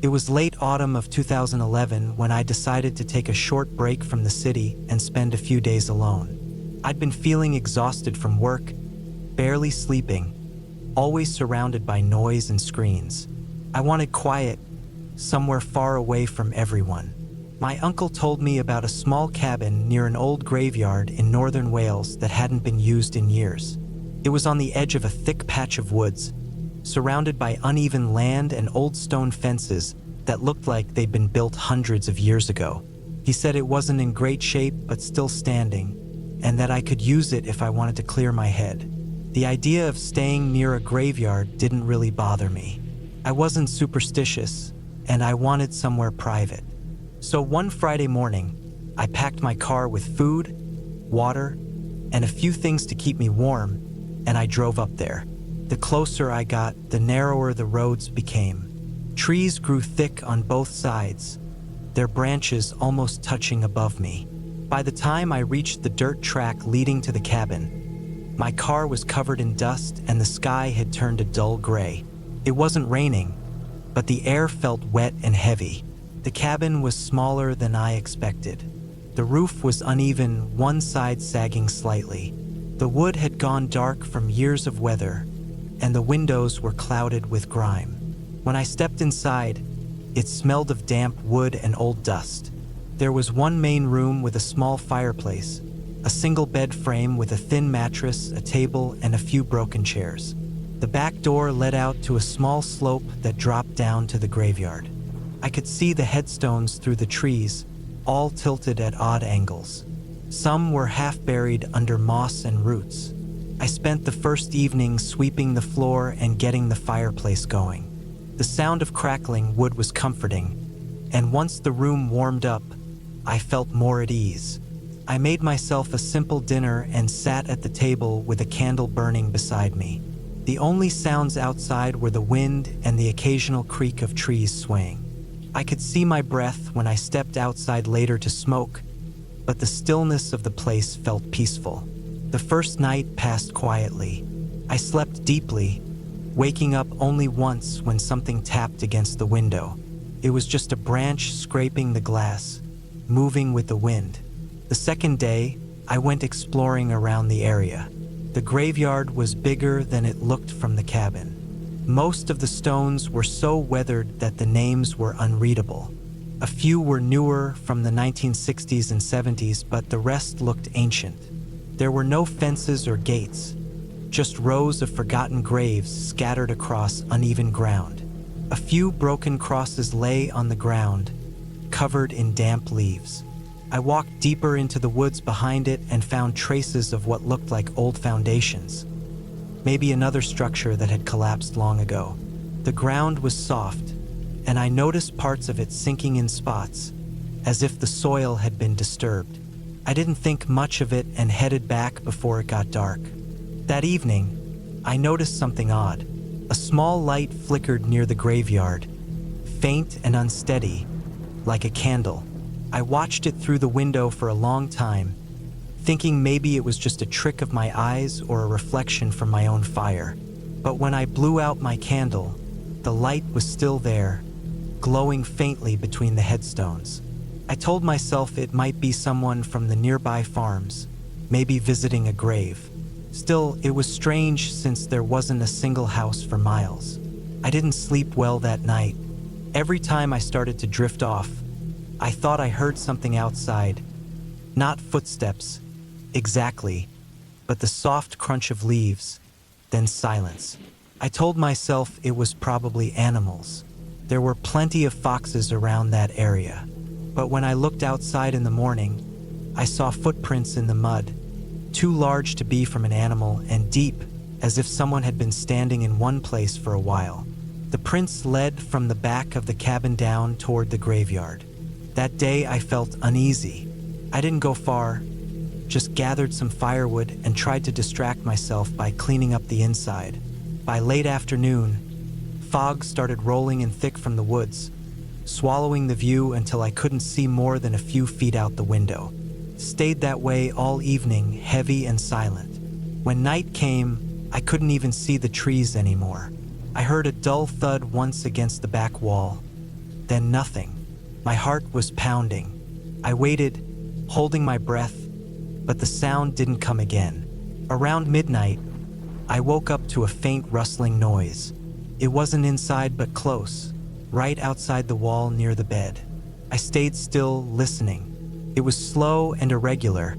It was late autumn of 2011 when I decided to take a short break from the city and spend a few days alone. I'd been feeling exhausted from work, barely sleeping, always surrounded by noise and screens. I wanted quiet, somewhere far away from everyone. My uncle told me about a small cabin near an old graveyard in northern Wales that hadn't been used in years. It was on the edge of a thick patch of woods, surrounded by uneven land and old stone fences that looked like they'd been built hundreds of years ago. He said it wasn't in great shape but still standing, and that I could use it if I wanted to clear my head. The idea of staying near a graveyard didn't really bother me. I wasn't superstitious, and I wanted somewhere private. So one Friday morning, I packed my car with food, water, and a few things to keep me warm, and I drove up there. The closer I got, the narrower the roads became. Trees grew thick on both sides, their branches almost touching above me. By the time I reached the dirt track leading to the cabin, my car was covered in dust and the sky had turned a dull gray. It wasn't raining, but the air felt wet and heavy. The cabin was smaller than I expected. The roof was uneven, one side sagging slightly. The wood had gone dark from years of weather, and the windows were clouded with grime. When I stepped inside, it smelled of damp wood and old dust. There was one main room with a small fireplace, a single bed frame with a thin mattress, a table, and a few broken chairs. The back door led out to a small slope that dropped down to the graveyard. I could see the headstones through the trees, all tilted at odd angles. Some were half buried under moss and roots. I spent the first evening sweeping the floor and getting the fireplace going. The sound of crackling wood was comforting, and once the room warmed up, I felt more at ease. I made myself a simple dinner and sat at the table with a candle burning beside me. The only sounds outside were the wind and the occasional creak of trees swaying. I could see my breath when I stepped outside later to smoke, but the stillness of the place felt peaceful. The first night passed quietly. I slept deeply, waking up only once when something tapped against the window. It was just a branch scraping the glass, moving with the wind. The second day, I went exploring around the area. The graveyard was bigger than it looked from the cabin. Most of the stones were so weathered that the names were unreadable. A few were newer, from the 1960s and 70s, but the rest looked ancient. There were no fences or gates, just rows of forgotten graves scattered across uneven ground. A few broken crosses lay on the ground, covered in damp leaves. I walked deeper into the woods behind it and found traces of what looked like old foundations. Maybe another structure that had collapsed long ago. The ground was soft, and I noticed parts of it sinking in spots, as if the soil had been disturbed. I didn't think much of it and headed back before it got dark. That evening, I noticed something odd. A small light flickered near the graveyard, faint and unsteady, like a candle. I watched it through the window for a long time, thinking maybe it was just a trick of my eyes or a reflection from my own fire. But when I blew out my candle, the light was still there, glowing faintly between the headstones. I told myself it might be someone from the nearby farms, maybe visiting a grave. Still, it was strange since there wasn't a single house for miles. I didn't sleep well that night. Every time I started to drift off, I thought I heard something outside. Not footsteps, exactly, but the soft crunch of leaves, then silence. I told myself it was probably animals. There were plenty of foxes around that area. But when I looked outside in the morning, I saw footprints in the mud, too large to be from an animal and deep, as if someone had been standing in one place for a while. The prints led from the back of the cabin down toward the graveyard. That day I felt uneasy. I didn't go far, just gathered some firewood and tried to distract myself by cleaning up the inside. By late afternoon, fog started rolling in thick from the woods, swallowing the view until I couldn't see more than a few feet out the window. Stayed that way all evening, heavy and silent. When night came, I couldn't even see the trees anymore. I heard a dull thud once against the back wall, then nothing. My heart was pounding. I waited, holding my breath, but the sound didn't come again. Around midnight, I woke up to a faint rustling noise. It wasn't inside but close, right outside the wall near the bed. I stayed still, listening. It was slow and irregular,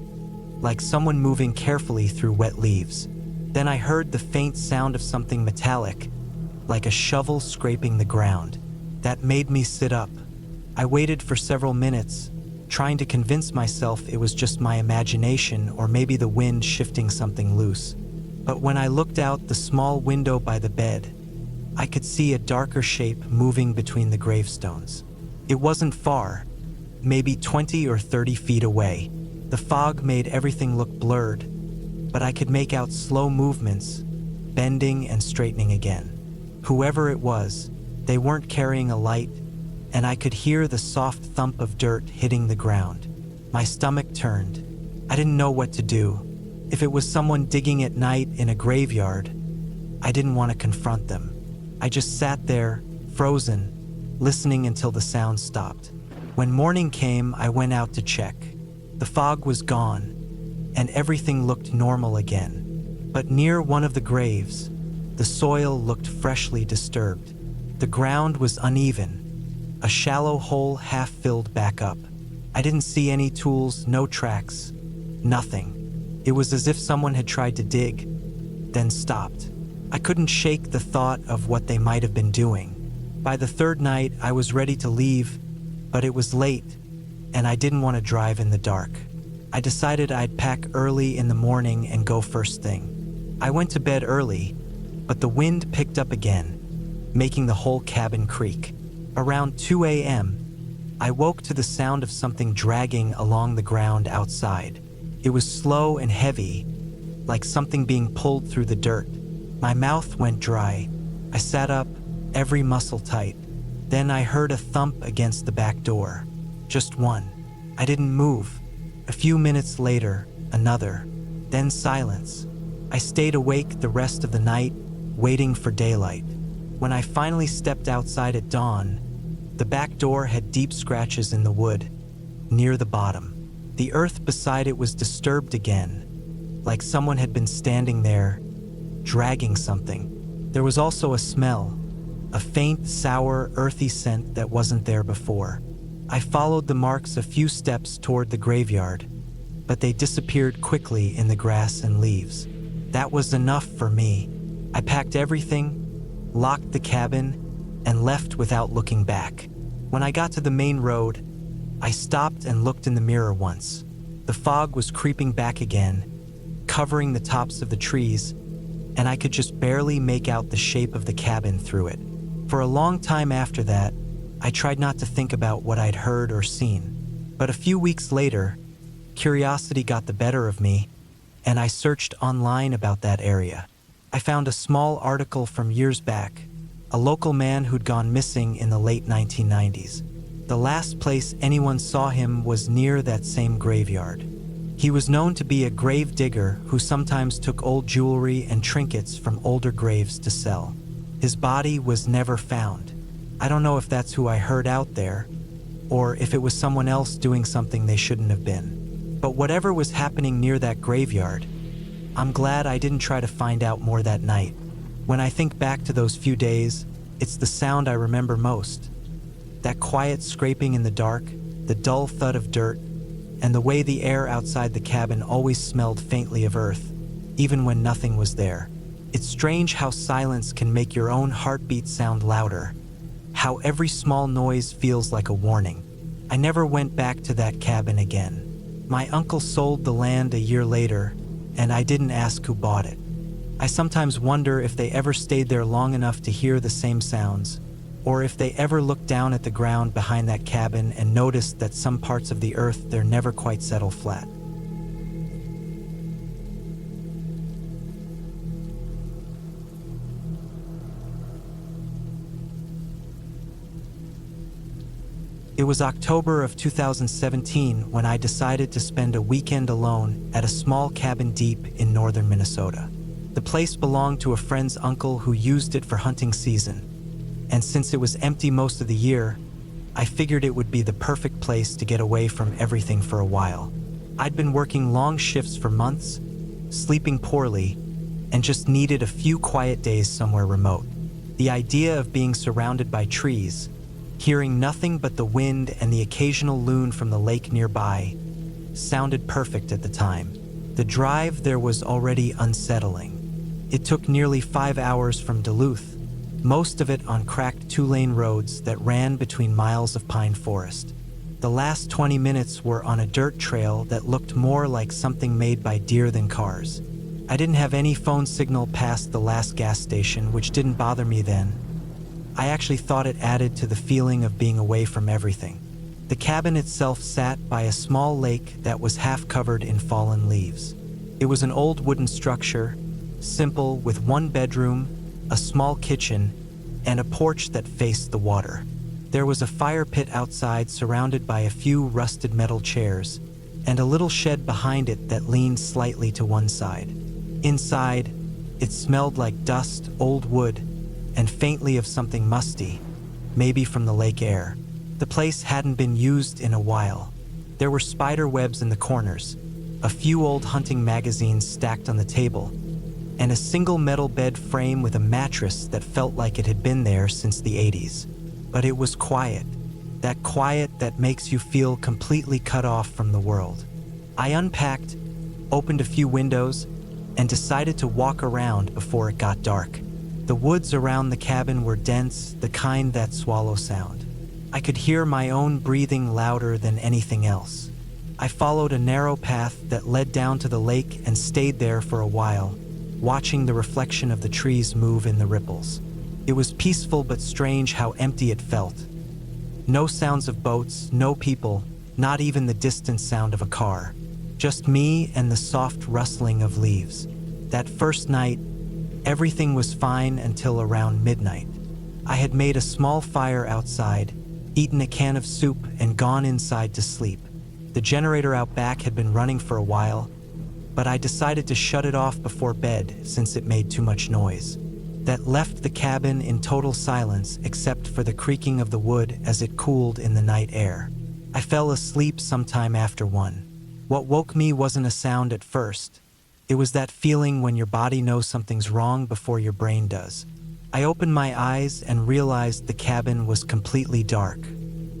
like someone moving carefully through wet leaves. Then I heard the faint sound of something metallic, like a shovel scraping the ground. That made me sit up. I waited for several minutes, trying to convince myself it was just my imagination or maybe the wind shifting something loose. But when I looked out the small window by the bed, I could see a darker shape moving between the gravestones. It wasn't far, maybe 20 or 30 feet away. The fog made everything look blurred, but I could make out slow movements, bending and straightening again. Whoever it was, they weren't carrying a light, and I could hear the soft thump of dirt hitting the ground. My stomach turned. I didn't know what to do. If it was someone digging at night in a graveyard, I didn't want to confront them. I just sat there, frozen, listening until the sound stopped. When morning came, I went out to check. The fog was gone, and everything looked normal again. But near one of the graves, the soil looked freshly disturbed. The ground was uneven, a shallow hole half filled back up. I didn't see any tools, no tracks, nothing. It was as if someone had tried to dig, then stopped. I couldn't shake the thought of what they might have been doing. By the third night, I was ready to leave, but it was late, and I didn't want to drive in the dark. I decided I'd pack early in the morning and go first thing. I went to bed early, but the wind picked up again, making the whole cabin creak. Around 2 a.m., I woke to the sound of something dragging along the ground outside. It was slow and heavy, like something being pulled through the dirt. My mouth went dry. I sat up, every muscle tight. Then I heard a thump against the back door. Just one. I didn't move. A few minutes later, another. Then silence. I stayed awake the rest of the night, waiting for daylight. When I finally stepped outside at dawn, the back door had deep scratches in the wood, near the bottom. The earth beside it was disturbed again, like someone had been standing there, dragging something. There was also a smell, a faint, sour, earthy scent that wasn't there before. I followed the marks a few steps toward the graveyard, but they disappeared quickly in the grass and leaves. That was enough for me. I packed everything, locked the cabin, and left without looking back. When I got to the main road, I stopped and looked in the mirror once. The fog was creeping back again, covering the tops of the trees, and I could just barely make out the shape of the cabin through it. For a long time after that, I tried not to think about what I'd heard or seen. But a few weeks later, curiosity got the better of me, and I searched online about that area. I found a small article from years back, a local man who'd gone missing in the late 1990s. The last place anyone saw him was near that same graveyard. He was known to be a grave digger who sometimes took old jewelry and trinkets from older graves to sell. His body was never found. I don't know if that's who I heard out there, or if it was someone else doing something they shouldn't have been. But whatever was happening near that graveyard, I'm glad I didn't try to find out more that night. When I think back to those few days, it's the sound I remember most. That quiet scraping in the dark, the dull thud of dirt, and the way the air outside the cabin always smelled faintly of earth, even when nothing was there. It's strange how silence can make your own heartbeat sound louder, how every small noise feels like a warning. I never went back to that cabin again. My uncle sold the land a year later, and I didn't ask who bought it. I sometimes wonder if they ever stayed there long enough to hear the same sounds, or if they ever looked down at the ground behind that cabin and noticed that some parts of the earth there never quite settle flat. It was October of 2017 when I decided to spend a weekend alone at a small cabin deep in northern Minnesota. The place belonged to a friend's uncle who used it for hunting season, and since it was empty most of the year, I figured it would be the perfect place to get away from everything for a while. I'd been working long shifts for months, sleeping poorly, and just needed a few quiet days somewhere remote. The idea of being surrounded by trees, hearing nothing but the wind and the occasional loon from the lake nearby, sounded perfect at the time. The drive there was already unsettling. It took nearly 5 hours from Duluth, most of it on cracked 2-lane roads that ran between miles of pine forest. The last 20 minutes were on a dirt trail that looked more like something made by deer than cars. I didn't have any phone signal past the last gas station, which didn't bother me then. I actually thought it added to the feeling of being away from everything. The cabin itself sat by a small lake that was half covered in fallen leaves. It was an old wooden structure, simple, with one bedroom, a small kitchen, and a porch that faced the water. There was a fire pit outside surrounded by a few rusted metal chairs, and a little shed behind it that leaned slightly to one side. Inside, it smelled like dust, old wood, and faintly of something musty, maybe from the lake air. The place hadn't been used in a while. There were spider webs in the corners, a few old hunting magazines stacked on the table, and a single metal bed frame with a mattress that felt like it had been there since the 80s. But it was quiet, that quiet that makes you feel completely cut off from the world. I unpacked, opened a few windows, and decided to walk around before it got dark. The woods around the cabin were dense, the kind that swallow sound. I could hear my own breathing louder than anything else. I followed a narrow path that led down to the lake and stayed there for a while, watching the reflection of the trees move in the ripples. It was peaceful but strange how empty it felt. No sounds of boats, no people, not even the distant sound of a car. Just me and the soft rustling of leaves. That first night, everything was fine until around midnight. I had made a small fire outside, eaten a can of soup, and gone inside to sleep. The generator out back had been running for a while, but I decided to shut it off before bed since it made too much noise. That left the cabin in total silence except for the creaking of the wood as it cooled in the night air. I fell asleep sometime after 1. What woke me wasn't a sound at first. It was that feeling when your body knows something's wrong before your brain does. I opened my eyes and realized the cabin was completely dark.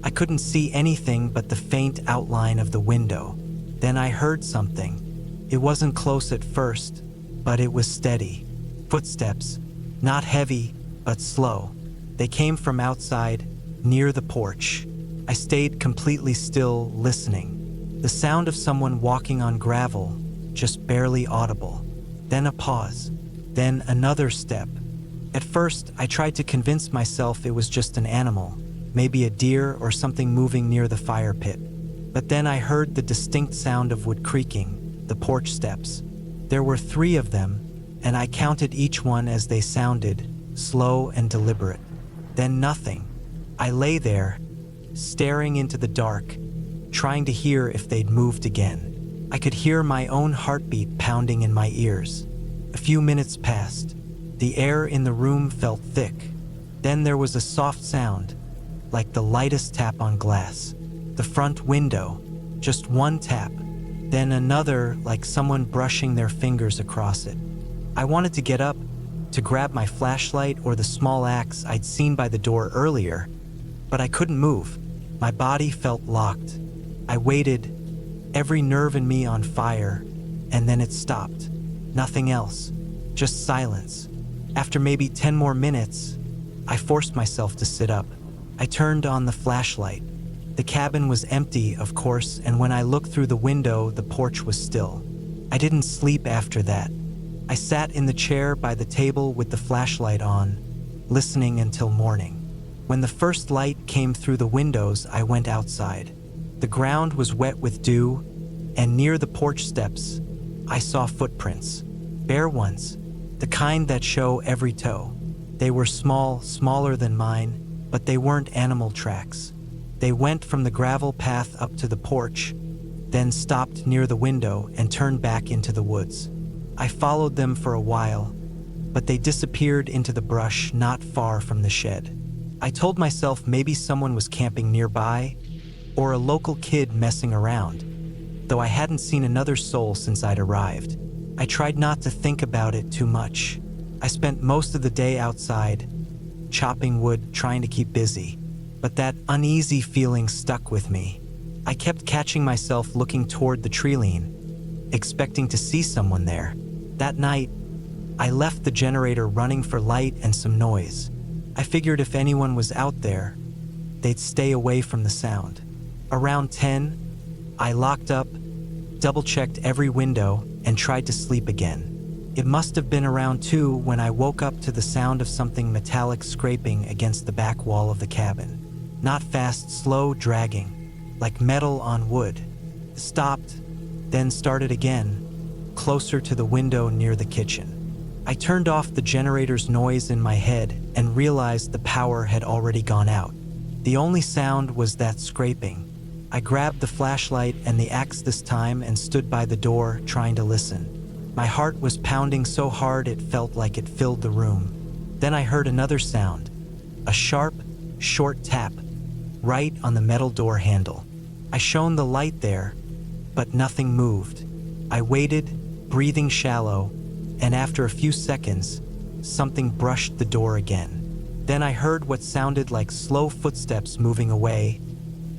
I couldn't see anything but the faint outline of the window. Then I heard something. It wasn't close at first, but it was steady. Footsteps, not heavy, but slow. They came from outside, near the porch. I stayed completely still, listening. The sound of someone walking on gravel, just barely audible. Then a pause. Then another step. At first, I tried to convince myself it was just an animal, maybe a deer or something moving near the fire pit. But then I heard the distinct sound of wood creaking, the porch steps. There were 3 of them, and I counted each one as they sounded, slow and deliberate. Then nothing. I lay there, staring into the dark, trying to hear if they'd moved again. I could hear my own heartbeat pounding in my ears. A few minutes passed. The air in the room felt thick. Then there was a soft sound, like the lightest tap on glass. The front window, just one tap. Then another, like someone brushing their fingers across it. I wanted to get up, to grab my flashlight or the small axe I'd seen by the door earlier, but I couldn't move. My body felt locked. I waited, every nerve in me on fire, and then it stopped. Nothing else, just silence. After maybe 10 more minutes, I forced myself to sit up. I turned on the flashlight. The cabin was empty, of course, and when I looked through the window, the porch was still. I didn't sleep after that. I sat in the chair by the table with the flashlight on, listening until morning. When the first light came through the windows, I went outside. The ground was wet with dew, and near the porch steps, I saw footprints. Bare ones, the kind that show every toe. They were small, smaller than mine, but they weren't animal tracks. They went from the gravel path up to the porch, then stopped near the window and turned back into the woods. I followed them for a while, but they disappeared into the brush not far from the shed. I told myself maybe someone was camping nearby or a local kid messing around, though I hadn't seen another soul since I'd arrived. I tried not to think about it too much. I spent most of the day outside, chopping wood, trying to keep busy, but that uneasy feeling stuck with me. I kept catching myself looking toward the treeline, expecting to see someone there. That night, I left the generator running for light and some noise. I figured if anyone was out there, they'd stay away from the sound. Around 10, I locked up, double-checked every window, and tried to sleep again. It must have been around 2 when I woke up to the sound of something metallic scraping against the back wall of the cabin. Not fast, slow, dragging, like metal on wood. It stopped, then started again, closer to the window near the kitchen. I turned off the generator's noise in my head and realized the power had already gone out. The only sound was that scraping. I grabbed the flashlight and the axe this time and stood by the door, trying to listen. My heart was pounding so hard it felt like it filled the room. Then I heard another sound, a sharp, short tap, right on the metal door handle. I shone the light there, but nothing moved. I waited, breathing shallow, and after a few seconds, something brushed the door again. Then I heard what sounded like slow footsteps moving away,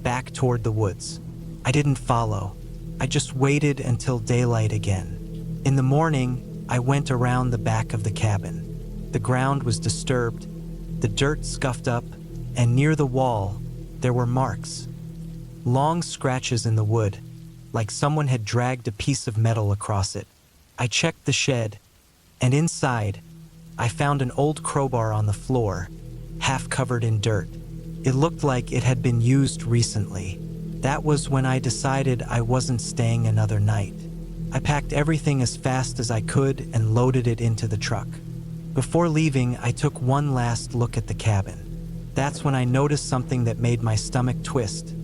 back toward the woods. I didn't follow. I just waited until daylight again. In the morning, I went around the back of the cabin. The ground was disturbed, the dirt scuffed up, and near the wall, there were marks. Long scratches in the wood, like someone had dragged a piece of metal across it. I checked the shed, and inside, I found an old crowbar on the floor, half covered in dirt. It looked like it had been used recently. That was when I decided I wasn't staying another night. I packed everything as fast as I could and loaded it into the truck. Before leaving, I took one last look at the cabin. That's when I noticed something that made my stomach twist.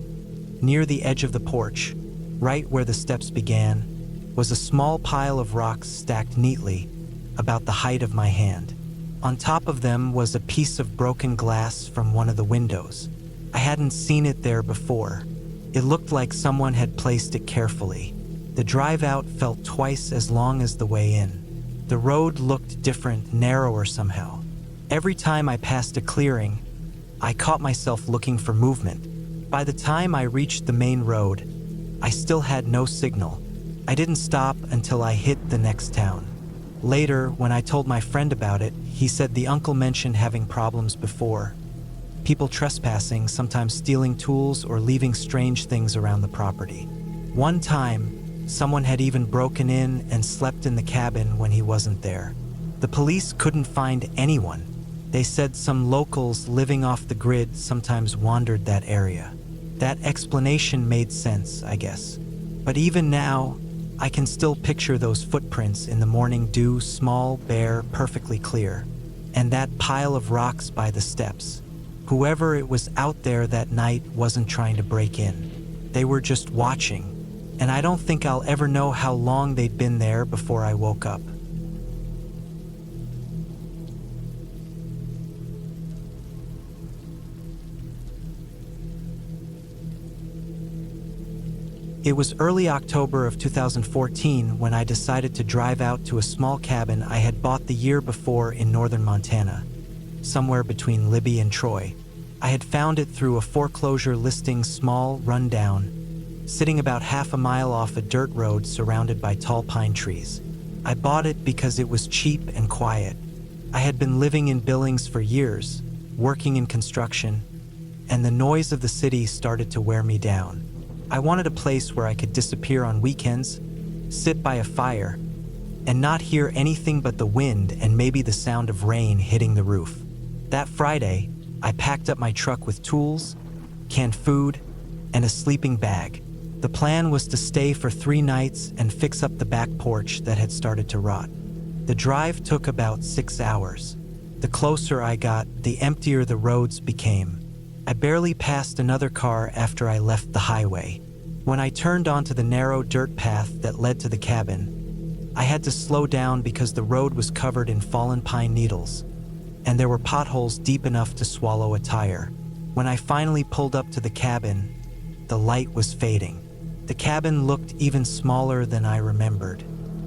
Near the edge of the porch, right where the steps began, was a small pile of rocks stacked neatly, about the height of my hand. On top of them was a piece of broken glass from one of the windows. I hadn't seen it there before. It looked like someone had placed it carefully. The drive out felt twice as long as the way in. The road looked different, narrower somehow. Every time I passed a clearing, I caught myself looking for movement. By the time I reached the main road, I still had no signal. I didn't stop until I hit the next town. Later, when I told my friend about it, he said the uncle mentioned having problems before. People trespassing, sometimes stealing tools or leaving strange things around the property. One time, someone had even broken in and slept in the cabin when he wasn't there. The police couldn't find anyone. They said some locals living off the grid sometimes wandered that area. That explanation made sense, I guess. But even now, I can still picture those footprints in the morning dew, small, bare, perfectly clear. And that pile of rocks by the steps. Whoever it was out there that night wasn't trying to break in. They were just watching. And I don't think I'll ever know how long they'd been there before I woke up. It was early October of 2014 when I decided to drive out to a small cabin I had bought the year before in northern Montana, somewhere between Libby and Troy. I had found it through a foreclosure listing, small, rundown, sitting about half a mile off a dirt road surrounded by tall pine trees. I bought it because it was cheap and quiet. I had been living in Billings for years, working in construction, and the noise of the city started to wear me down. I wanted a place where I could disappear on weekends, sit by a fire, and not hear anything but the wind and maybe the sound of rain hitting the roof. That Friday, I packed up my truck with tools, canned food, and a sleeping bag. The plan was to stay for 3 nights and fix up the back porch that had started to rot. The drive took about 6 hours. The closer I got, the emptier the roads became. I barely passed another car after I left the highway. When I turned onto the narrow dirt path that led to the cabin, I had to slow down because the road was covered in fallen pine needles, and there were potholes deep enough to swallow a tire. When I finally pulled up to the cabin, the light was fading. The cabin looked even smaller than I remembered.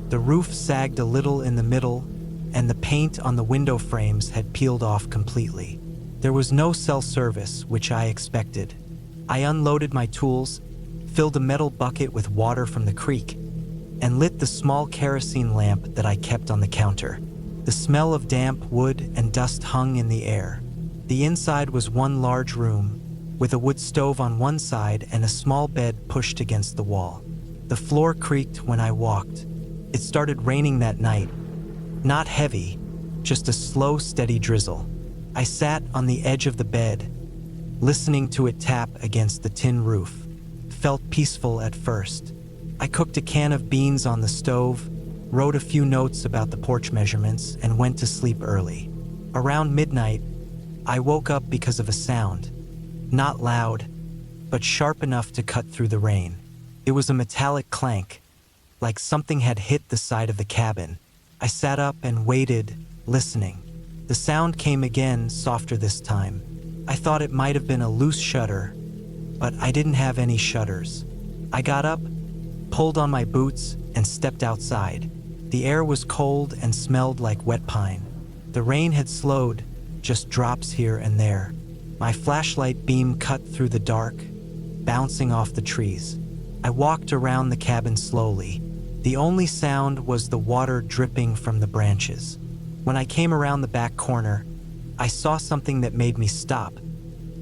The roof sagged a little in the middle, and the paint on the window frames had peeled off completely. There was no cell service, which I expected. I unloaded my tools, filled a metal bucket with water from the creek, and lit the small kerosene lamp that I kept on the counter. The smell of damp wood and dust hung in the air. The inside was one large room, with a wood stove on one side and a small bed pushed against the wall. The floor creaked when I walked. It started raining that night. Not heavy, just a slow, steady drizzle. I sat on the edge of the bed, listening to it tap against the tin roof. Felt peaceful at first. I cooked a can of beans on the stove, wrote a few notes about the porch measurements, and went to sleep early. Around midnight, I woke up because of a sound. Not loud, but sharp enough to cut through the rain. It was a metallic clank, like something had hit the side of the cabin. I sat up and waited, listening. The sound came again, softer this time. I thought it might have been a loose shutter, but I didn't have any shutters. I got up, pulled on my boots, and stepped outside. The air was cold and smelled like wet pine. The rain had slowed, just drops here and there. My flashlight beam cut through the dark, bouncing off the trees. I walked around the cabin slowly. The only sound was the water dripping from the branches. When I came around the back corner, I saw something that made me stop.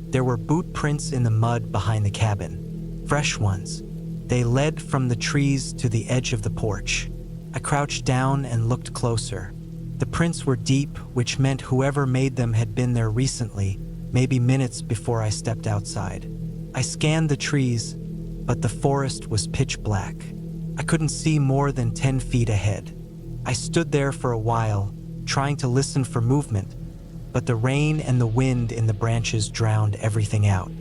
There were boot prints in the mud behind the cabin, fresh ones. They led from the trees to the edge of the porch. I crouched down and looked closer. The prints were deep, which meant whoever made them had been there recently, maybe minutes before I stepped outside. I scanned the trees, but the forest was pitch black. I couldn't see more than 10 feet ahead. I stood there for a while, trying to listen for movement, but the rain and the wind in the branches drowned everything out.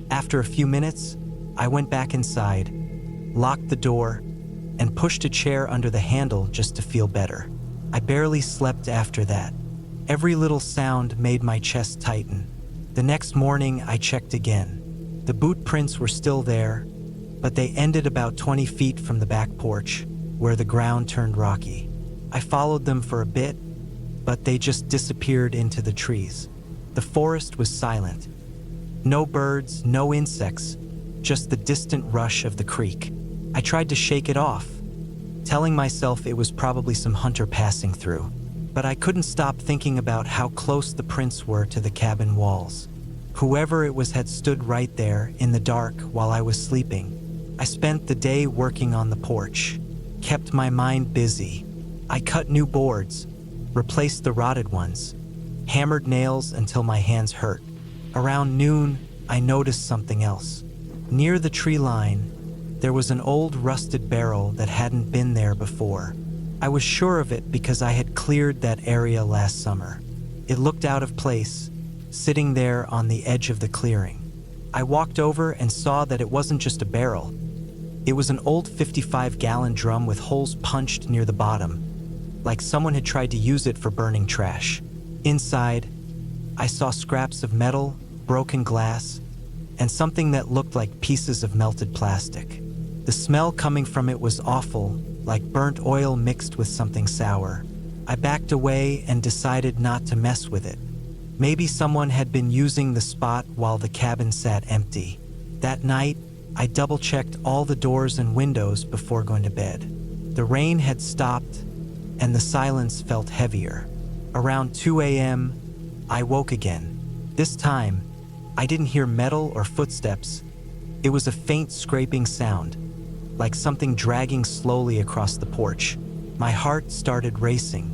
After a few minutes, I went back inside, locked the door, and pushed a chair under the handle just to feel better. I barely slept after that. Every little sound made my chest tighten. The next morning, I checked again. The boot prints were still there, but they ended about 20 feet from the back porch, where the ground turned rocky. I followed them for a bit, but they just disappeared into the trees. The forest was silent. No birds, no insects, just the distant rush of the creek. I tried to shake it off, telling myself it was probably some hunter passing through. But I couldn't stop thinking about how close the prints were to the cabin walls. Whoever it was had stood right there in the dark while I was sleeping. I spent the day working on the porch, kept my mind busy. I cut new boards, replaced the rotted ones, hammered nails until my hands hurt. Around noon, I noticed something else. Near the tree line, there was an old rusted barrel that hadn't been there before. I was sure of it because I had cleared that area last summer. It looked out of place, sitting there on the edge of the clearing. I walked over and saw that it wasn't just a barrel. It was an old 55-gallon drum with holes punched near the bottom, like someone had tried to use it for burning trash. Inside, I saw scraps of metal, broken glass, and something that looked like pieces of melted plastic. The smell coming from it was awful, like burnt oil mixed with something sour. I backed away and decided not to mess with it. Maybe someone had been using the spot while the cabin sat empty. That night, I double-checked all the doors and windows before going to bed. The rain had stopped, and the silence felt heavier. Around 2 a.m., I woke again. This time, I didn't hear metal or footsteps. It was a faint scraping sound, like something dragging slowly across the porch. My heart started racing.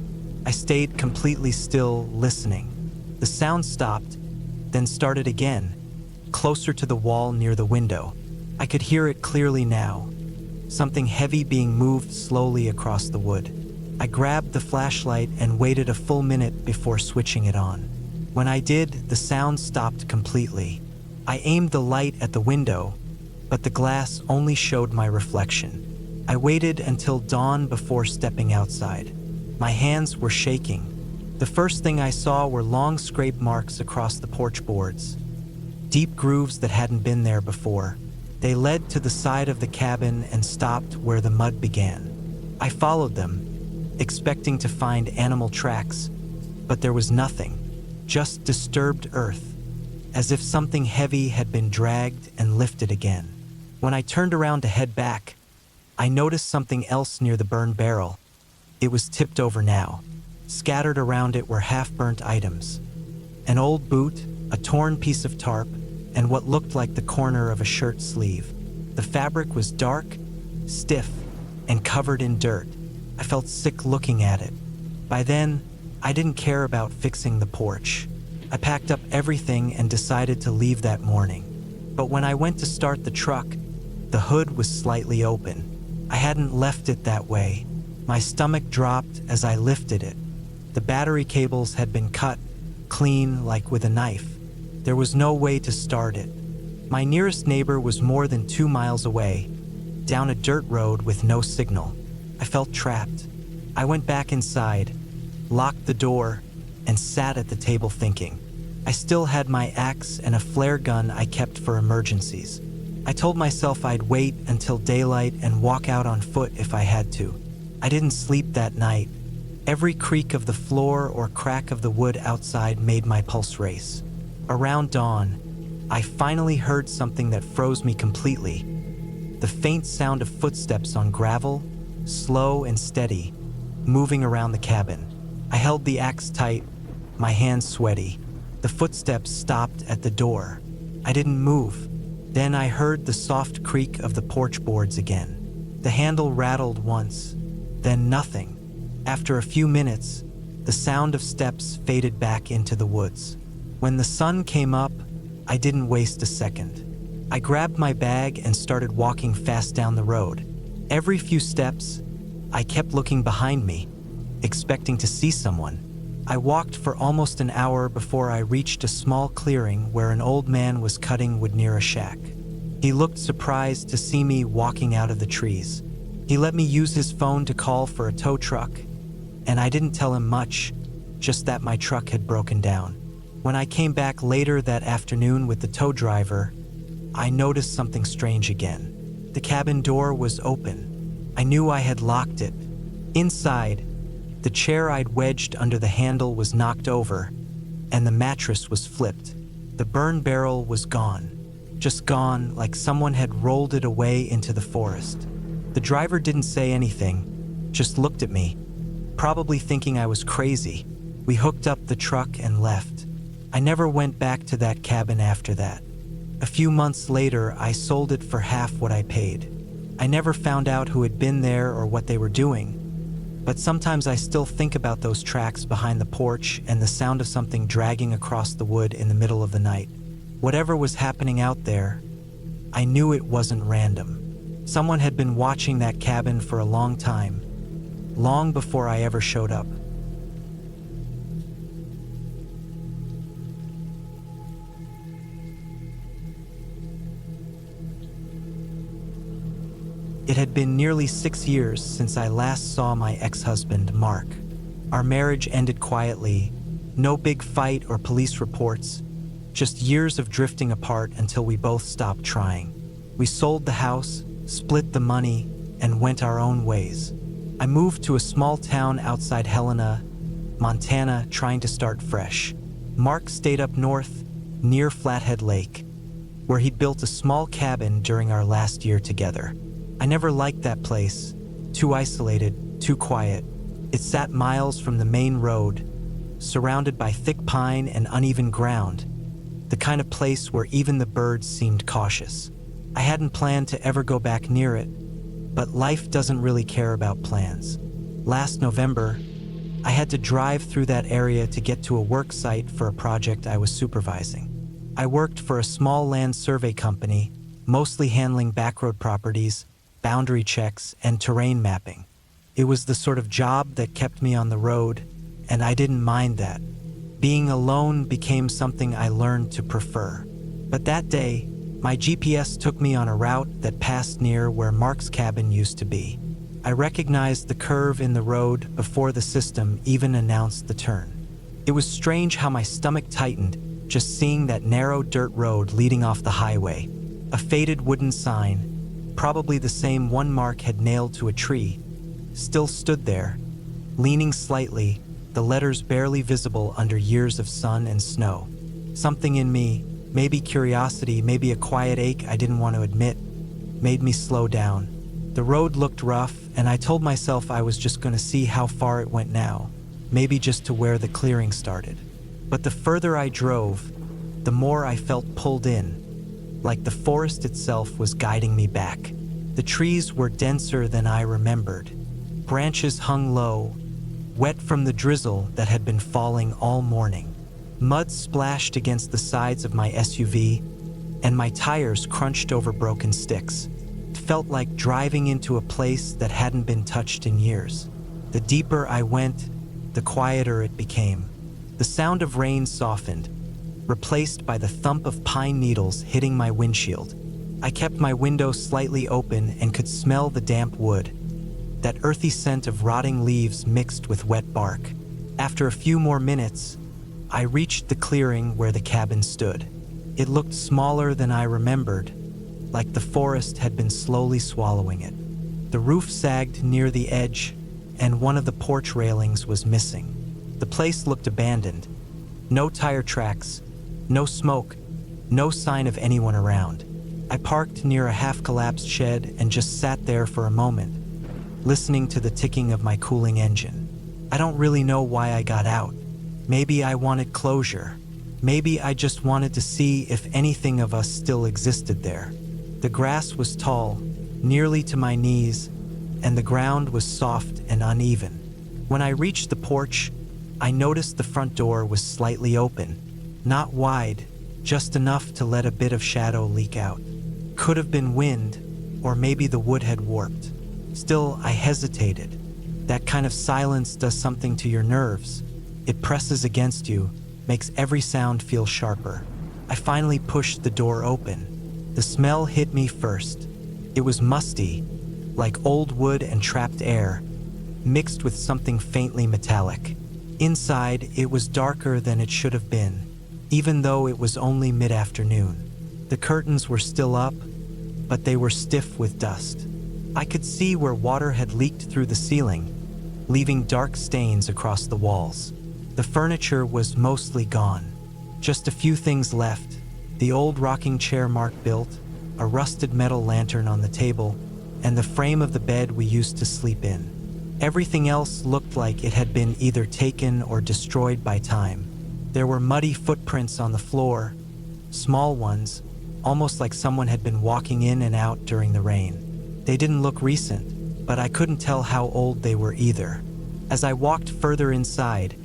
I stayed completely still, listening. The sound stopped, then started again, closer to the wall near the window. I could hear it clearly now, something heavy being moved slowly across the wood. I grabbed the flashlight and waited a full minute before switching it on. When I did, the sound stopped completely. I aimed the light at the window, but the glass only showed my reflection. I waited until dawn before stepping outside. My hands were shaking, The first thing I saw were long scrape marks across the porch boards, deep grooves that hadn't been there before. They led to the side of the cabin and stopped where the mud began. I followed them, expecting to find animal tracks, but there was nothing, just disturbed earth, as if something heavy had been dragged and lifted again. When I turned around to head back, I noticed something else near the burned barrel. It was tipped over now. Scattered around it were half-burnt items. An old boot, a torn piece of tarp, and what looked like the corner of a shirt sleeve. The fabric was dark, stiff, and covered in dirt. I felt sick looking at it. By then, I didn't care about fixing the porch. I packed up everything and decided to leave that morning. But when I went to start the truck, the hood was slightly open. I hadn't left it that way. My stomach dropped as I lifted it. The battery cables had been cut, clean like with a knife. There was no way to start it. My nearest neighbor was more than 2 miles away, down a dirt road with no signal. I felt trapped. I went back inside, locked the door, and sat at the table thinking. I still had my axe and a flare gun I kept for emergencies. I told myself I'd wait until daylight and walk out on foot if I had to. I didn't sleep that night. Every creak of the floor or crack of the wood outside made my pulse race. Around dawn, I finally heard something that froze me completely. The faint sound of footsteps on gravel, slow and steady, moving around the cabin. I held the axe tight, my hands sweaty. The footsteps stopped at the door. I didn't move. Then I heard the soft creak of the porch boards again. The handle rattled once, then nothing. After a few minutes, the sound of steps faded back into the woods. When the sun came up, I didn't waste a second. I grabbed my bag and started walking fast down the road. Every few steps, I kept looking behind me, expecting to see someone. I walked for almost an hour before I reached a small clearing where an old man was cutting wood near a shack. He looked surprised to see me walking out of the trees. He let me use his phone to call for a tow truck, and I didn't tell him much, just that my truck had broken down. When I came back later that afternoon with the tow driver, I noticed something strange again. The cabin door was open. I knew I had locked it. Inside, the chair I'd wedged under the handle was knocked over, and the mattress was flipped. The burn barrel was gone. Just gone, like someone had rolled it away into the forest. The driver didn't say anything, just looked at me, probably thinking I was crazy. We hooked up the truck and left. I never went back to that cabin after that. A few months later, I sold it for half what I paid. I never found out who had been there or what they were doing, but sometimes I still think about those tracks behind the porch and the sound of something dragging across the wood in the middle of the night. Whatever was happening out there, I knew it wasn't random. Someone had been watching that cabin for a long time, long before I ever showed up. It had been nearly 6 years since I last saw my ex-husband, Mark. Our marriage ended quietly, no big fight or police reports, just years of drifting apart until we both stopped trying. We sold the house, split the money, and went our own ways. I moved to a small town outside Helena, Montana, trying to start fresh. Mark stayed up north, near Flathead Lake, where he'd built a small cabin during our last year together. I never liked that place. Too isolated, too quiet. It sat miles from the main road, surrounded by thick pine and uneven ground, the kind of place where even the birds seemed cautious. I hadn't planned to ever go back near it, but life doesn't really care about plans. Last November, I had to drive through that area to get to a work site for a project I was supervising. I worked for a small land survey company, mostly handling backroad properties, boundary checks, and terrain mapping. It was the sort of job that kept me on the road, and I didn't mind that. Being alone became something I learned to prefer. But that day, my GPS took me on a route that passed near where Mark's cabin used to be. I recognized the curve in the road before the system even announced the turn. It was strange how my stomach tightened just seeing that narrow dirt road leading off the highway. A faded wooden sign, probably the same one Mark had nailed to a tree, still stood there, leaning slightly, the letters barely visible under years of sun and snow. Something in me, maybe curiosity, maybe a quiet ache I didn't want to admit, made me slow down. The road looked rough, and I told myself I was just going to see how far it went now, maybe just to where the clearing started. But the further I drove, the more I felt pulled in, like the forest itself was guiding me back. The trees were denser than I remembered. Branches hung low, wet from the drizzle that had been falling all morning. Mud splashed against the sides of my SUV, and my tires crunched over broken sticks. It felt like driving into a place that hadn't been touched in years. The deeper I went, the quieter it became. The sound of rain softened, replaced by the thump of pine needles hitting my windshield. I kept my window slightly open and could smell the damp wood, that earthy scent of rotting leaves mixed with wet bark. After a few more minutes, I reached the clearing where the cabin stood. It looked smaller than I remembered, like the forest had been slowly swallowing it. The roof sagged near the edge, and one of the porch railings was missing. The place looked abandoned. No tire tracks, no smoke, no sign of anyone around. I parked near a half-collapsed shed and just sat there for a moment, listening to the ticking of my cooling engine. I don't really know why I got out. Maybe I wanted closure. Maybe I just wanted to see if anything of us still existed there. The grass was tall, nearly to my knees, and the ground was soft and uneven. When I reached the porch, I noticed the front door was slightly open, not wide, just enough to let a bit of shadow leak out. Could have been wind, or maybe the wood had warped. Still, I hesitated. That kind of silence does something to your nerves. It presses against you, makes every sound feel sharper. I finally pushed the door open. The smell hit me first. It was musty, like old wood and trapped air, mixed with something faintly metallic. Inside, it was darker than it should have been, even though it was only mid-afternoon. The curtains were still up, but they were stiff with dust. I could see where water had leaked through the ceiling, leaving dark stains across the walls. The furniture was mostly gone. Just a few things left: the old rocking chair Mark built, a rusted metal lantern on the table, and the frame of the bed we used to sleep in. Everything else looked like it had been either taken or destroyed by time. There were muddy footprints on the floor, small ones, almost like someone had been walking in and out during the rain. They didn't look recent, but I couldn't tell how old they were either. As I walked further inside,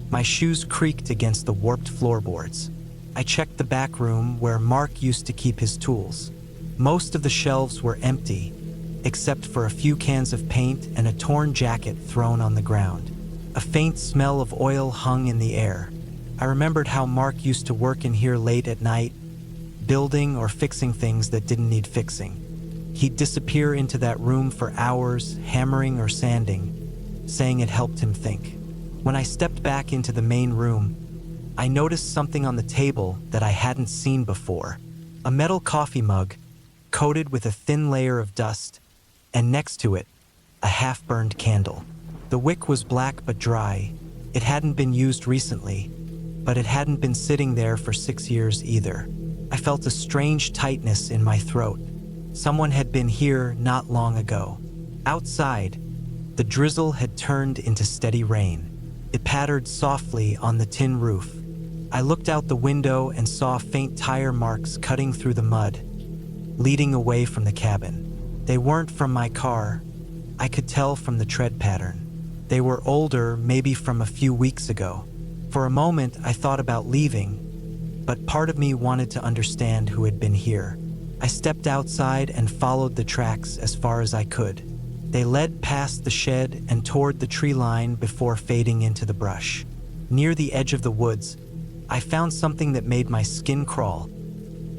my shoes creaked against the warped floorboards. I checked the back room where Mark used to keep his tools. Most of the shelves were empty, except for a few cans of paint and a torn jacket thrown on the ground. A faint smell of oil hung in the air. I remembered how Mark used to work in here late at night, building or fixing things that didn't need fixing. He'd disappear into that room for hours, hammering or sanding, saying it helped him think. When I stepped back into the main room, I noticed something on the table that I hadn't seen before. A metal coffee mug, coated with a thin layer of dust, and next to it, a half-burned candle. The wick was black but dry. It hadn't been used recently, but it hadn't been sitting there for 6 years either. I felt a strange tightness in my throat. Someone had been here not long ago. Outside, the drizzle had turned into steady rain. It pattered softly on the tin roof. I looked out the window and saw faint tire marks cutting through the mud, leading away from the cabin. They weren't from my car. I could tell from the tread pattern. They were older, maybe from a few weeks ago. For a moment, I thought about leaving, but part of me wanted to understand who had been here. I stepped outside and followed the tracks as far as I could. They led past the shed and toward the tree line before fading into the brush. Near the edge of the woods, I found something that made my skin crawl.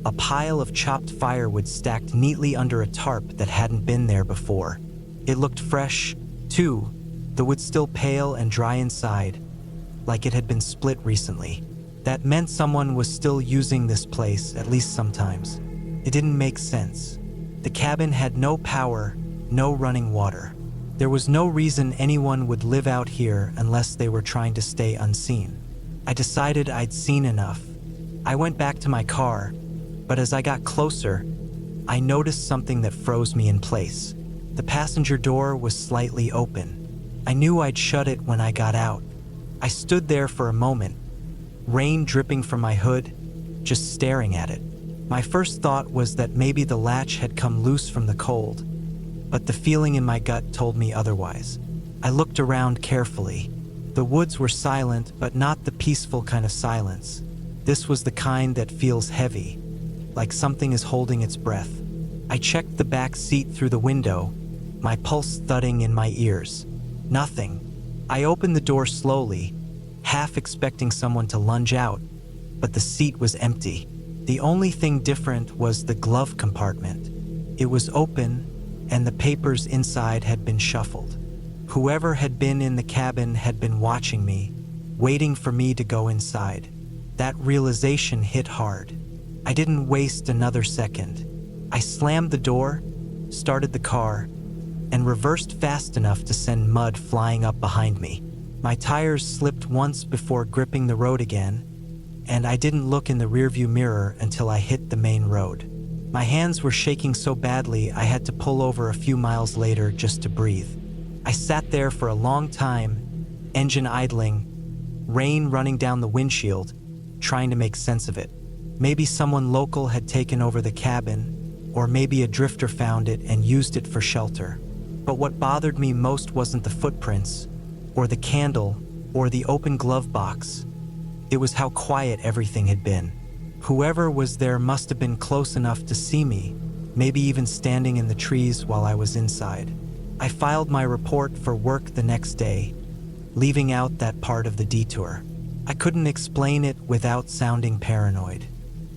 A pile of chopped firewood stacked neatly under a tarp that hadn't been there before. It looked fresh, too, the wood still pale and dry inside, like it had been split recently. That meant someone was still using this place, at least sometimes. It didn't make sense. The cabin had no power, no running water. There was no reason anyone would live out here unless they were trying to stay unseen. I decided I'd seen enough. I went back to my car, but as I got closer, I noticed something that froze me in place. The passenger door was slightly open. I knew I'd shut it when I got out. I stood there for a moment, rain dripping from my hood, just staring at it. My first thought was that maybe the latch had come loose from the cold, but the feeling in my gut told me otherwise. I looked around carefully. The woods were silent, but not the peaceful kind of silence. This was the kind that feels heavy, like something is holding its breath. I checked the back seat through the window, my pulse thudding in my ears. Nothing. I opened the door slowly, half expecting someone to lunge out, but the seat was empty. The only thing different was the glove compartment. It was open, and the papers inside had been shuffled. Whoever had been in the cabin had been watching me, waiting for me to go inside. That realization hit hard. I didn't waste another second. I slammed the door, started the car, and reversed fast enough to send mud flying up behind me. My tires slipped once before gripping the road again, and I didn't look in the rearview mirror until I hit the main road. My hands were shaking so badly I had to pull over a few miles later just to breathe. I sat there for a long time, engine idling, rain running down the windshield, trying to make sense of it. Maybe someone local had taken over the cabin, or maybe a drifter found it and used it for shelter. But what bothered me most wasn't the footprints, or the candle, or the open glove box. It was how quiet everything had been. Whoever was there must have been close enough to see me, maybe even standing in the trees while I was inside. I filed my report for work the next day, leaving out that part of the detour. I couldn't explain it without sounding paranoid.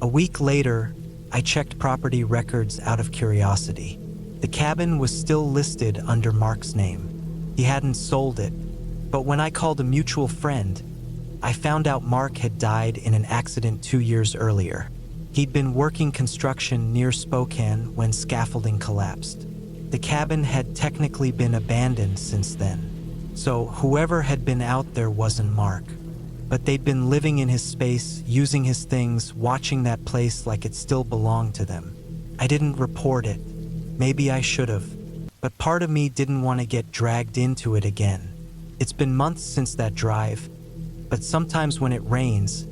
A week later, I checked property records out of curiosity. The cabin was still listed under Mark's name. He hadn't sold it, but when I called a mutual friend, I found out Mark had died in an accident 2 years earlier. He'd been working construction near Spokane when scaffolding collapsed. The cabin had technically been abandoned since then, so whoever had been out there wasn't Mark. But they'd been living in his space, using his things, watching that place like it still belonged to them. I didn't report it. Maybe I should have. But part of me didn't want to get dragged into it again. It's been months since that drive, but sometimes when it rains,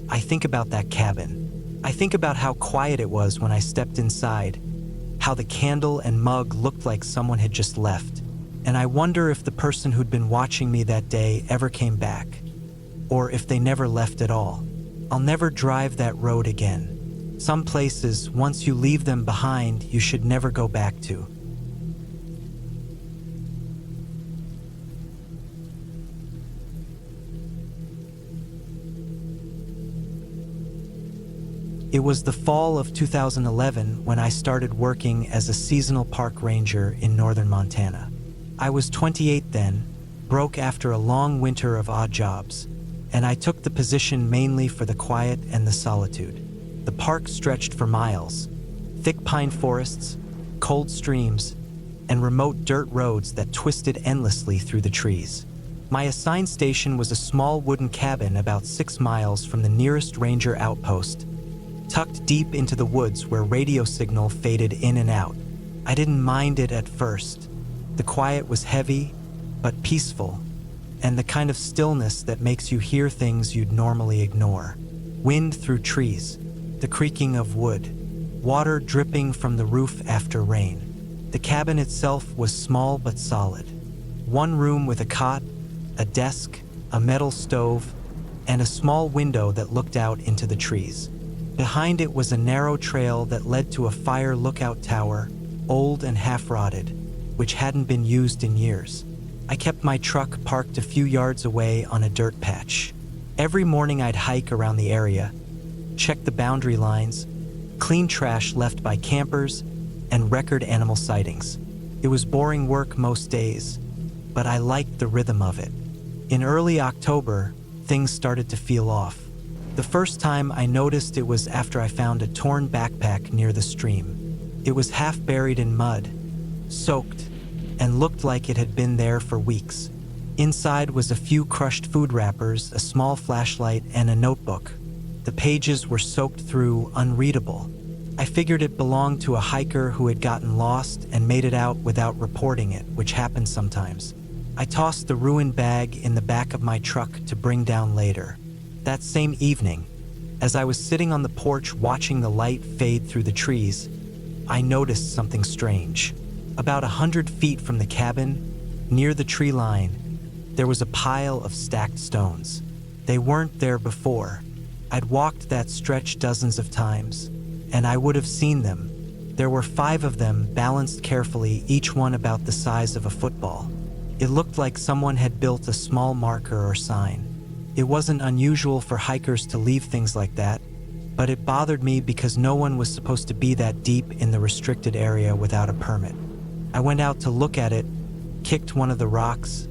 I think about that cabin. I think about how quiet it was when I stepped inside, how the candle and mug looked like someone had just left. And I wonder if the person who'd been watching me that day ever came back, or if they never left at all. I'll never drive that road again. Some places, once you leave them behind, you should never go back to. It was the fall of 2011 when I started working as a seasonal park ranger in northern Montana. I was 28 then, broke after a long winter of odd jobs, and I took the position mainly for the quiet and the solitude. The park stretched for miles, thick pine forests, cold streams, and remote dirt roads that twisted endlessly through the trees. My assigned station was a small wooden cabin about 6 miles from the nearest ranger outpost, tucked deep into the woods where radio signal faded in and out. I didn't mind it at first. The quiet was heavy, but peaceful, and the kind of stillness that makes you hear things you'd normally ignore. Wind through trees, the creaking of wood, water dripping from the roof after rain. The cabin itself was small but solid. One room with a cot, a desk, a metal stove, and a small window that looked out into the trees. Behind it was a narrow trail that led to a fire lookout tower, old and half-rotted, which hadn't been used in years. I kept my truck parked a few yards away on a dirt patch. Every morning I'd hike around the area, check the boundary lines, clean trash left by campers, and record animal sightings. It was boring work most days, but I liked the rhythm of it. In early October, things started to feel off. The first time I noticed it was after I found a torn backpack near the stream. It was half buried in mud, soaked, and looked like it had been there for weeks. Inside was a few crushed food wrappers, a small flashlight, and a notebook. The pages were soaked through, unreadable. I figured it belonged to a hiker who had gotten lost and made it out without reporting it, which happens sometimes. I tossed the ruined bag in the back of my truck to bring down later. That same evening, as I was sitting on the porch watching the light fade through the trees, I noticed something strange. About 100 feet from the cabin, near the tree line, there was a pile of stacked stones. They weren't there before. I'd walked that stretch dozens of times, and I would have seen them. There were 5 of them, balanced carefully, each one about the size of a football. It looked like someone had built a small marker or sign. It wasn't unusual for hikers to leave things like that, but it bothered me because no one was supposed to be that deep in the restricted area without a permit. I went out to look at it, kicked one of the rocks,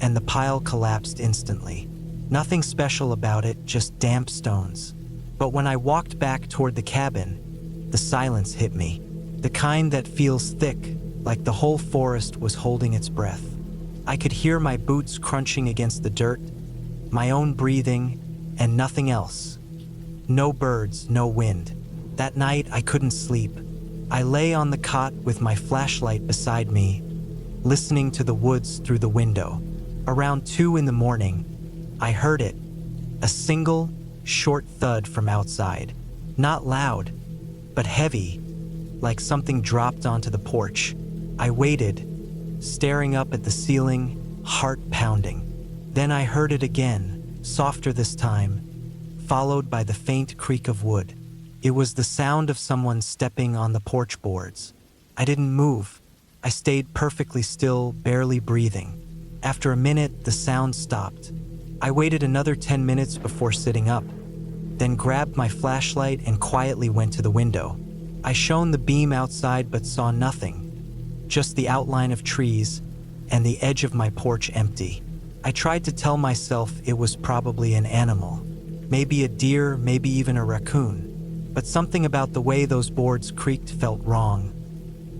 and the pile collapsed instantly. Nothing special about it, just damp stones. But when I walked back toward the cabin, the silence hit me. The kind that feels thick, like the whole forest was holding its breath. I could hear my boots crunching against the dirt, my own breathing, and nothing else. No birds, no wind. That night, I couldn't sleep. I lay on the cot with my flashlight beside me, listening to the woods through the window. Around 2 in the morning, I heard it, a single, short thud from outside. Not loud, but heavy, like something dropped onto the porch. I waited, staring up at the ceiling, heart pounding. Then I heard it again, softer this time, followed by the faint creak of wood. It was the sound of someone stepping on the porch boards. I didn't move. I stayed perfectly still, barely breathing. After a minute, the sound stopped. I waited another 10 minutes before sitting up, then grabbed my flashlight and quietly went to the window. I shone the beam outside but saw nothing, just the outline of trees and the edge of my porch empty. I tried to tell myself it was probably an animal, maybe a deer, maybe even a raccoon, but something about the way those boards creaked felt wrong.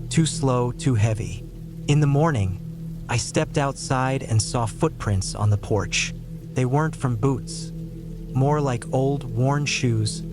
Too slow, too heavy. In the morning, I stepped outside and saw footprints on the porch. They weren't from boots, more like old, worn shoes,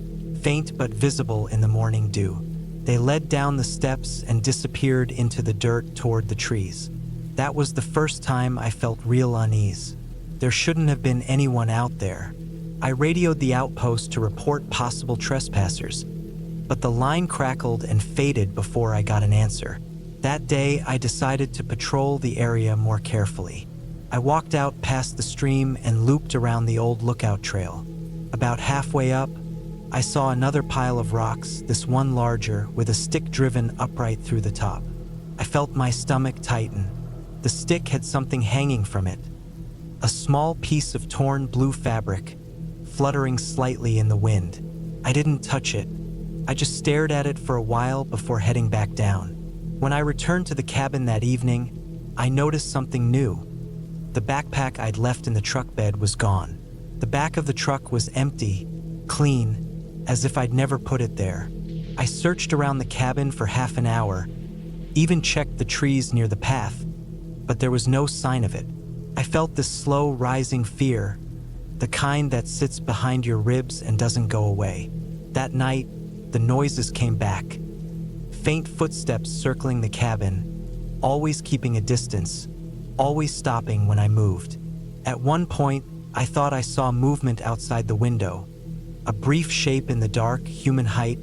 faint but visible in the morning dew. They led down the steps and disappeared into the dirt toward the trees. That was the first time I felt real unease. There shouldn't have been anyone out there. I radioed the outpost to report possible trespassers, but the line crackled and faded before I got an answer. That day, I decided to patrol the area more carefully. I walked out past the stream and looped around the old lookout trail. About halfway up, I saw another pile of rocks, this one larger, with a stick driven upright through the top. I felt my stomach tighten. The stick had something hanging from it, a small piece of torn blue fabric, fluttering slightly in the wind. I didn't touch it. I just stared at it for a while before heading back down. When I returned to the cabin that evening, I noticed something new. The backpack I'd left in the truck bed was gone. The back of the truck was empty, clean, as if I'd never put it there. I searched around the cabin for half an hour, even checked the trees near the path, but there was no sign of it. I felt this slow rising fear, the kind that sits behind your ribs and doesn't go away. That night, the noises came back. Faint footsteps circling the cabin, always keeping a distance, always stopping when I moved. At one point, I thought I saw movement outside the window, a brief shape in the dark, human height,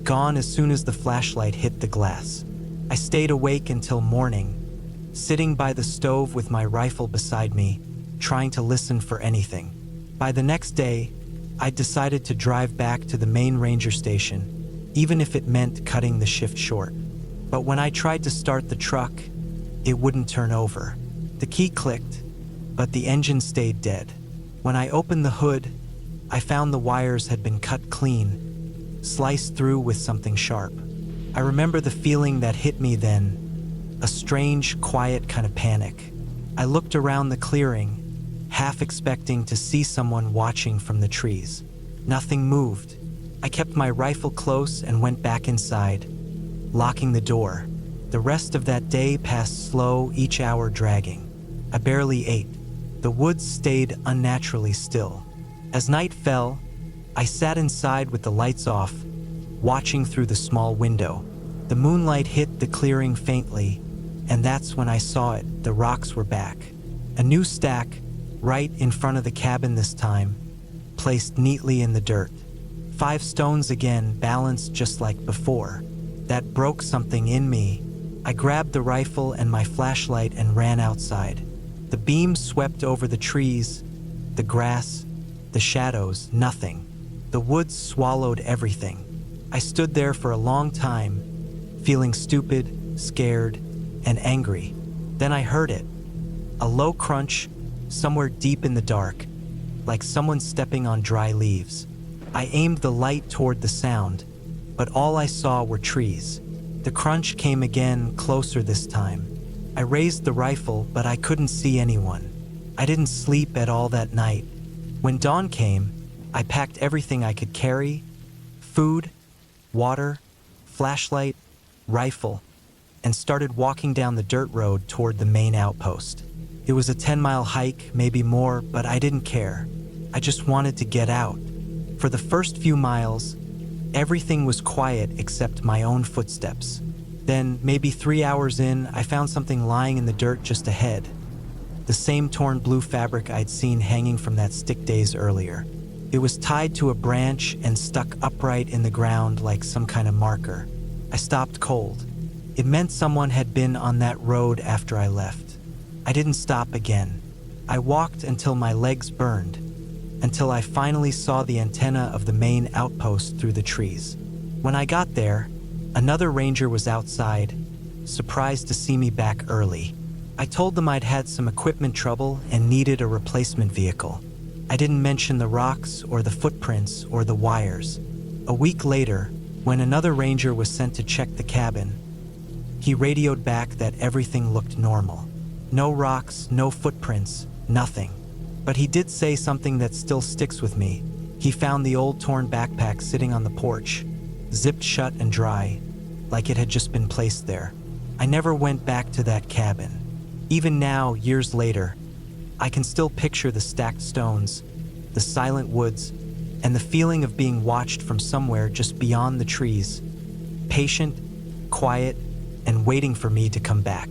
gone as soon as the flashlight hit the glass. I stayed awake until morning, sitting by the stove with my rifle beside me, trying to listen for anything. By the next day, I decided to drive back to the main ranger station, even if it meant cutting the shift short. But when I tried to start the truck, it wouldn't turn over. The key clicked, but the engine stayed dead. When I opened the hood, I found the wires had been cut clean, sliced through with something sharp. I remember the feeling that hit me then, a strange, quiet kind of panic. I looked around the clearing, half expecting to see someone watching from the trees. Nothing moved. I kept my rifle close and went back inside, locking the door. The rest of that day passed slow, each hour dragging. I barely ate. The woods stayed unnaturally still. As night fell, I sat inside with the lights off, watching through the small window. The moonlight hit the clearing faintly, and that's when I saw it. The rocks were back. A new stack, right in front of the cabin this time, placed neatly in the dirt. 5 stones again, balanced just like before. That broke something in me. I grabbed the rifle and my flashlight and ran outside. The beam swept over the trees, the grass, the shadows, nothing. The woods swallowed everything. I stood there for a long time, feeling stupid, scared, and angry. Then I heard it. A low crunch, somewhere deep in the dark, like someone stepping on dry leaves. I aimed the light toward the sound, but all I saw were trees. The crunch came again, closer this time. I raised the rifle, but I couldn't see anyone. I didn't sleep at all that night. When dawn came, I packed everything I could carry: food, water, flashlight, rifle, and started walking down the dirt road toward the main outpost. It was a 10-mile hike, maybe more, but I didn't care. I just wanted to get out. For the first few miles, everything was quiet except my own footsteps. Then, maybe 3 hours in, I found something lying in the dirt just ahead. The same torn blue fabric I'd seen hanging from that stick days earlier. It was tied to a branch and stuck upright in the ground like some kind of marker. I stopped cold. It meant someone had been on that road after I left. I didn't stop again. I walked until my legs burned, until I finally saw the antenna of the main outpost through the trees. When I got there, another ranger was outside, surprised to see me back early. I told them I'd had some equipment trouble and needed a replacement vehicle. I didn't mention the rocks or the footprints or the wires. A week later, when another ranger was sent to check the cabin, he radioed back that everything looked normal. No rocks, no footprints, nothing. But he did say something that still sticks with me. He found the old torn backpack sitting on the porch, zipped shut and dry, like it had just been placed there. I never went back to that cabin. Even now, years later, I can still picture the stacked stones, the silent woods, and the feeling of being watched from somewhere just beyond the trees, patient, quiet, and waiting for me to come back.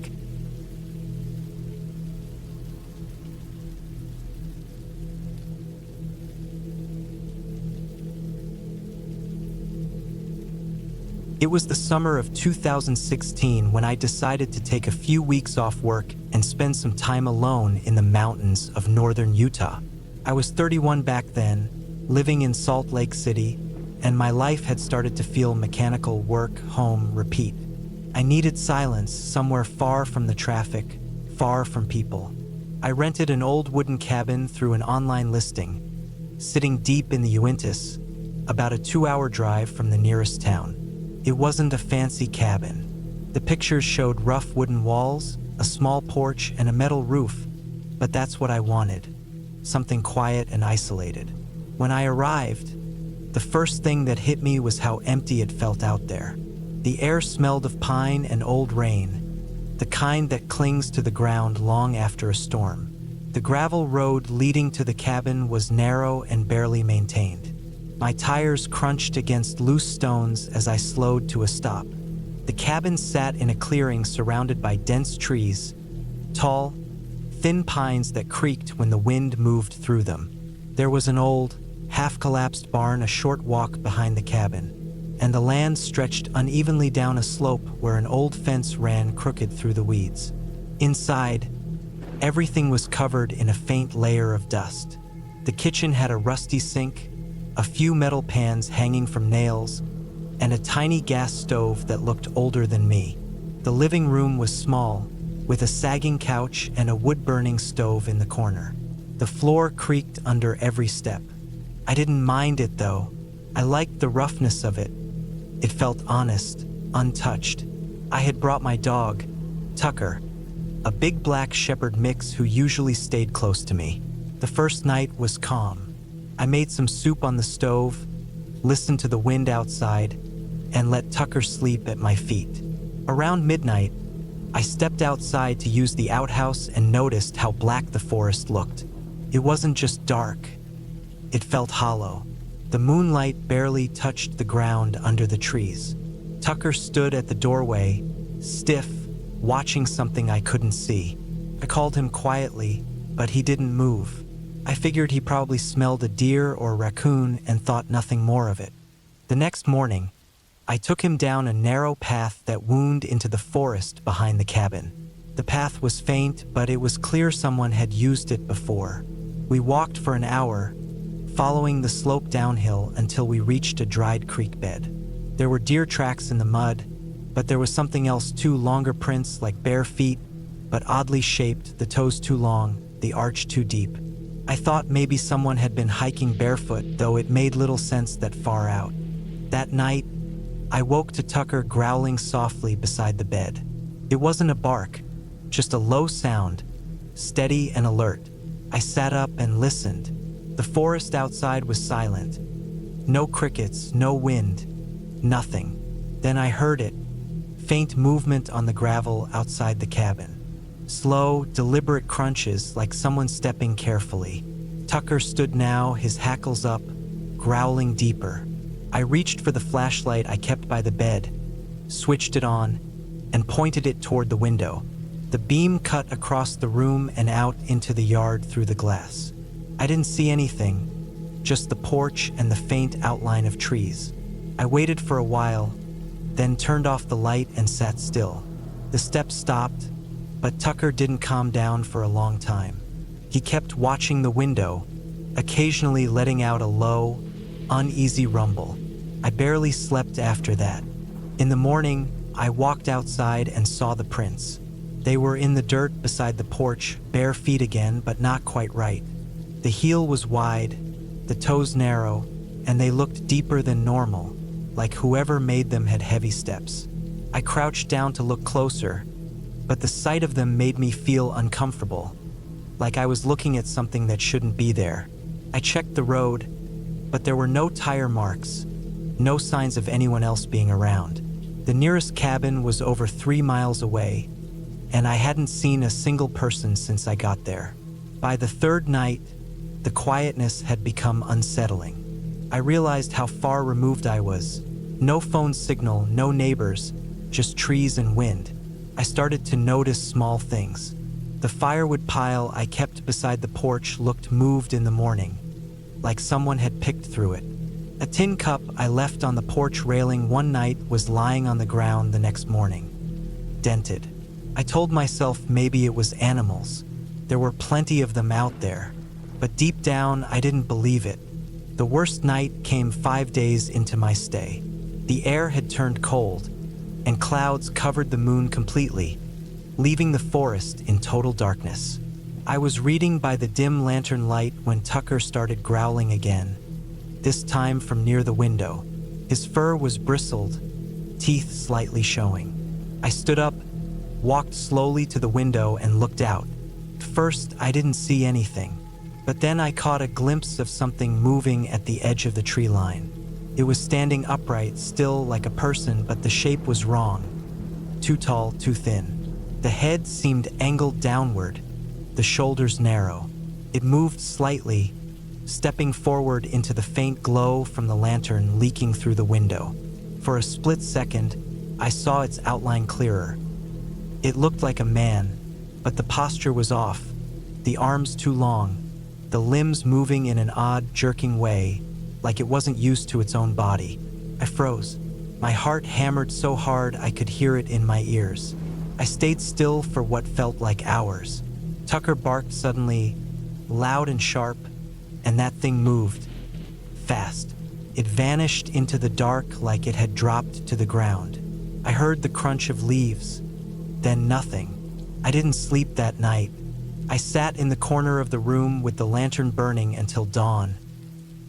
It was the summer of 2016 when I decided to take a few weeks off work and spend some time alone in the mountains of northern Utah. I was 31 back then, living in Salt Lake City, and my life had started to feel mechanical: work, home, repeat. I needed silence, somewhere far from the traffic, far from people. I rented an old wooden cabin through an online listing, sitting deep in the Uintas, about a 2-hour drive from the nearest town. It wasn't a fancy cabin. The pictures showed rough wooden walls, a small porch, and a metal roof, but that's what I wanted, something quiet and isolated. When I arrived, the first thing that hit me was how empty it felt out there. The air smelled of pine and old rain, the kind that clings to the ground long after a storm. The gravel road leading to the cabin was narrow and barely maintained. My tires crunched against loose stones as I slowed to a stop. The cabin sat in a clearing surrounded by dense trees, tall, thin pines that creaked when the wind moved through them. There was an old, half-collapsed barn a short walk behind the cabin, and the land stretched unevenly down a slope where an old fence ran crooked through the weeds. Inside, everything was covered in a faint layer of dust. The kitchen had a rusty sink, a few metal pans hanging from nails, and a tiny gas stove that looked older than me. The living room was small, with a sagging couch and a wood-burning stove in the corner. The floor creaked under every step. I didn't mind it, though. I liked the roughness of it. It felt honest, untouched. I had brought my dog, Tucker, a big black shepherd mix who usually stayed close to me. The first night was calm. I made some soup on the stove, listened to the wind outside, and let Tucker sleep at my feet. Around midnight, I stepped outside to use the outhouse and noticed how black the forest looked. It wasn't just dark, it felt hollow. The moonlight barely touched the ground under the trees. Tucker stood at the doorway, stiff, watching something I couldn't see. I called him quietly, but he didn't move. I figured he probably smelled a deer or raccoon and thought nothing more of it. The next morning, I took him down a narrow path that wound into the forest behind the cabin. The path was faint, but it was clear someone had used it before. We walked for an hour, following the slope downhill until we reached a dried creek bed. There were deer tracks in the mud, but there was something else too: longer prints like bare feet, but oddly shaped, the toes too long, the arch too deep. I thought maybe someone had been hiking barefoot, though it made little sense that far out. That night, I woke to Tucker growling softly beside the bed. It wasn't a bark, just a low sound, steady and alert. I sat up and listened. The forest outside was silent. No crickets, no wind, nothing. Then I heard it, faint movement on the gravel outside the cabin. Slow, deliberate crunches like someone stepping carefully. Tucker stood now, his hackles up, growling deeper. I reached for the flashlight I kept by the bed, switched it on, and pointed it toward the window. The beam cut across the room and out into the yard through the glass. I didn't see anything, just the porch and the faint outline of trees. I waited for a while, then turned off the light and sat still. The steps stopped, but Tucker didn't calm down for a long time. He kept watching the window, occasionally letting out a low, uneasy rumble. I barely slept after that. In the morning, I walked outside and saw the prints. They were in the dirt beside the porch, bare feet again, but not quite right. The heel was wide, the toes narrow, and they looked deeper than normal, like whoever made them had heavy steps. I crouched down to look closer, but the sight of them made me feel uncomfortable, like I was looking at something that shouldn't be there. I checked the road, but there were no tire marks, no signs of anyone else being around. The nearest cabin was over 3 miles away, and I hadn't seen a single person since I got there. By the third night, the quietness had become unsettling. I realized how far removed I was. No phone signal, no neighbors, just trees and wind. I started to notice small things. The firewood pile I kept beside the porch looked moved in the morning, like someone had picked through it. A tin cup I left on the porch railing one night was lying on the ground the next morning, dented. I told myself maybe it was animals. There were plenty of them out there, but deep down I didn't believe it. The worst night came 5 days into my stay. The air had turned cold, and clouds covered the moon completely, leaving the forest in total darkness. I was reading by the dim lantern light when Tucker started growling again, this time from near the window. His fur was bristled, teeth slightly showing. I stood up, walked slowly to the window and looked out. First, I didn't see anything, but then I caught a glimpse of something moving at the edge of the tree line. It was standing upright, still like a person, but the shape was wrong. Too tall, too thin. The head seemed angled downward, the shoulders narrow. It moved slightly, stepping forward into the faint glow from the lantern leaking through the window. For a split second, I saw its outline clearer. It looked like a man, but the posture was off, the arms too long, the limbs moving in an odd, jerking way, like it wasn't used to its own body. I froze. My heart hammered so hard I could hear it in my ears. I stayed still for what felt like hours. Tucker barked suddenly, loud and sharp, and that thing moved. Fast. It vanished into the dark like it had dropped to the ground. I heard the crunch of leaves, then nothing. I didn't sleep that night. I sat in the corner of the room with the lantern burning until dawn.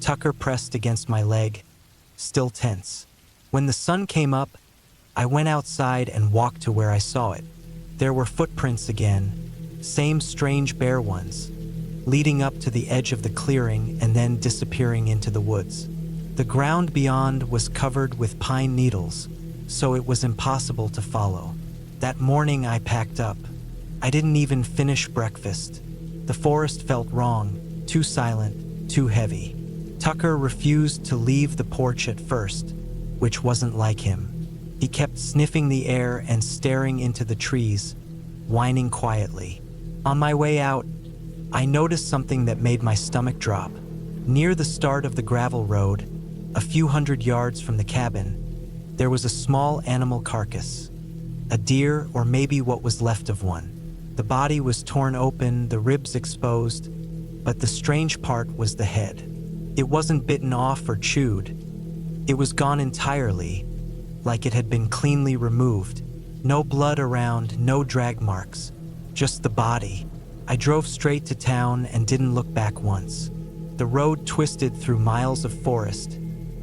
Tucker pressed against my leg, still tense. When the sun came up, I went outside and walked to where I saw it. There were footprints again, same strange bare ones. leading up to the edge of the clearing and then disappearing into the woods. The ground beyond was covered with pine needles, so it was impossible to follow. That morning I packed up. I didn't even finish breakfast. The forest felt wrong, too silent, too heavy. Tucker refused to leave the porch at first, which wasn't like him. He kept sniffing the air and staring into the trees, whining quietly. On my way out, I noticed something that made my stomach drop. Near the start of the gravel road, a few hundred yards from the cabin, there was a small animal carcass. A deer, or maybe what was left of one. The body was torn open, the ribs exposed, but the strange part was the head. It wasn't bitten off or chewed. It was gone entirely, like it had been cleanly removed. No blood around, no drag marks, just the body. I drove straight to town and didn't look back once. The road twisted through miles of forest,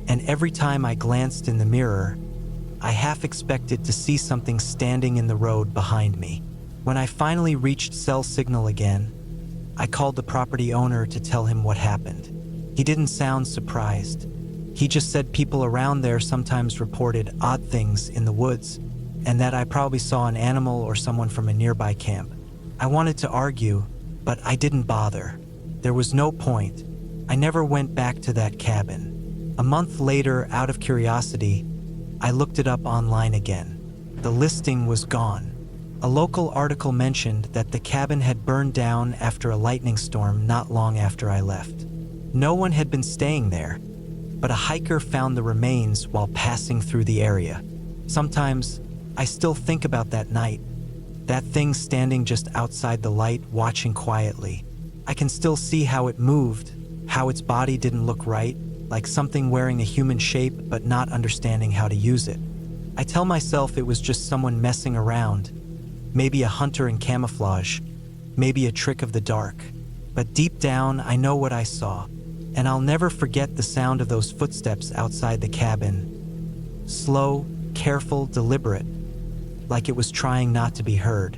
and every time I glanced in the mirror, I half expected to see something standing in the road behind me. When I finally reached cell signal again, I called the property owner to tell him what happened. He didn't sound surprised. He just said people around there sometimes reported odd things in the woods, and that I probably saw an animal or someone from a nearby camp. I wanted to argue, but I didn't bother. There was no point. I never went back to that cabin. A month later, out of curiosity, I looked it up online again. The listing was gone. A local article mentioned that the cabin had burned down after a lightning storm not long after I left. No one had been staying there, but a hiker found the remains while passing through the area. Sometimes, I still think about that night. That thing standing just outside the light, watching quietly. I can still see how it moved, how its body didn't look right, like something wearing a human shape but not understanding how to use it. I tell myself it was just someone messing around, maybe a hunter in camouflage, maybe a trick of the dark. But deep down, I know what I saw, and I'll never forget the sound of those footsteps outside the cabin. Slow, careful, deliberate, like it was trying not to be heard.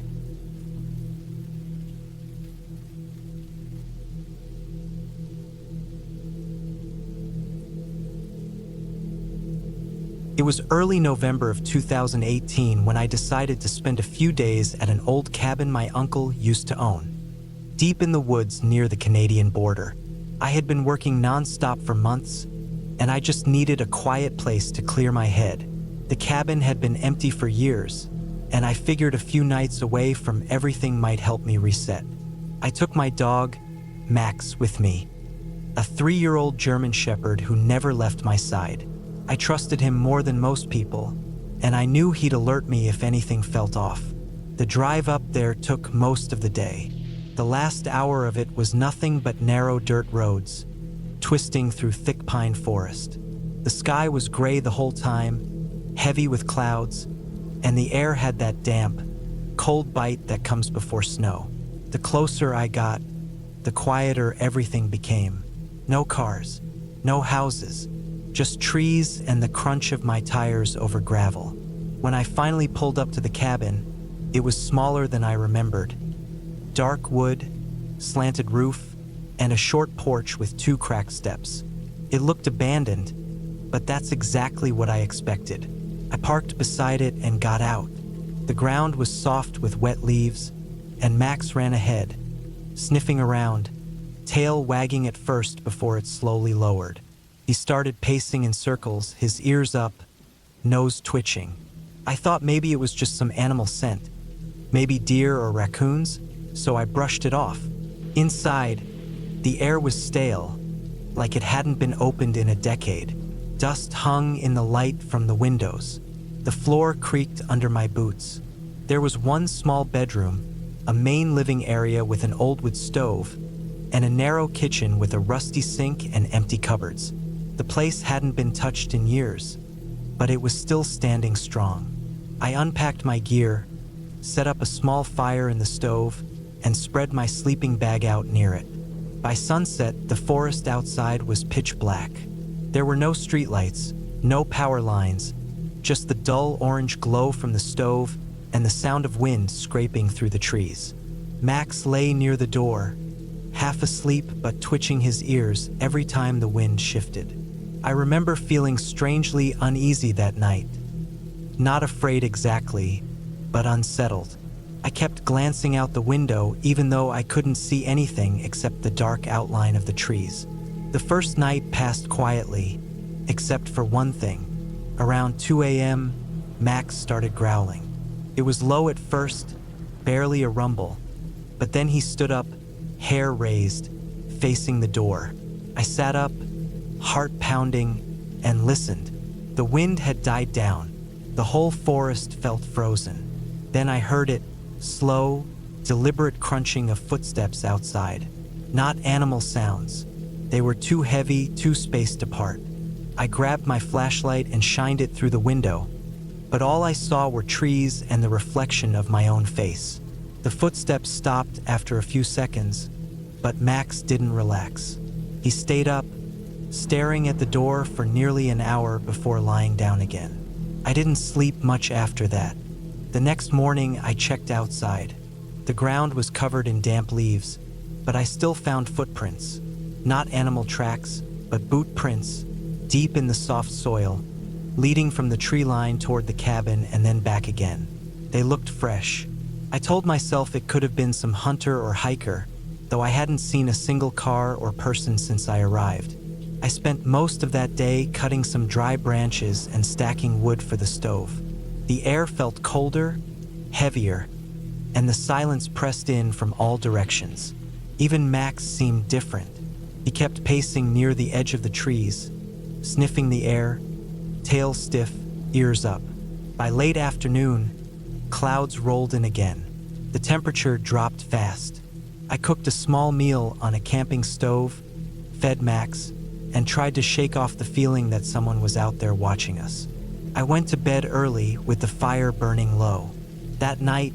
It was early November of 2018 when I decided to spend a few days at an old cabin my uncle used to own, deep in the woods near the Canadian border. I had been working non-stop for months, and I just needed a quiet place to clear my head. The cabin had been empty for years, and I figured a few nights away from everything might help me reset. I took my dog, Max, with me, a 3-year-old German Shepherd who never left my side. I trusted him more than most people, and I knew he'd alert me if anything felt off. The drive up there took most of the day. The last hour of it was nothing but narrow dirt roads, twisting through thick pine forest. The sky was gray the whole time, heavy with clouds, and the air had that damp, cold bite that comes before snow. The closer I got, the quieter everything became. No cars, no houses, just trees and the crunch of my tires over gravel. When I finally pulled up to the cabin, it was smaller than I remembered. Dark wood, slanted roof, and a short porch with 2 cracked steps. It looked abandoned, but that's exactly what I expected. I parked beside it and got out. The ground was soft with wet leaves, and Max ran ahead, sniffing around, tail wagging at first before it slowly lowered. He started pacing in circles, his ears up, nose twitching. I thought maybe it was just some animal scent, maybe deer or raccoons, so I brushed it off. Inside, the air was stale, like it hadn't been opened in a decade. Dust hung in the light from the windows. The floor creaked under my boots. There was one small bedroom, a main living area with an old wood stove, and a narrow kitchen with a rusty sink and empty cupboards. The place hadn't been touched in years, but it was still standing strong. I unpacked my gear, set up a small fire in the stove, and spread my sleeping bag out near it. By sunset, the forest outside was pitch black. There were no streetlights, no power lines, just the dull orange glow from the stove and the sound of wind scraping through the trees. Max lay near the door, half asleep but twitching his ears every time the wind shifted. I remember feeling strangely uneasy that night. Not afraid exactly, but unsettled. I kept glancing out the window even though I couldn't see anything except the dark outline of the trees. The first night passed quietly, except for one thing. Around 2 a.m., Max started growling. It was low at first, barely a rumble, but then he stood up, hair raised, facing the door. I sat up, heart pounding, and listened. The wind had died down. The whole forest felt frozen. Then I heard it, slow, deliberate crunching of footsteps outside. Not animal sounds. They were too heavy, too spaced apart. I grabbed my flashlight and shined it through the window, but all I saw were trees and the reflection of my own face. The footsteps stopped after a few seconds, but Max didn't relax. He stayed up, staring at the door for nearly an hour before lying down again. I didn't sleep much after that. The next morning, I checked outside. The ground was covered in damp leaves, but I still found footprints. Not animal tracks, but boot prints, deep in the soft soil, leading from the tree line toward the cabin and then back again. They looked fresh. I told myself it could have been some hunter or hiker, though I hadn't seen a single car or person since I arrived. I spent most of that day cutting some dry branches and stacking wood for the stove. The air felt colder, heavier, and the silence pressed in from all directions. Even Max seemed different. He kept pacing near the edge of the trees, sniffing the air, tail stiff, ears up. By late afternoon, clouds rolled in again. The temperature dropped fast. I cooked a small meal on a camping stove, fed Max, and tried to shake off the feeling that someone was out there watching us. I went to bed early with the fire burning low. That night,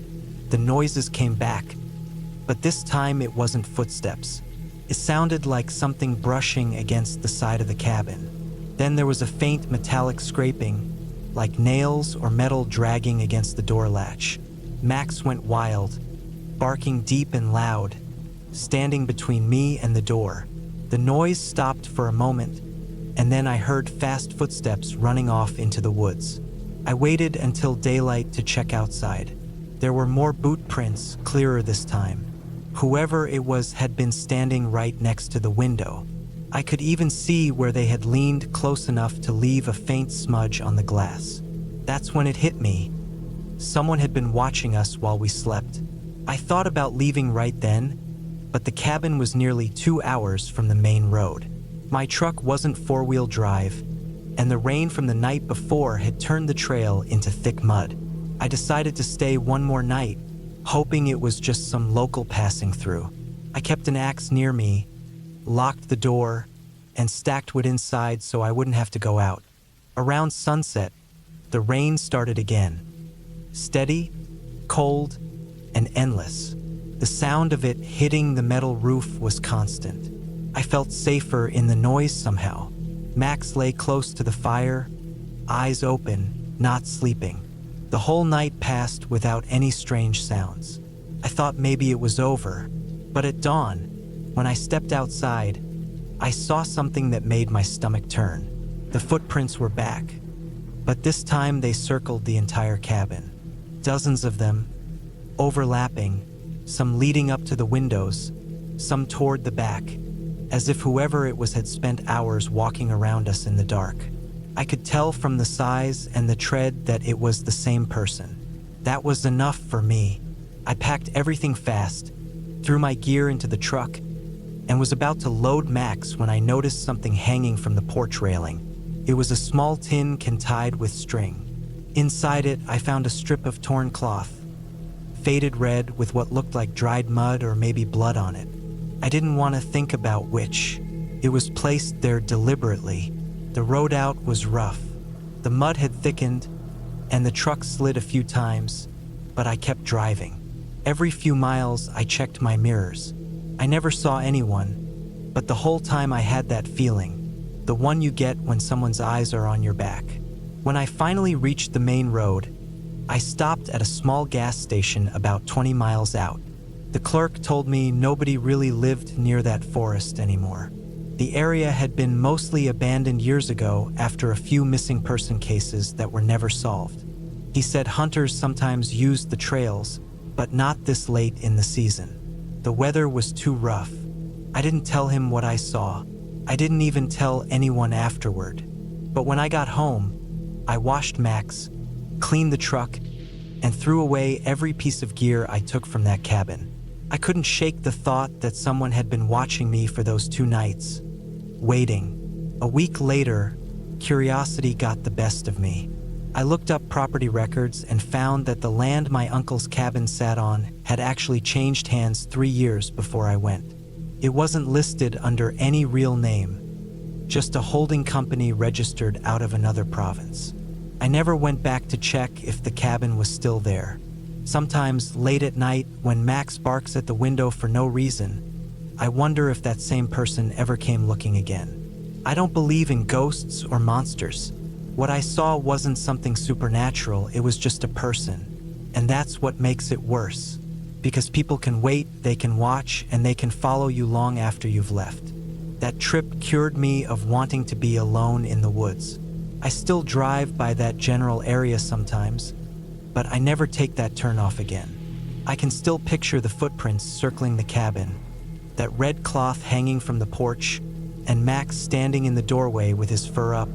the noises came back, but this time it wasn't footsteps. It sounded like something brushing against the side of the cabin. Then there was a faint metallic scraping, like nails or metal dragging against the door latch. Max went wild, barking deep and loud, standing between me and the door. The noise stopped for a moment, and then I heard fast footsteps running off into the woods. I waited until daylight to check outside. There were more boot prints, clearer this time. Whoever it was had been standing right next to the window. I could even see where they had leaned close enough to leave a faint smudge on the glass. That's when it hit me. Someone had been watching us while we slept. I thought about leaving right then, but the cabin was nearly 2 hours from the main road. My truck wasn't four-wheel drive, and the rain from the night before had turned the trail into thick mud. I decided to stay one more night, hoping it was just some local passing through. I kept an axe near me, locked the door, and stacked wood inside so I wouldn't have to go out. Around sunset, the rain started again. Steady, cold, and endless. The sound of it hitting the metal roof was constant. I felt safer in the noise somehow. Max lay close to the fire, eyes open, not sleeping. The whole night passed without any strange sounds. I thought maybe it was over, but at dawn, when I stepped outside, I saw something that made my stomach turn. The footprints were back, but this time they circled the entire cabin. Dozens of them, overlapping, some leading up to the windows, some toward the back, as if whoever it was had spent hours walking around us in the dark. I could tell from the size and the tread that it was the same person. That was enough for me. I packed everything fast, threw my gear into the truck, and was about to load Max when I noticed something hanging from the porch railing. It was a small tin can tied with string. Inside it, I found a strip of torn cloth, faded red with what looked like dried mud or maybe blood on it. I didn't want to think about which. It was placed there deliberately. The road out was rough. The mud had thickened, and the truck slid a few times, but I kept driving. Every few miles, I checked my mirrors. I never saw anyone, but the whole time I had that feeling, the one you get when someone's eyes are on your back. When I finally reached the main road, I stopped at a small gas station about 20 miles out. The clerk told me nobody really lived near that forest anymore. The area had been mostly abandoned years ago after a few missing person cases that were never solved. He said hunters sometimes used the trails, but not this late in the season. The weather was too rough. I didn't tell him what I saw. I didn't even tell anyone afterward. But when I got home, I washed Max, cleaned the truck, and threw away every piece of gear I took from that cabin. I couldn't shake the thought that someone had been watching me for those 2 nights, waiting. A week later, curiosity got the best of me. I looked up property records and found that the land my uncle's cabin sat on had actually changed hands 3 years before I went. It wasn't listed under any real name, just a holding company registered out of another province. I never went back to check if the cabin was still there. Sometimes, late at night, when Max barks at the window for no reason, I wonder if that same person ever came looking again. I don't believe in ghosts or monsters. What I saw wasn't something supernatural, it was just a person. And that's what makes it worse. Because people can wait, they can watch, and they can follow you long after you've left. That trip cured me of wanting to be alone in the woods. I still drive by that general area sometimes, but I never take that turn off again. I can still picture the footprints circling the cabin, that red cloth hanging from the porch, and Max standing in the doorway with his fur up,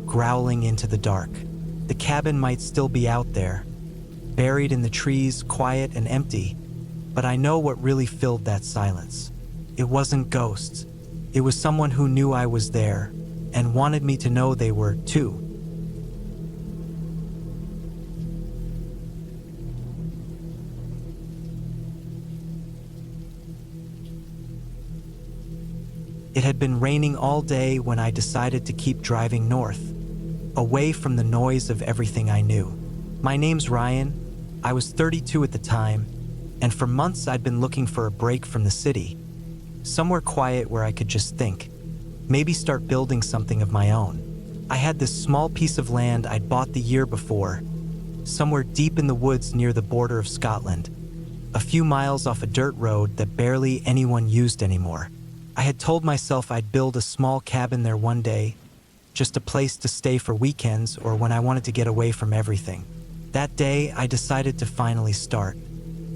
growling into the dark. The cabin might still be out there, buried in the trees, quiet and empty, but I know what really filled that silence. It wasn't ghosts. It was someone who knew I was there and wanted me to know they were too. It had been raining all day when I decided to keep driving north, away from the noise of everything I knew. My name's Ryan. I was 32 at the time, and for months I'd been looking for a break from the city, somewhere quiet where I could just think, maybe start building something of my own. I had this small piece of land I'd bought the year before, somewhere deep in the woods near the border of Scotland, a few miles off a dirt road that barely anyone used anymore. I had told myself I'd build a small cabin there one day, just a place to stay for weekends or when I wanted to get away from everything. That day, I decided to finally start.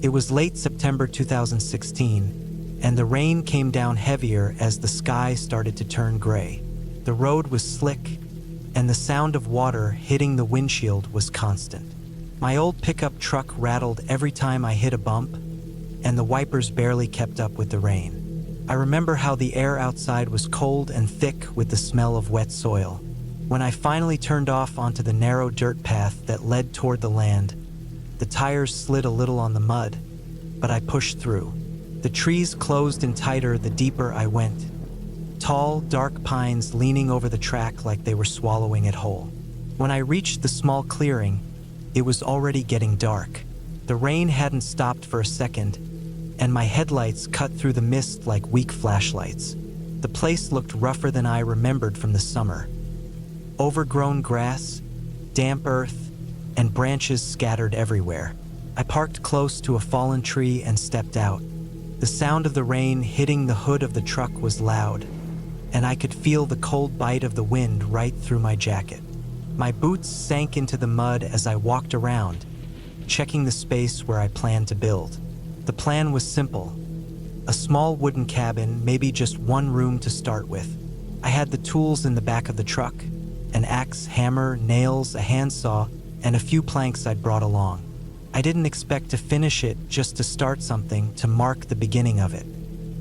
It was late September 2016, and the rain came down heavier as the sky started to turn gray. The road was slick, and the sound of water hitting the windshield was constant. My old pickup truck rattled every time I hit a bump, and the wipers barely kept up with the rain. I remember how the air outside was cold and thick with the smell of wet soil. When I finally turned off onto the narrow dirt path that led toward the land, the tires slid a little on the mud, but I pushed through. The trees closed in tighter the deeper I went, tall, dark pines leaning over the track like they were swallowing it whole. When I reached the small clearing, it was already getting dark. The rain hadn't stopped for a second, and my headlights cut through the mist like weak flashlights. The place looked rougher than I remembered from the summer. Overgrown grass, damp earth, and branches scattered everywhere. I parked close to a fallen tree and stepped out. The sound of the rain hitting the hood of the truck was loud, and I could feel the cold bite of the wind right through my jacket. My boots sank into the mud as I walked around, checking the space where I planned to build. The plan was simple. A small wooden cabin, maybe just one room to start with. I had the tools in the back of the truck, an axe, hammer, nails, a handsaw, and a few planks I'd brought along. I didn't expect to finish it, just to start something, to mark the beginning of it.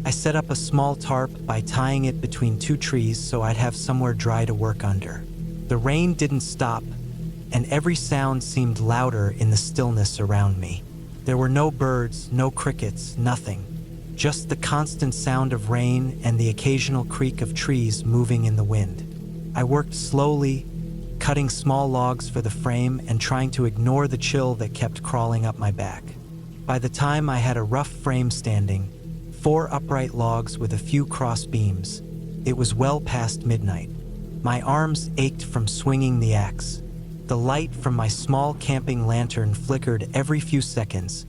I set up a small tarp by tying it between 2 trees so I'd have somewhere dry to work under. The rain didn't stop, and every sound seemed louder in the stillness around me. There were no birds, no crickets, nothing. Just the constant sound of rain and the occasional creak of trees moving in the wind. I worked slowly, cutting small logs for the frame and trying to ignore the chill that kept crawling up my back. By the time I had a rough frame standing, 4 upright logs with a few cross beams, it was well past midnight. My arms ached from swinging the axe. The light from my small camping lantern flickered every few seconds,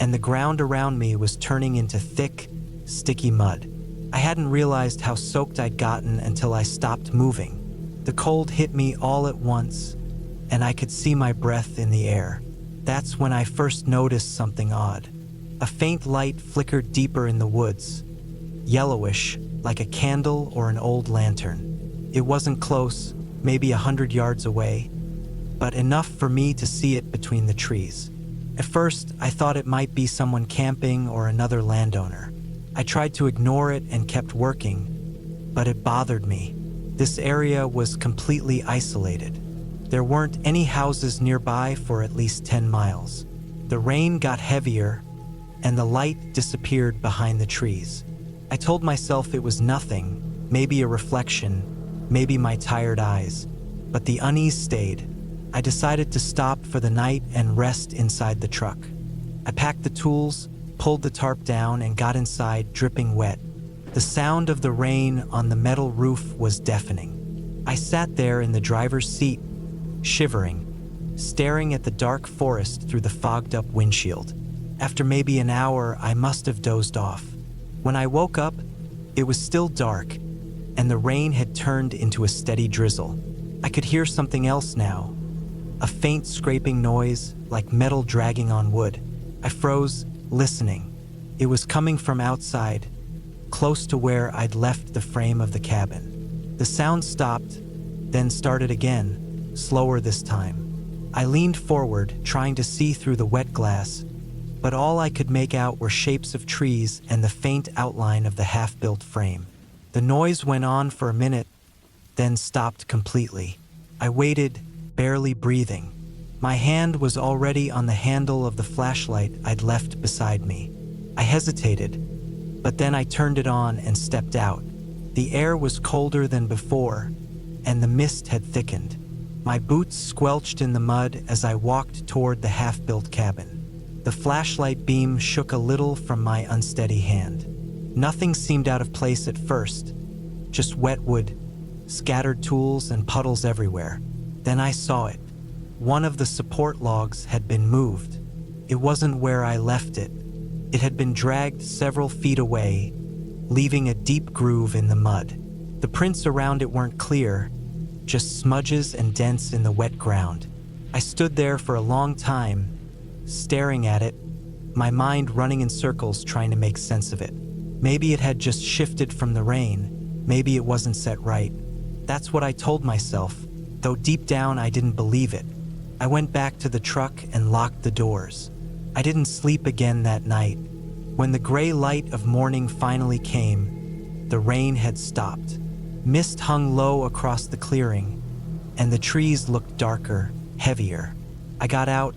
and the ground around me was turning into thick, sticky mud. I hadn't realized how soaked I'd gotten until I stopped moving. The cold hit me all at once, and I could see my breath in the air. That's when I first noticed something odd. A faint light flickered deeper in the woods, yellowish, like a candle or an old lantern. It wasn't close, maybe 100 yards away, but enough for me to see it between the trees. At first, I thought it might be someone camping or another landowner. I tried to ignore it and kept working, but it bothered me. This area was completely isolated. There weren't any houses nearby for at least 10 miles. The rain got heavier, and the light disappeared behind the trees. I told myself it was nothing, maybe a reflection, maybe my tired eyes, but the unease stayed. I decided to stop for the night and rest inside the truck. I packed the tools, pulled the tarp down, and got inside, dripping wet. The sound of the rain on the metal roof was deafening. I sat there in the driver's seat, shivering, staring at the dark forest through the fogged-up windshield. After maybe an hour, I must have dozed off. When I woke up, it was still dark, and the rain had turned into a steady drizzle. I could hear something else now, a faint scraping noise like metal dragging on wood. I froze, listening. It was coming from outside, close to where I'd left the frame of the cabin. The sound stopped, then started again, slower this time. I leaned forward, trying to see through the wet glass, but all I could make out were shapes of trees and the faint outline of the half-built frame. The noise went on for a minute, then stopped completely. I waited, barely breathing. My hand was already on the handle of the flashlight I'd left beside me. I hesitated, but then I turned it on and stepped out. The air was colder than before, and the mist had thickened. My boots squelched in the mud as I walked toward the half-built cabin. The flashlight beam shook a little from my unsteady hand. Nothing seemed out of place at first, just wet wood, scattered tools, and puddles everywhere. Then I saw it. One of the support logs had been moved. It wasn't where I left it. It had been dragged several feet away, leaving a deep groove in the mud. The prints around it weren't clear, just smudges and dents in the wet ground. I stood there for a long time, staring at it, my mind running in circles trying to make sense of it. Maybe it had just shifted from the rain, maybe it wasn't set right. That's what I told myself, though deep down I didn't believe it. I went back to the truck and locked the doors. I didn't sleep again that night. When the gray light of morning finally came, the rain had stopped. Mist hung low across the clearing, and the trees looked darker, heavier. I got out,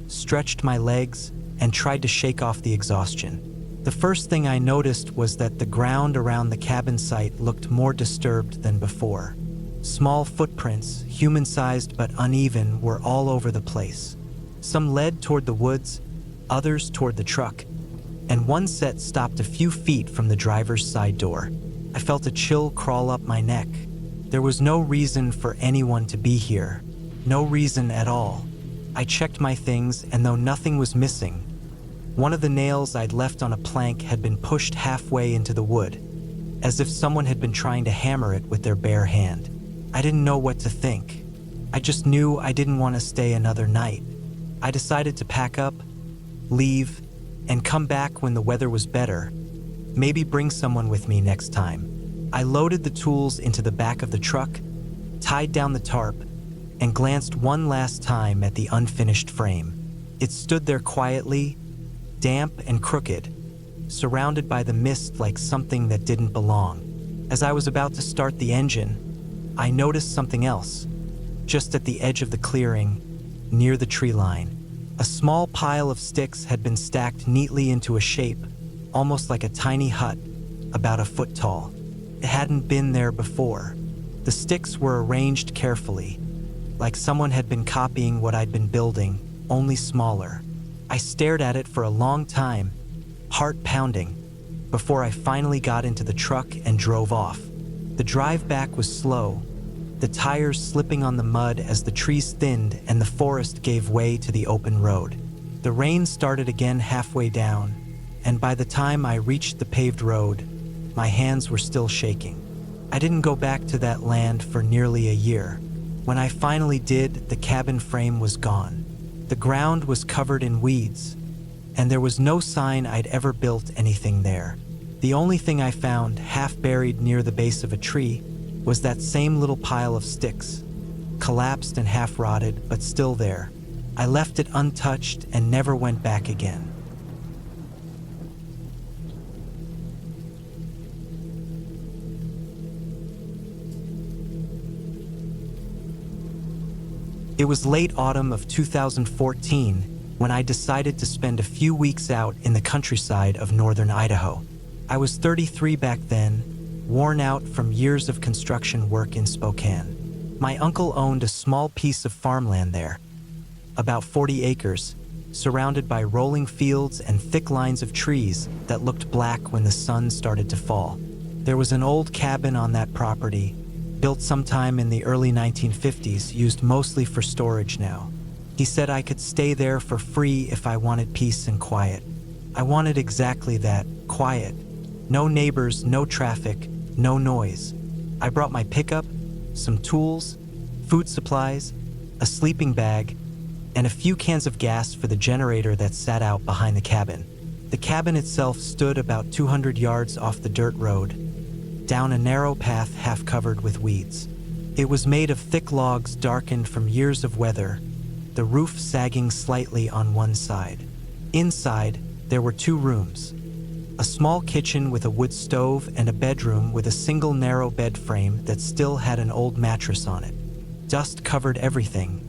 stretched my legs, and tried to shake off the exhaustion. The first thing I noticed was that the ground around the cabin site looked more disturbed than before. Small footprints, human-sized but uneven, were all over the place. Some led toward the woods, others toward the truck, and one set stopped a few feet from the driver's side door. I felt a chill crawl up my neck. There was no reason for anyone to be here. No reason at all. I checked my things, and though nothing was missing, one of the nails I'd left on a plank had been pushed halfway into the wood, as if someone had been trying to hammer it with their bare hand. I didn't know what to think. I just knew I didn't want to stay another night. I decided to pack up, leave, and come back when the weather was better. Maybe bring someone with me next time. I loaded the tools into the back of the truck, tied down the tarp, and glanced one last time at the unfinished frame. It stood there quietly, damp and crooked, surrounded by the mist like something that didn't belong. As I was about to start the engine, I noticed something else. Just at the edge of the clearing, near the tree line, a small pile of sticks had been stacked neatly into a shape, almost like a tiny hut, about a foot tall. It hadn't been there before. The sticks were arranged carefully, like someone had been copying what I'd been building, only smaller. I stared at it for a long time, heart pounding, before I finally got into the truck and drove off. The drive back was slow, the tires slipping on the mud as the trees thinned and the forest gave way to the open road. The rain started again halfway down, and by the time I reached the paved road, my hands were still shaking. I didn't go back to that land for nearly a year. When I finally did, the cabin frame was gone. The ground was covered in weeds, and there was no sign I'd ever built anything there. The only thing I found, half buried near the base of a tree, was that same little pile of sticks, collapsed and half rotted, but still there. I left it untouched and never went back again. It was late autumn of 2014 when I decided to spend a few weeks out in the countryside of northern Idaho. I was 33 back then, worn out from years of construction work in Spokane. My uncle owned a small piece of farmland there, about 40 acres, surrounded by rolling fields and thick lines of trees that looked black when the sun started to fall. There was an old cabin on that property, built sometime in the early 1950s, used mostly for storage now. He said I could stay there for free if I wanted peace and quiet. I wanted exactly that, quiet. No neighbors, no traffic, no noise. I brought my pickup, some tools, food supplies, a sleeping bag, and a few cans of gas for the generator that sat out behind the cabin. The cabin itself stood about 200 yards off the dirt road, down a narrow path half covered with weeds. It was made of thick logs darkened from years of weather, the roof sagging slightly on one side. Inside, there were 2 rooms, a small kitchen with a wood stove and a bedroom with a single narrow bed frame that still had an old mattress on it. Dust covered everything,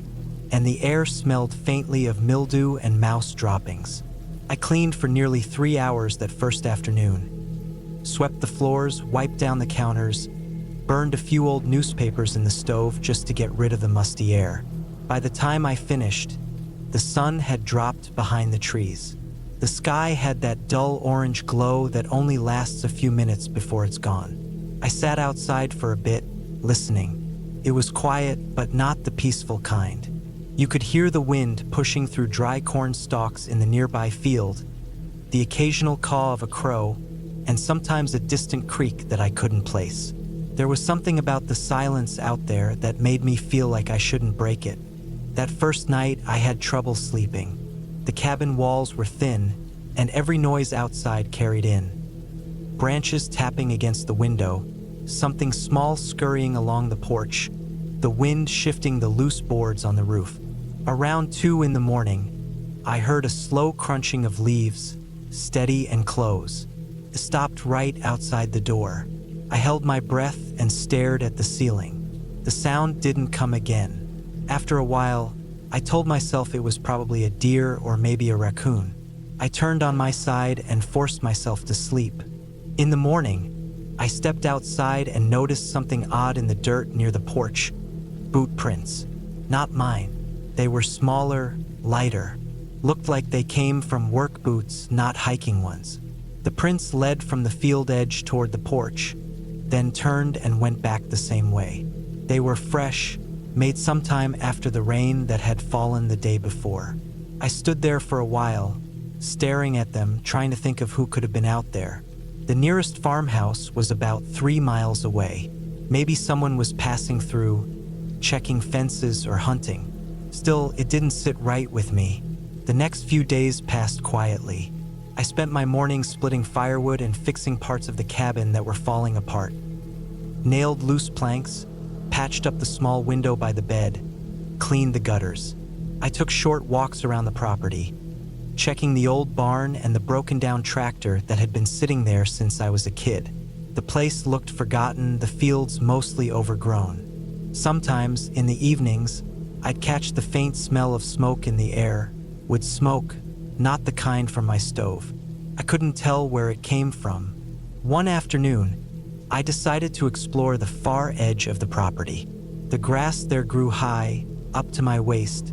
and the air smelled faintly of mildew and mouse droppings. I cleaned for nearly 3 hours that first afternoon, swept the floors, wiped down the counters, burned a few old newspapers in the stove just to get rid of the musty air. By the time I finished, the sun had dropped behind the trees. The sky had that dull orange glow that only lasts a few minutes before it's gone. I sat outside for a bit, listening. It was quiet, but not the peaceful kind. You could hear the wind pushing through dry corn stalks in the nearby field, the occasional caw of a crow, and sometimes a distant creak that I couldn't place. There was something about the silence out there that made me feel like I shouldn't break it. That first night, I had trouble sleeping. The cabin walls were thin, and every noise outside carried in. Branches tapping against the window, something small scurrying along the porch, the wind shifting the loose boards on the roof. Around 2 in the morning, I heard a slow crunching of leaves, steady and close. It stopped right outside the door. I held my breath and stared at the ceiling. The sound didn't come again. After a while, I told myself it was probably a deer or maybe a raccoon. I turned on my side and forced myself to sleep. In the morning, I stepped outside and noticed something odd in the dirt near the porch. Boot prints. Not mine. They were smaller, lighter. Looked like they came from work boots, not hiking ones. The prints led from the field edge toward the porch, then turned and went back the same way. They were fresh, made sometime after the rain that had fallen the day before. I stood there for a while, staring at them, trying to think of who could have been out there. The nearest farmhouse was about 3 miles away. Maybe someone was passing through, checking fences or hunting. Still, it didn't sit right with me. The next few days passed quietly. I spent my mornings splitting firewood and fixing parts of the cabin that were falling apart. Nailed loose planks, patched up the small window by the bed, cleaned the gutters. I took short walks around the property, checking the old barn and the broken-down tractor that had been sitting there since I was a kid. The place looked forgotten, the fields mostly overgrown. Sometimes, in the evenings, I'd catch the faint smell of smoke in the air. Wood smoke, not the kind from my stove. I couldn't tell where it came from. One afternoon, I decided to explore the far edge of the property. The grass there grew high, up to my waist,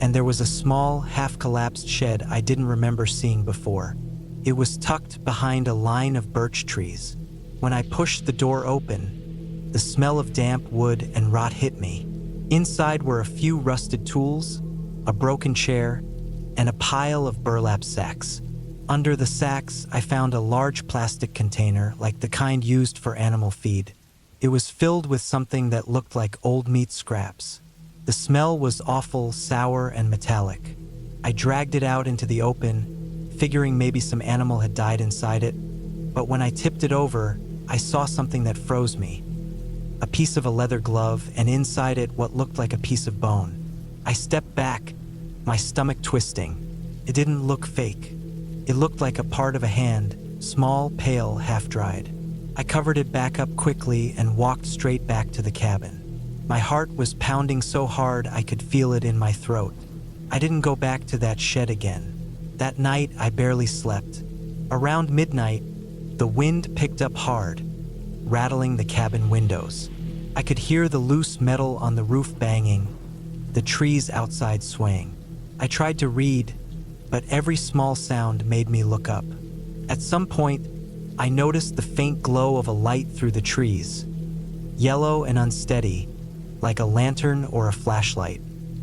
and there was a small, half-collapsed shed I didn't remember seeing before. It was tucked behind a line of birch trees. When I pushed the door open, the smell of damp wood and rot hit me. Inside were a few rusted tools, a broken chair, and a pile of burlap sacks. Under the sacks, I found a large plastic container like the kind used for animal feed. It was filled with something that looked like old meat scraps. The smell was awful, sour, and metallic. I dragged it out into the open, figuring maybe some animal had died inside it. But when I tipped it over, I saw something that froze me. A piece of a leather glove, and inside it what looked like a piece of bone. I stepped back, my stomach twisting. It didn't look fake. It looked like a part of a hand, small, pale, half-dried. I covered it back up quickly and walked straight back to the cabin. My heart was pounding so hard I could feel it in my throat. I didn't go back to that shed again. That night, I barely slept. Around midnight, the wind picked up hard, rattling the cabin windows. I could hear the loose metal on the roof banging, the trees outside swaying. I tried to read, but every small sound made me look up. At some point, I noticed the faint glow of a light through the trees, yellow and unsteady, like a lantern or a flashlight.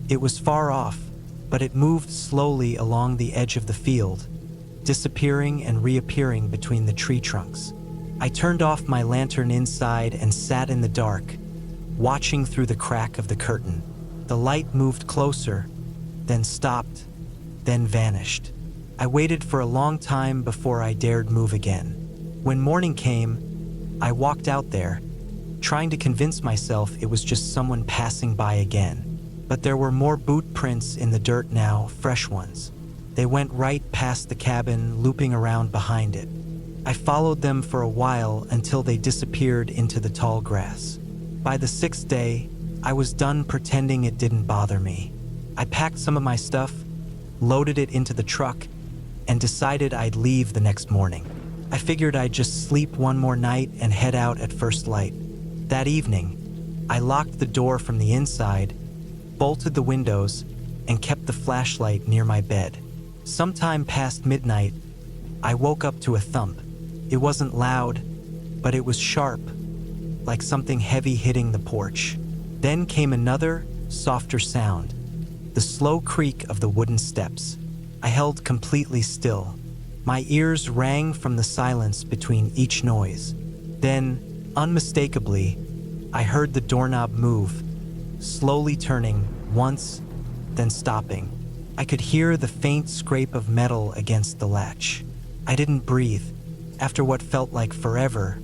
It was far off, but it moved slowly along the edge of the field, disappearing and reappearing between the tree trunks. I turned off my lantern inside and sat in the dark, watching through the crack of the curtain. The light moved closer, then stopped, then vanished. I waited for a long time before I dared move again. When morning came, I walked out there, trying to convince myself it was just someone passing by again. But there were more boot prints in the dirt now, fresh ones. They went right past the cabin, looping around behind it. I followed them for a while until they disappeared into the tall grass. By the 6th day, I was done pretending it didn't bother me. I packed some of my stuff, loaded it into the truck, and decided I'd leave the next morning. I figured I'd just sleep one more night and head out at first light. That evening, I locked the door from the inside, bolted the windows, and kept the flashlight near my bed. Sometime past midnight, I woke up to a thump. It wasn't loud, but it was sharp, like something heavy hitting the porch. Then came another, softer sound, the slow creak of the wooden steps. I held completely still. My ears rang from the silence between each noise. Then, unmistakably, I heard the doorknob move, slowly turning once, then stopping. I could hear the faint scrape of metal against the latch. I didn't breathe. After what felt like forever,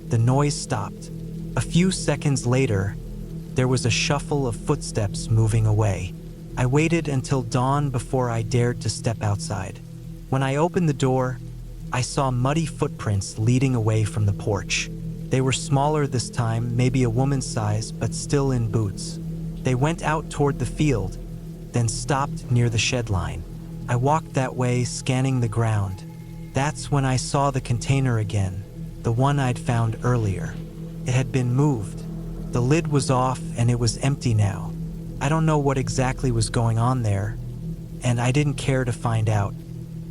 the noise stopped. A few seconds later, there was a shuffle of footsteps moving away. I waited until dawn before I dared to step outside. When I opened the door, I saw muddy footprints leading away from the porch. They were smaller this time, maybe a woman's size, but still in boots. They went out toward the field, then stopped near the shed line. I walked that way, scanning the ground. That's when I saw the container again, the one I'd found earlier. It had been moved. The lid was off and it was empty now. I don't know what exactly was going on there, and I didn't care to find out.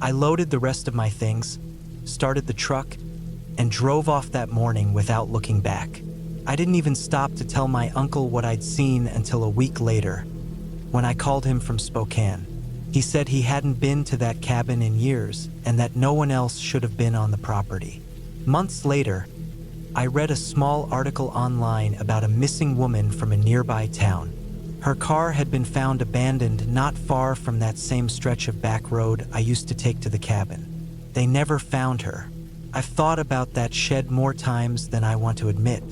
I loaded the rest of my things, started the truck, and drove off that morning without looking back. I didn't even stop to tell my uncle what I'd seen until a week later, when I called him from Spokane. He said he hadn't been to that cabin in years and that no one else should have been on the property. Months later, I read a small article online about a missing woman from a nearby town. Her car had been found abandoned not far from that same stretch of back road I used to take to the cabin. They never found her. I've thought about that shed more times than I want to admit.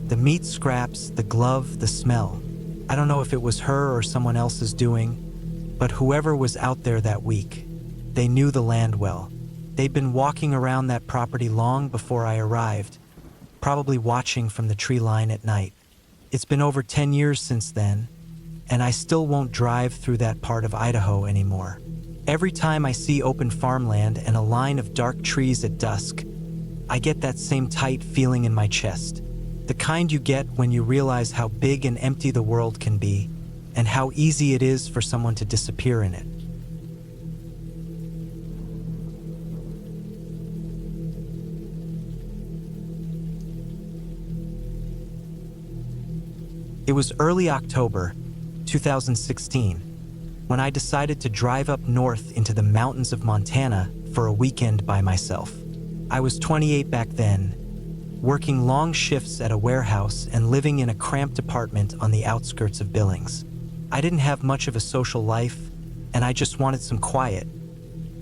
The meat scraps, the glove, the smell. I don't know if it was her or someone else's doing, but whoever was out there that week, they knew the land well. They'd been walking around that property long before I arrived, probably watching from the tree line at night. It's been over 10 years since then, and I still won't drive through that part of Idaho anymore. Every time I see open farmland and a line of dark trees at dusk, I get that same tight feeling in my chest. The kind you get when you realize how big and empty the world can be, and how easy it is for someone to disappear in it. It was early October, 2016. when I decided to drive up north into the mountains of Montana for a weekend by myself. I was 28 back then, working long shifts at a warehouse and living in a cramped apartment on the outskirts of Billings. I didn't have much of a social life, and I just wanted some quiet.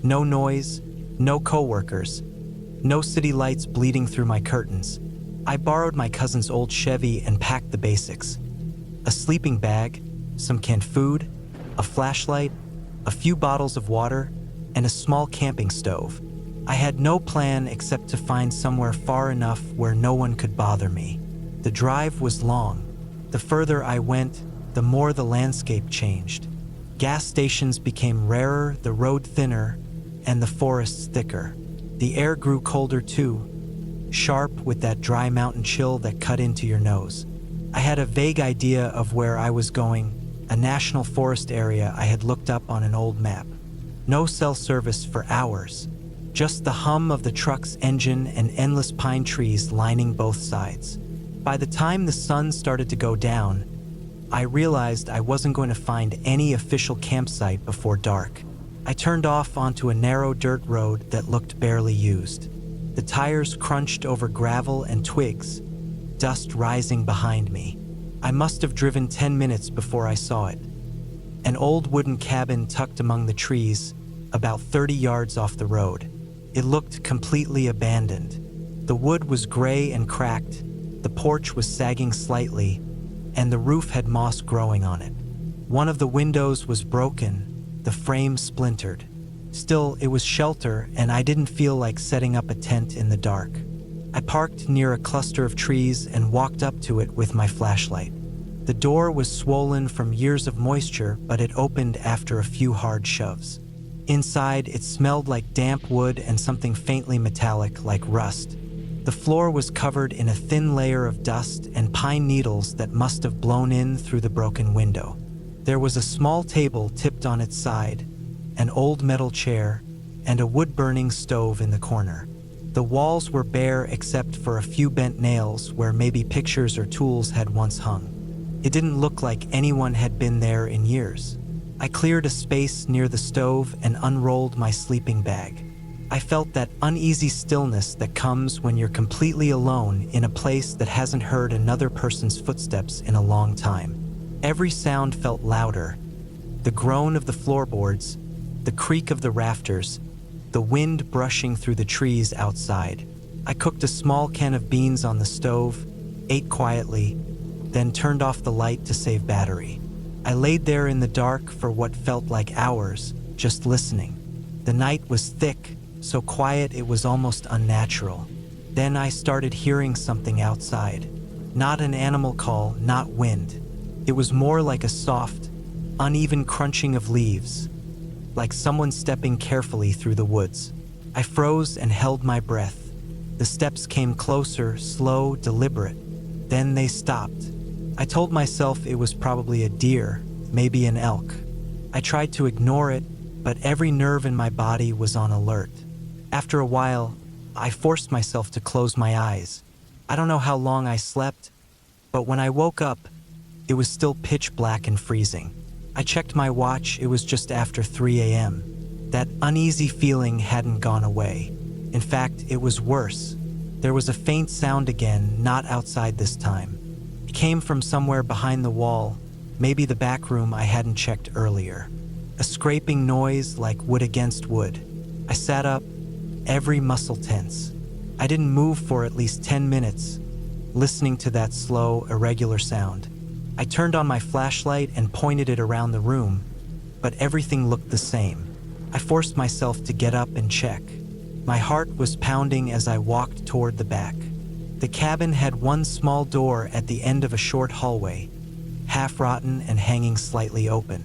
No noise, no coworkers, no city lights bleeding through my curtains. I borrowed my cousin's old Chevy and packed the basics: a sleeping bag, some canned food, a flashlight, a few bottles of water, and a small camping stove. I had no plan except to find somewhere far enough where no one could bother me. The drive was long. The further I went, the more the landscape changed. Gas stations became rarer, the road thinner, and the forests thicker. The air grew colder too, sharp with that dry mountain chill that cut into your nose. I had a vague idea of where I was going, a national forest area I had looked up on an old map. No cell service for hours, just the hum of the truck's engine and endless pine trees lining both sides. By the time the sun started to go down, I realized I wasn't going to find any official campsite before dark. I turned off onto a narrow dirt road that looked barely used. The tires crunched over gravel and twigs, dust rising behind me. I must have driven 10 minutes before I saw it. An old wooden cabin tucked among the trees, about 30 yards off the road. It looked completely abandoned. The wood was gray and cracked, the porch was sagging slightly, and the roof had moss growing on it. One of the windows was broken, the frame splintered. Still, it was shelter, and I didn't feel like setting up a tent in the dark. I parked near a cluster of trees and walked up to it with my flashlight. The door was swollen from years of moisture, but it opened after a few hard shoves. Inside, it smelled like damp wood and something faintly metallic like rust. The floor was covered in a thin layer of dust and pine needles that must have blown in through the broken window. There was a small table tipped on its side, an old metal chair, and a wood-burning stove in the corner. The walls were bare except for a few bent nails where maybe pictures or tools had once hung. It didn't look like anyone had been there in years. I cleared a space near the stove and unrolled my sleeping bag. I felt that uneasy stillness that comes when you're completely alone in a place that hasn't heard another person's footsteps in a long time. Every sound felt louder: the groan of the floorboards, the creak of the rafters, the wind brushing through the trees outside. I cooked a small can of beans on the stove, ate quietly, then turned off the light to save battery. I laid there in the dark for what felt like hours, just listening. The night was thick, so quiet it was almost unnatural. Then I started hearing something outside. Not an animal call, not wind. It was more like a soft, uneven crunching of leaves, like someone stepping carefully through the woods. I froze and held my breath. The steps came closer, slow, deliberate. Then they stopped. I told myself it was probably a deer, maybe an elk. I tried to ignore it, but every nerve in my body was on alert. After a while, I forced myself to close my eyes. I don't know how long I slept, but when I woke up, it was still pitch black and freezing. I checked my watch, it was just after 3 a.m. That uneasy feeling hadn't gone away. In fact, it was worse. There was a faint sound again, not outside this time. It came from somewhere behind the wall, maybe the back room I hadn't checked earlier. A scraping noise like wood against wood. I sat up, every muscle tense. I didn't move for at least 10 minutes, listening to that slow, irregular sound. I turned on my flashlight and pointed it around the room, but everything looked the same. I forced myself to get up and check. My heart was pounding as I walked toward the back. The cabin had one small door at the end of a short hallway, half rotten and hanging slightly open.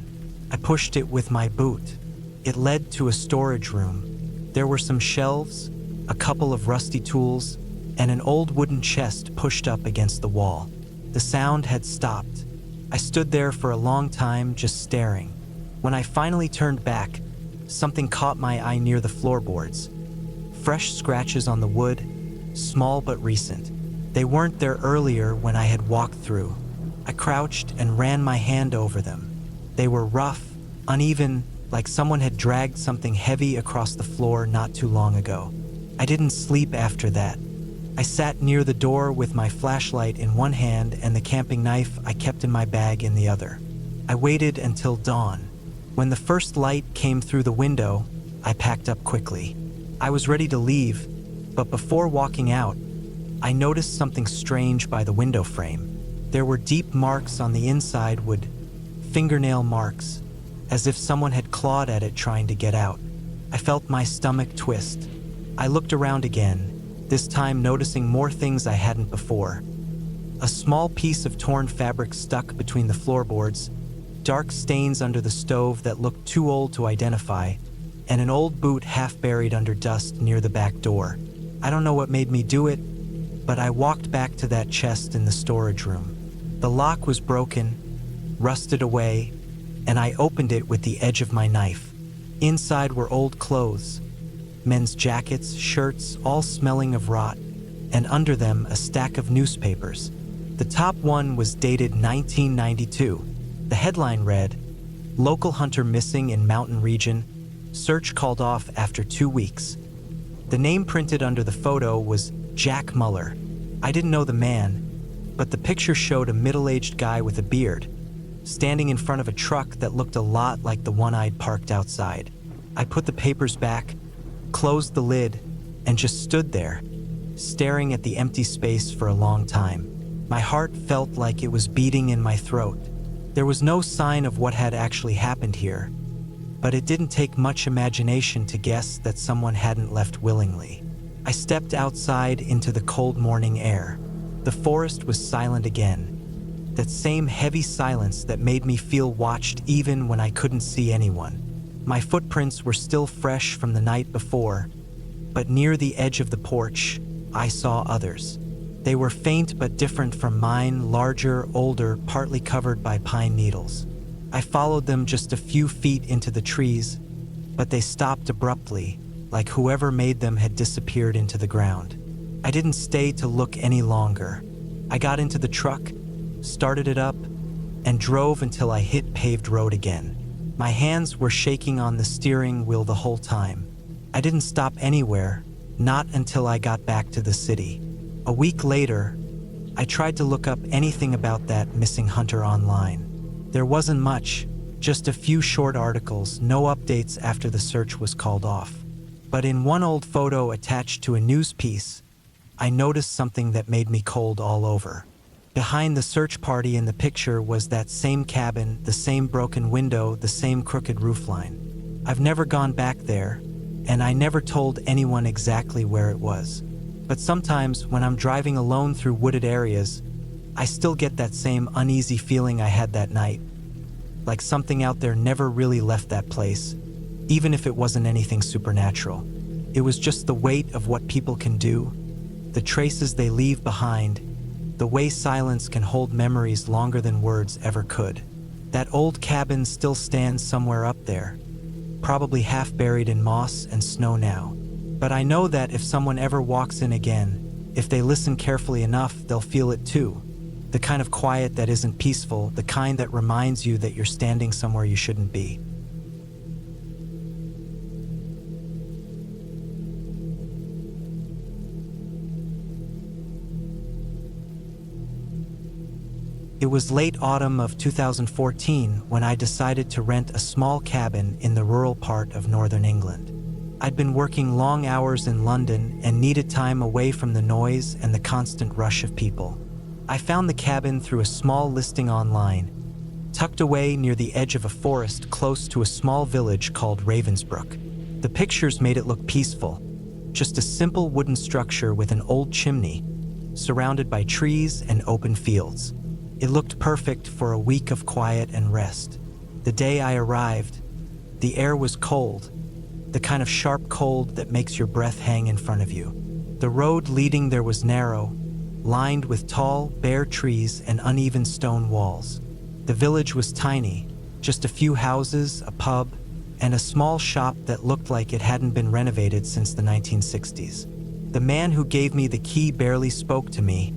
I pushed it with my boot. It led to a storage room. There were some shelves, a couple of rusty tools, and an old wooden chest pushed up against the wall. The sound had stopped. I stood there for a long time, just staring. When I finally turned back, something caught my eye near the floorboards. Fresh scratches on the wood, small but recent. They weren't there earlier when I had walked through. I crouched and ran my hand over them. They were rough, uneven, like someone had dragged something heavy across the floor not too long ago. I didn't sleep after that. I sat near the door with my flashlight in one hand and the camping knife I kept in my bag in the other. I waited until dawn. When the first light came through the window, I packed up quickly. I was ready to leave, but before walking out, I noticed something strange by the window frame. There were deep marks on the inside, fingernail marks, as if someone had clawed at it trying to get out. I felt my stomach twist. I looked around again, this time noticing more things I hadn't before. A small piece of torn fabric stuck between the floorboards, dark stains under the stove that looked too old to identify, and an old boot half buried under dust near the back door. I don't know what made me do it, but I walked back to that chest in the storage room. The lock was broken, rusted away, and I opened it with the edge of my knife. Inside were old clothes, men's jackets, shirts, all smelling of rot, and under them a stack of newspapers. The top one was dated 1992. The headline read, "Local hunter missing in mountain region, search called off after 2 weeks." The name printed under the photo was Jack Muller. I didn't know the man, but the picture showed a middle-aged guy with a beard, standing in front of a truck that looked a lot like the one I'd parked outside. I put the papers back, closed the lid, and just stood there, staring at the empty space for a long time. My heart felt like it was beating in my throat. There was no sign of what had actually happened here, but it didn't take much imagination to guess that someone hadn't left willingly. I stepped outside into the cold morning air. The forest was silent again, that same heavy silence that made me feel watched even when I couldn't see anyone. My footprints were still fresh from the night before, but near the edge of the porch, I saw others. They were faint but different from mine, larger, older, partly covered by pine needles. I followed them just a few feet into the trees, but they stopped abruptly, like whoever made them had disappeared into the ground. I didn't stay to look any longer. I got into the truck, started it up, and drove until I hit paved road again. My hands were shaking on the steering wheel the whole time. I didn't stop anywhere, not until I got back to the city. A week later, I tried to look up anything about that missing hunter online. There wasn't much, just a few short articles, no updates after the search was called off. But in one old photo attached to a news piece, I noticed something that made me cold all over. Behind the search party in the picture was that same cabin, the same broken window, the same crooked roofline. I've never gone back there, and I never told anyone exactly where it was. But sometimes when I'm driving alone through wooded areas, I still get that same uneasy feeling I had that night. Like something out there never really left that place, even if it wasn't anything supernatural. It was just the weight of what people can do, the traces they leave behind, the way silence can hold memories longer than words ever could. That old cabin still stands somewhere up there, probably half buried in moss and snow now. But I know that if someone ever walks in again, if they listen carefully enough, they'll feel it too. The kind of quiet that isn't peaceful, the kind that reminds you that you're standing somewhere you shouldn't be. It was late autumn of 2014 when I decided to rent a small cabin in the rural part of northern England. I'd been working long hours in London and needed time away from the noise and the constant rush of people. I found the cabin through a small listing online, tucked away near the edge of a forest close to a small village called Ravensbrook. The pictures made it look peaceful, just a simple wooden structure with an old chimney, surrounded by trees and open fields. It looked perfect for a week of quiet and rest. The day I arrived, the air was cold, the kind of sharp cold that makes your breath hang in front of you. The road leading there was narrow, lined with tall, bare trees and uneven stone walls. The village was tiny, just a few houses, a pub, and a small shop that looked like it hadn't been renovated since the 1960s. The man who gave me the key barely spoke to me,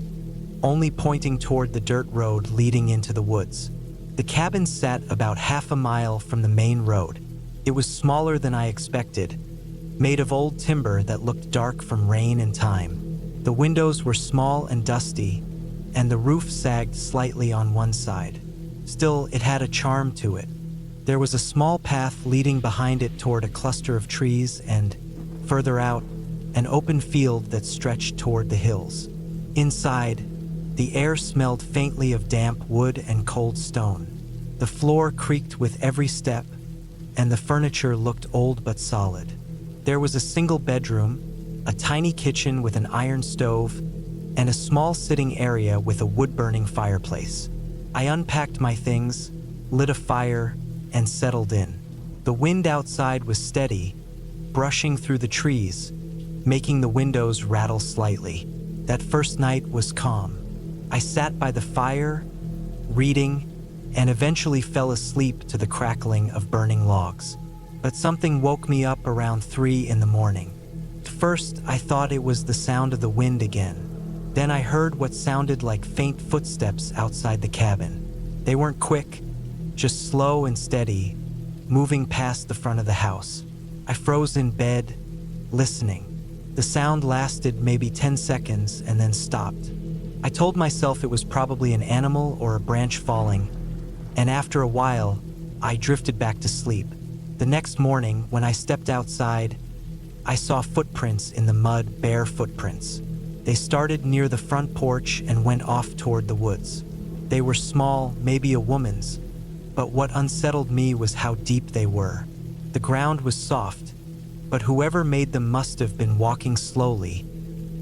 only pointing toward the dirt road leading into the woods. The cabin sat about half a mile from the main road. It was smaller than I expected, made of old timber that looked dark from rain and time. The windows were small and dusty, and the roof sagged slightly on one side. Still, it had a charm to it. There was a small path leading behind it toward a cluster of trees and, further out, an open field that stretched toward the hills. Inside, the air smelled faintly of damp wood and cold stone. The floor creaked with every step, and the furniture looked old but solid. There was a single bedroom, a tiny kitchen with an iron stove, and a small sitting area with a wood-burning fireplace. I unpacked my things, lit a fire, and settled in. The wind outside was steady, brushing through the trees, making the windows rattle slightly. That first night was calm. I sat by the fire, reading, and eventually fell asleep to the crackling of burning logs. But something woke me up around 3 in the morning. At first, I thought it was the sound of the wind again. Then I heard what sounded like faint footsteps outside the cabin. They weren't quick, just slow and steady, moving past the front of the house. I froze in bed, listening. The sound lasted maybe 10 seconds and then stopped. I told myself it was probably an animal or a branch falling, and after a while, I drifted back to sleep. The next morning, when I stepped outside, I saw footprints in the mud, bare footprints. They started near the front porch and went off toward the woods. They were small, maybe a woman's, but what unsettled me was how deep they were. The ground was soft, but whoever made them must have been walking slowly,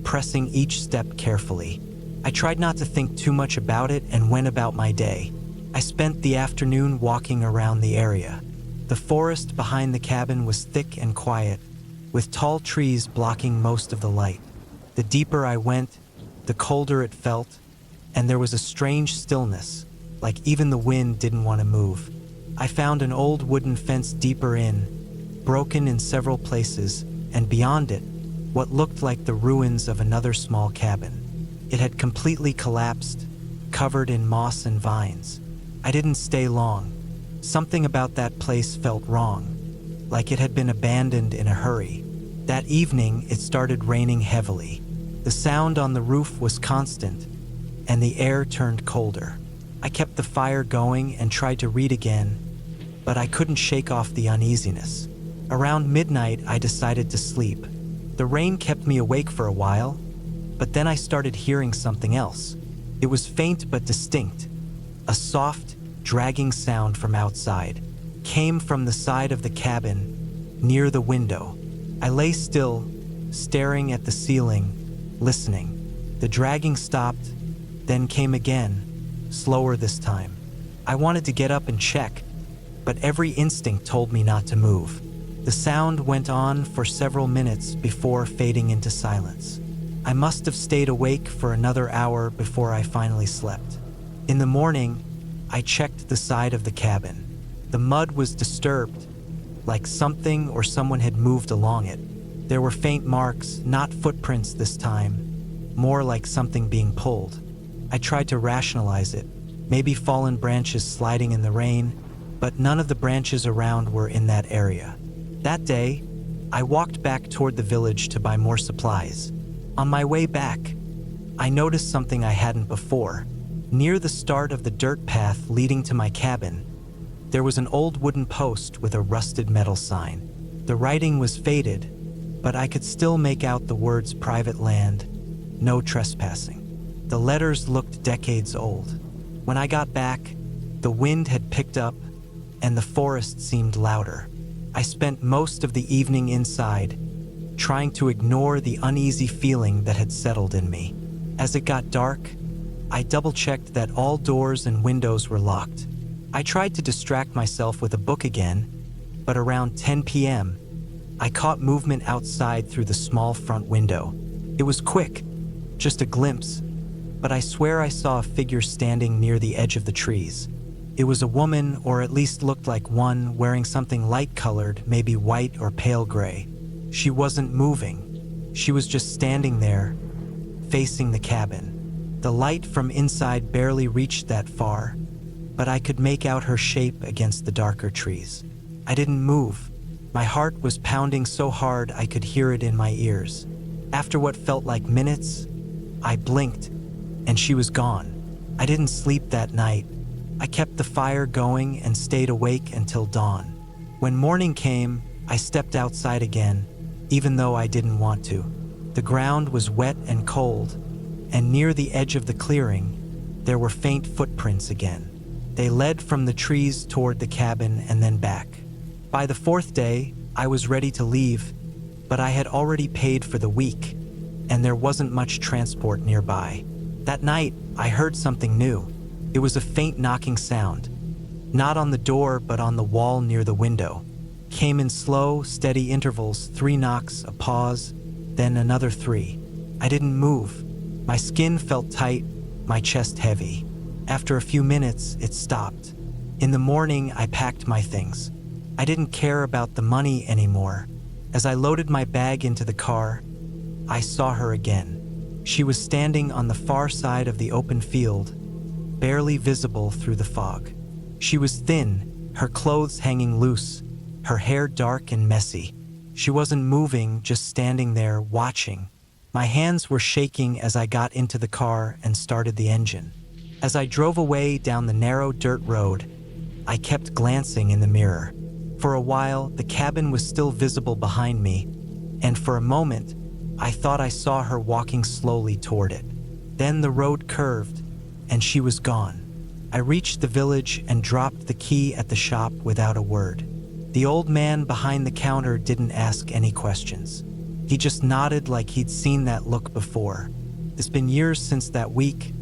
pressing each step carefully. I tried not to think too much about it and went about my day. I spent the afternoon walking around the area. The forest behind the cabin was thick and quiet, with tall trees blocking most of the light. The deeper I went, the colder it felt, and there was a strange stillness, like even the wind didn't want to move. I found an old wooden fence deeper in, broken in several places, and beyond it, what looked like the ruins of another small cabin. It had completely collapsed, covered in moss and vines. I didn't stay long. Something about that place felt wrong, like it had been abandoned in a hurry. That evening, it started raining heavily. The sound on the roof was constant, and the air turned colder. I kept the fire going and tried to read again, but I couldn't shake off the uneasiness. Around midnight, I decided to sleep. The rain kept me awake for a while, but then I started hearing something else. It was faint but distinct. A soft, dragging sound from outside came from the side of the cabin, near the window. I lay still, staring at the ceiling, listening. The dragging stopped, then came again, slower this time. I wanted to get up and check, but every instinct told me not to move. The sound went on for several minutes before fading into silence. I must have stayed awake for another hour before I finally slept. In the morning, I checked the side of the cabin. The mud was disturbed, like something or someone had moved along it. There were faint marks, not footprints this time, more like something being pulled. I tried to rationalize it, maybe fallen branches sliding in the rain, but none of the branches around were in that area. That day, I walked back toward the village to buy more supplies. On my way back, I noticed something I hadn't before. Near the start of the dirt path leading to my cabin, there was an old wooden post with a rusted metal sign. The writing was faded, but I could still make out the words "private land, no trespassing." The letters looked decades old. When I got back, the wind had picked up and the forest seemed louder. I spent most of the evening inside, trying to ignore the uneasy feeling that had settled in me. As it got dark, I double-checked that all doors and windows were locked. I tried to distract myself with a book again, but around 10 p.m., I caught movement outside through the small front window. It was quick, just a glimpse, but I swear I saw a figure standing near the edge of the trees. It was a woman, or at least looked like one, wearing something light-colored, maybe white or pale gray. She wasn't moving. She was just standing there, facing the cabin. The light from inside barely reached that far, but I could make out her shape against the darker trees. I didn't move. My heart was pounding so hard I could hear it in my ears. After what felt like minutes, I blinked, and she was gone. I didn't sleep that night. I kept the fire going and stayed awake until dawn. When morning came, I stepped outside again, even though I didn't want to. The ground was wet and cold, and near the edge of the clearing, there were faint footprints again. They led from the trees toward the cabin and then back. By the fourth day, I was ready to leave, but I had already paid for the week, and there wasn't much transport nearby. That night, I heard something new. It was a faint knocking sound. Not on the door, but on the wall near the window. Came in slow, steady intervals, 3 knocks, a pause, then another 3. I didn't move. My skin felt tight, my chest heavy. After a few minutes, it stopped. In the morning, I packed my things. I didn't care about the money anymore. As I loaded my bag into the car, I saw her again. She was standing on the far side of the open field, barely visible through the fog. She was thin, her clothes hanging loose, her hair dark and messy. She wasn't moving, just standing there, watching. My hands were shaking as I got into the car and started the engine. As I drove away down the narrow dirt road, I kept glancing in the mirror. For a while, the cabin was still visible behind me, and for a moment, I thought I saw her walking slowly toward it. Then the road curved, and she was gone. I reached the village and dropped the key at the shop without a word. The old man behind the counter didn't ask any questions. He just nodded like he'd seen that look before. It's been years since that week,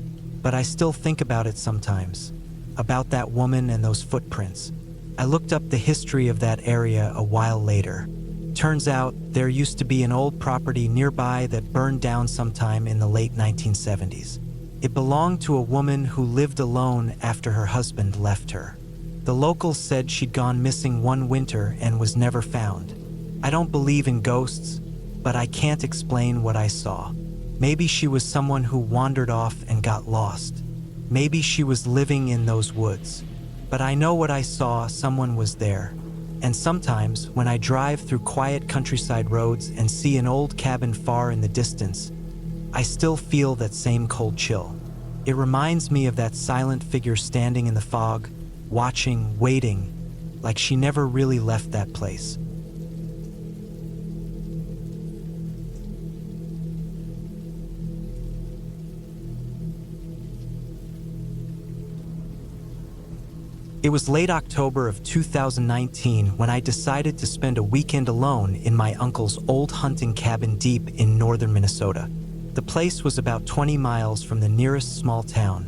but I still think about it sometimes, about that woman and those footprints. I looked up the history of that area a while later. Turns out there used to be an old property nearby that burned down sometime in the late 1970s. It belonged to a woman who lived alone after her husband left her. The locals said she'd gone missing one winter and was never found. I don't believe in ghosts, but I can't explain what I saw. Maybe she was someone who wandered off and got lost. Maybe she was living in those woods. But I know what I saw, someone was there. And sometimes, when I drive through quiet countryside roads and see an old cabin far in the distance, I still feel that same cold chill. It reminds me of that silent figure standing in the fog, watching, waiting, like she never really left that place. It was late October of 2019 when I decided to spend a weekend alone in my uncle's old hunting cabin deep in northern Minnesota. The place was about 20 miles from the nearest small town,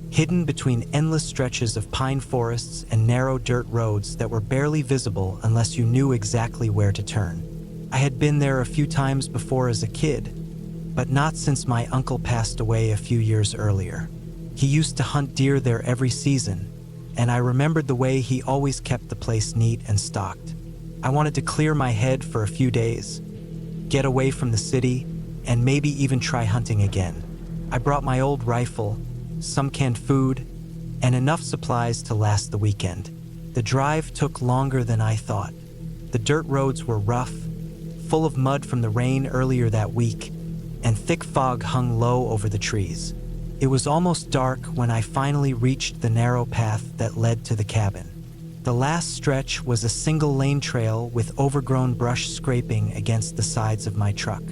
hidden between endless stretches of pine forests and narrow dirt roads that were barely visible unless you knew exactly where to turn. I had been there a few times before as a kid, but not since my uncle passed away a few years earlier. He used to hunt deer there every season, and I remembered the way he always kept the place neat and stocked. I wanted to clear my head for a few days, get away from the city, and maybe even try hunting again. I brought my old rifle, some canned food, and enough supplies to last the weekend. The drive took longer than I thought. The dirt roads were rough, full of mud from the rain earlier that week, and thick fog hung low over the trees. It was almost dark when I finally reached the narrow path that led to the cabin. The last stretch was a single-lane trail with overgrown brush scraping against the sides of my truck.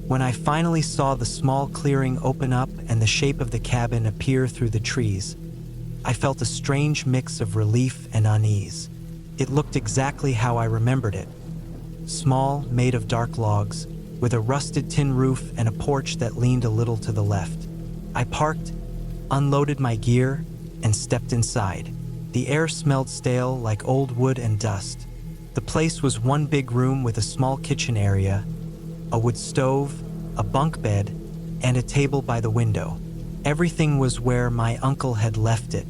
When I finally saw the small clearing open up and the shape of the cabin appear through the trees, I felt a strange mix of relief and unease. It looked exactly how I remembered it. Small, made of dark logs, with a rusted tin roof and a porch that leaned a little to the left. I parked, unloaded my gear, and stepped inside. The air smelled stale, like old wood and dust. The place was one big room with a small kitchen area, a wood stove, a bunk bed, and a table by the window. Everything was where my uncle had left it.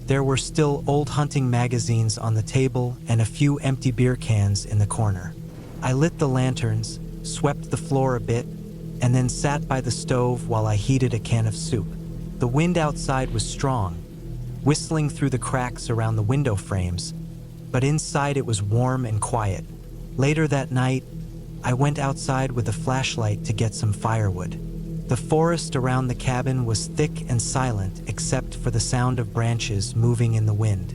There were still old hunting magazines on the table and a few empty beer cans in the corner. I lit the lanterns, swept the floor a bit, and then sat by the stove while I heated a can of soup. The wind outside was strong, whistling through the cracks around the window frames, but inside it was warm and quiet. Later that night, I went outside with a flashlight to get some firewood. The forest around the cabin was thick and silent except for the sound of branches moving in the wind.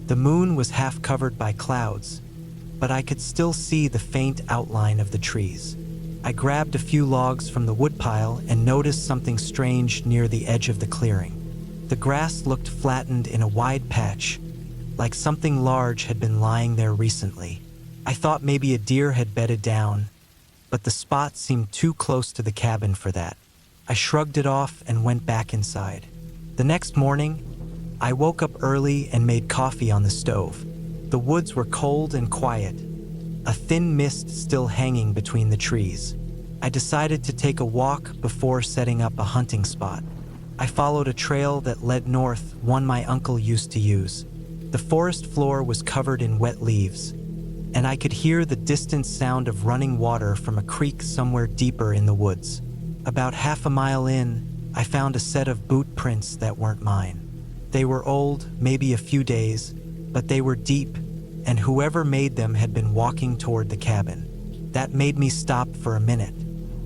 The moon was half covered by clouds, but I could still see the faint outline of the trees. I grabbed a few logs from the woodpile and noticed something strange near the edge of the clearing. The grass looked flattened in a wide patch, like something large had been lying there recently. I thought maybe a deer had bedded down, but the spot seemed too close to the cabin for that. I shrugged it off and went back inside. The next morning, I woke up early and made coffee on the stove. The woods were cold and quiet, a thin mist still hanging between the trees. I decided to take a walk before setting up a hunting spot. I followed a trail that led north, one my uncle used to use. The forest floor was covered in wet leaves, and I could hear the distant sound of running water from a creek somewhere deeper in the woods. About half a mile in, I found a set of boot prints that weren't mine. They were old, maybe a few days, but they were deep, and whoever made them had been walking toward the cabin. That made me stop for a minute.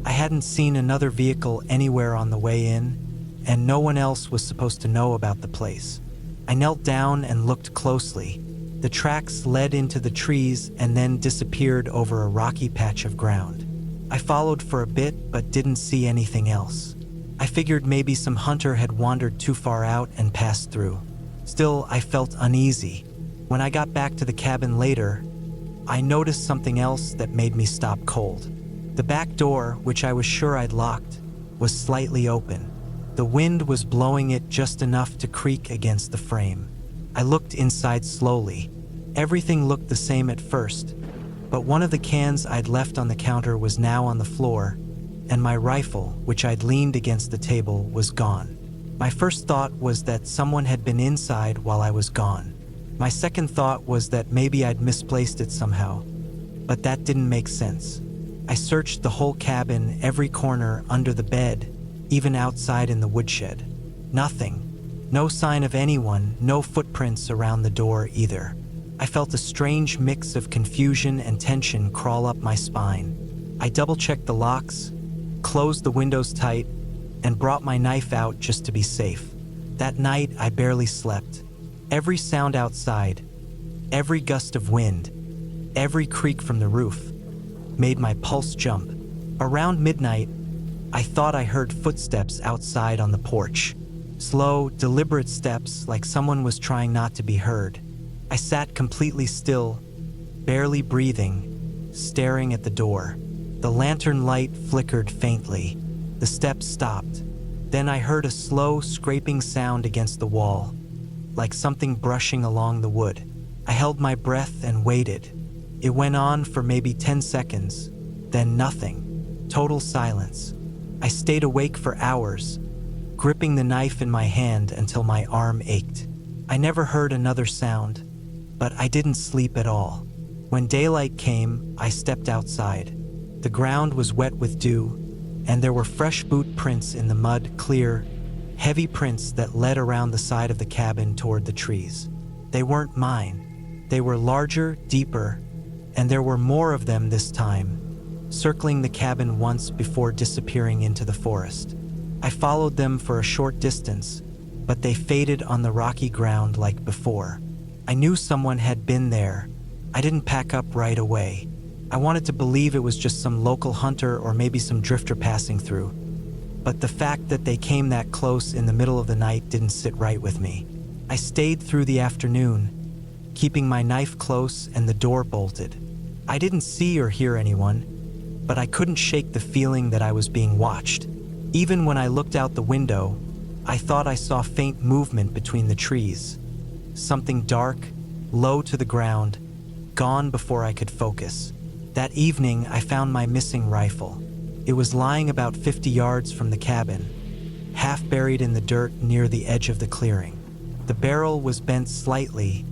I hadn't seen another vehicle anywhere on the way in, and no one else was supposed to know about the place. I knelt down and looked closely. The tracks led into the trees and then disappeared over a rocky patch of ground. I followed for a bit but didn't see anything else. I figured maybe some hunter had wandered too far out and passed through. Still, I felt uneasy. When I got back to the cabin later, I noticed something else that made me stop cold. The back door, which I was sure I'd locked, was slightly open. The wind was blowing it just enough to creak against the frame. I looked inside slowly. Everything looked the same at first, but one of the cans I'd left on the counter was now on the floor, and my rifle, which I'd leaned against the table, was gone. My first thought was that someone had been inside while I was gone. My second thought was that maybe I'd misplaced it somehow, but that didn't make sense. I searched the whole cabin, every corner, under the bed, even outside in the woodshed. Nothing. No sign of anyone, no footprints around the door either. I felt a strange mix of confusion and tension crawl up my spine. I double-checked the locks, closed the windows tight, and brought my knife out just to be safe. That night, I barely slept. Every sound outside, every gust of wind, every creak from the roof, made my pulse jump. Around midnight, I thought I heard footsteps outside on the porch. Slow, deliberate steps, like someone was trying not to be heard. I sat completely still, barely breathing, staring at the door. The lantern light flickered faintly. The steps stopped. Then I heard a slow, scraping sound against the wall, like something brushing along the wood. I held my breath and waited. It went on for maybe 10 seconds, then nothing. Total silence. I stayed awake for hours, gripping the knife in my hand until my arm ached. I never heard another sound, but I didn't sleep at all. When daylight came, I stepped outside. The ground was wet with dew, and there were fresh boot prints in the mud, clear, heavy prints that led around the side of the cabin toward the trees. They weren't mine. They were larger, deeper, and there were more of them this time, circling the cabin once before disappearing into the forest. I followed them for a short distance, but they faded on the rocky ground like before. I knew someone had been there. I didn't pack up right away. I wanted to believe it was just some local hunter or maybe some drifter passing through. But the fact that they came that close in the middle of the night didn't sit right with me. I stayed through the afternoon, keeping my knife close and the door bolted. I didn't see or hear anyone, but I couldn't shake the feeling that I was being watched. Even when I looked out the window, I thought I saw faint movement between the trees. Something dark, low to the ground, gone before I could focus. That evening, I found my missing rifle. It was lying about 50 yards from the cabin, half buried in the dirt near the edge of the clearing. The barrel was bent slightly,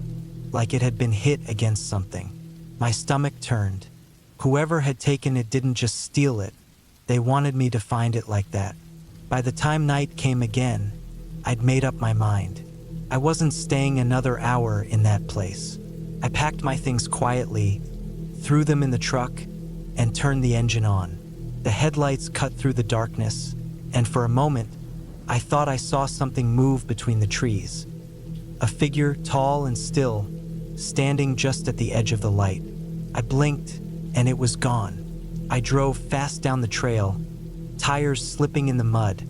like it had been hit against something. My stomach turned. Whoever had taken it didn't just steal it. They wanted me to find it like that. By the time night came again, I'd made up my mind. I wasn't staying another hour in that place. I packed my things quietly, threw them in the truck, and turned the engine on. The headlights cut through the darkness, and for a moment, I thought I saw something move between the trees. A figure, tall and still, standing just at the edge of the light. I blinked, and it was gone. I drove fast down the trail, tires slipping in the mud,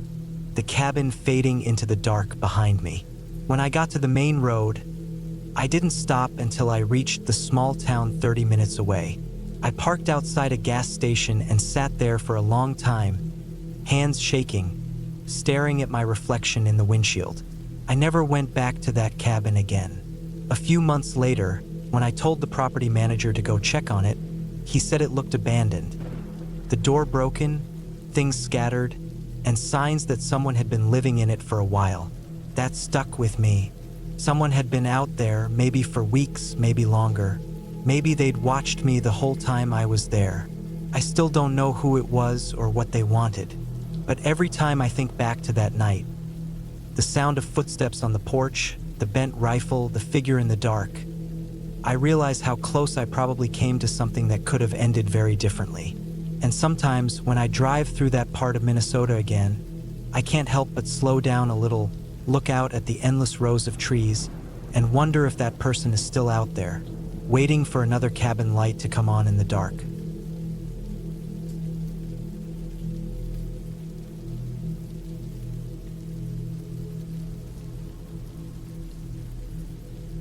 the cabin fading into the dark behind me. When I got to the main road, I didn't stop until I reached the small town 30 minutes away. I parked outside a gas station and sat there for a long time, hands shaking, staring at my reflection in the windshield. I never went back to that cabin again. A few months later, when I told the property manager to go check on it, he said it looked abandoned. The door broken, things scattered, and signs that someone had been living in it for a while. That stuck with me. Someone had been out there, maybe for weeks, maybe longer. Maybe they'd watched me the whole time I was there. I still don't know who it was or what they wanted. But every time I think back to that night, the sound of footsteps on the porch, the bent rifle, the figure in the dark, I realize how close I probably came to something that could have ended very differently. And sometimes, when I drive through that part of Minnesota again, I can't help but slow down a little, look out at the endless rows of trees, and wonder if that person is still out there, waiting for another cabin light to come on in the dark.